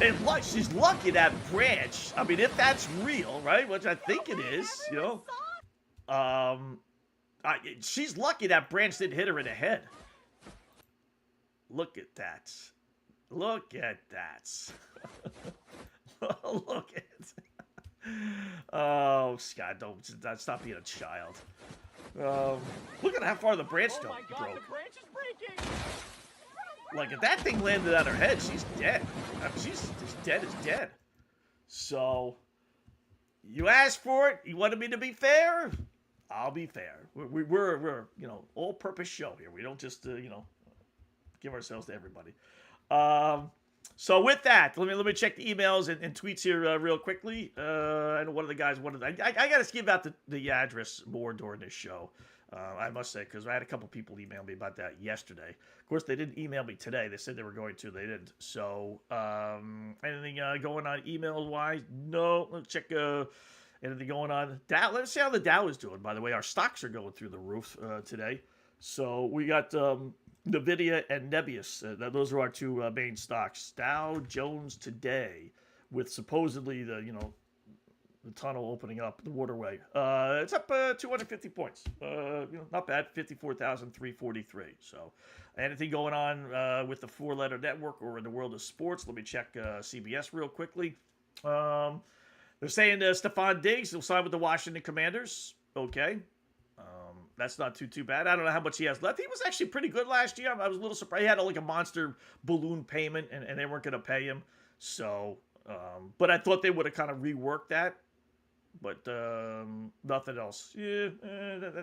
And she's lucky that branch. I mean, if that's real, right? Which I think it is, she's lucky that branch didn't hit her in the head. Look at that. Look at that. Look at it. Oh, Scott, don't stop being a child. Look at how far the branch broke. The branch is breaking. Like, if that thing landed on her head, she's dead. I mean, she's as dead as dead. So, you asked for it. You wanted me to be fair. I'll be fair. We're all-purpose show here. We don't just give ourselves to everybody. So with that, let me check the emails and tweets here real quickly. I know one of the guys wanted. I got to give out the address more during this show. I must say, because I had a couple people email me about that yesterday. Of course, they didn't email me today. They said they were going to. They didn't. So anything going on email wise? No. Let's check. Anything going on? Dow. Let's see how the Dow is doing. By the way, our stocks are going through the roof today. So we got NVIDIA and Nebius. Those are our two main stocks. Dow Jones today, with supposedly the tunnel opening up, the waterway. It's up 250 points. Not bad. 54,343. So, anything going on with the four-letter network or in the world of sports? Let me check CBS real quickly. They're saying Stephon Diggs will sign with the Washington Commanders. Okay. That's not too bad. I don't know how much he has left. He was actually pretty good last year. I was a little surprised. He had a monster balloon payment, and they weren't going to pay him. So, but I thought they would have kind of reworked that. But nothing else. Yeah,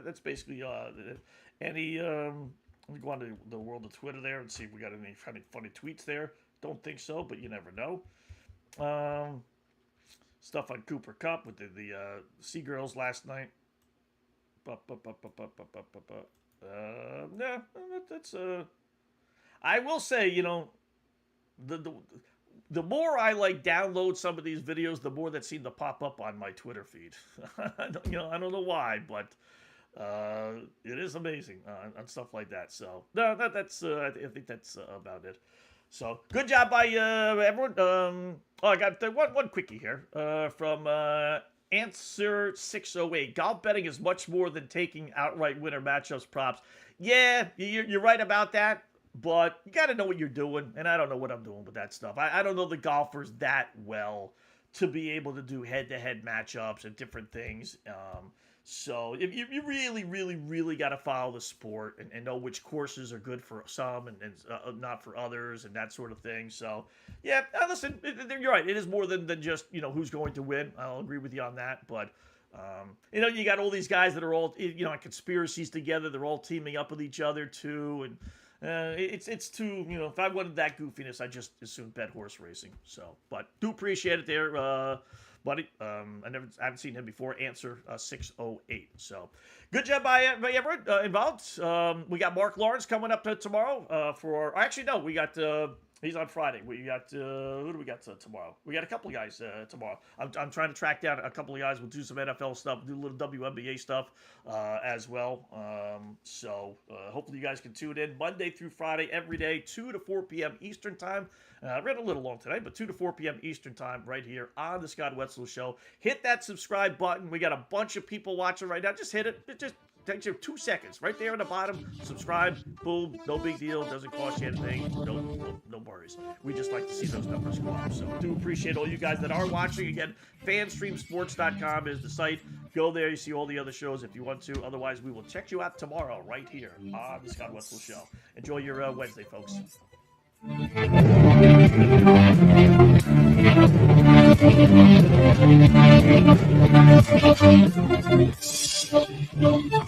that's basically any. Let me go on to the world of Twitter there and see if we got any funny tweets there. Don't think so, but you never know. Stuff on Cooper Kupp with the Seagirls last night. No, that's I will say, the more I download some of these videos, the more that seem to pop up on my Twitter feed. I don't know why, but it is amazing on stuff like that. So no, that's I think that's about it. So good job by everyone. I got one quickie here from Answer 608. Golf betting is much more than taking outright winner matchups props. Yeah, you're right about that. But you got to know what you're doing, and I don't know what I'm doing with that stuff. I don't know the golfers that well to be able to do head-to-head matchups and different things. So if you really, really, really got to follow the sport and know which courses are good for some and not for others and that sort of thing. So, yeah, listen, you're right. It is more than just, who's going to win. I'll agree with you on that. But, you got all these guys that are all, on conspiracies together. They're all teaming up with each other, too. And it's too, if I wanted that goofiness, I'd just as soon bet horse racing. So, but do appreciate it there, buddy. I haven't seen him before. Answer 608. So, good job by everyone involved. We got Mark Lawrence coming up tomorrow we got. He's on Friday. We got who do we got tomorrow? We got a couple of guys tomorrow. I'm trying to track down a couple of guys. We'll do some NFL stuff, do a little WNBA stuff as well. So hopefully you guys can tune in Monday through Friday every day, 2 to 4 p.m. Eastern time. I ran a little long today, but 2 to 4 p.m. Eastern time right here on the Scott Wetzel Show. Hit that subscribe button. We got a bunch of people watching right now. Just hit it. It just takes you 2 seconds. Right there on the bottom. Subscribe. Boom. No big deal. Doesn't cost you anything. No worries. We just like to see those numbers go up. So do appreciate all you guys that are watching. Again, fanstreamsports.com is the site. Go there. You see all the other shows if you want to. Otherwise, we will check you out tomorrow right here on the Scott Wetzel Show. Enjoy your Wednesday, folks.
No.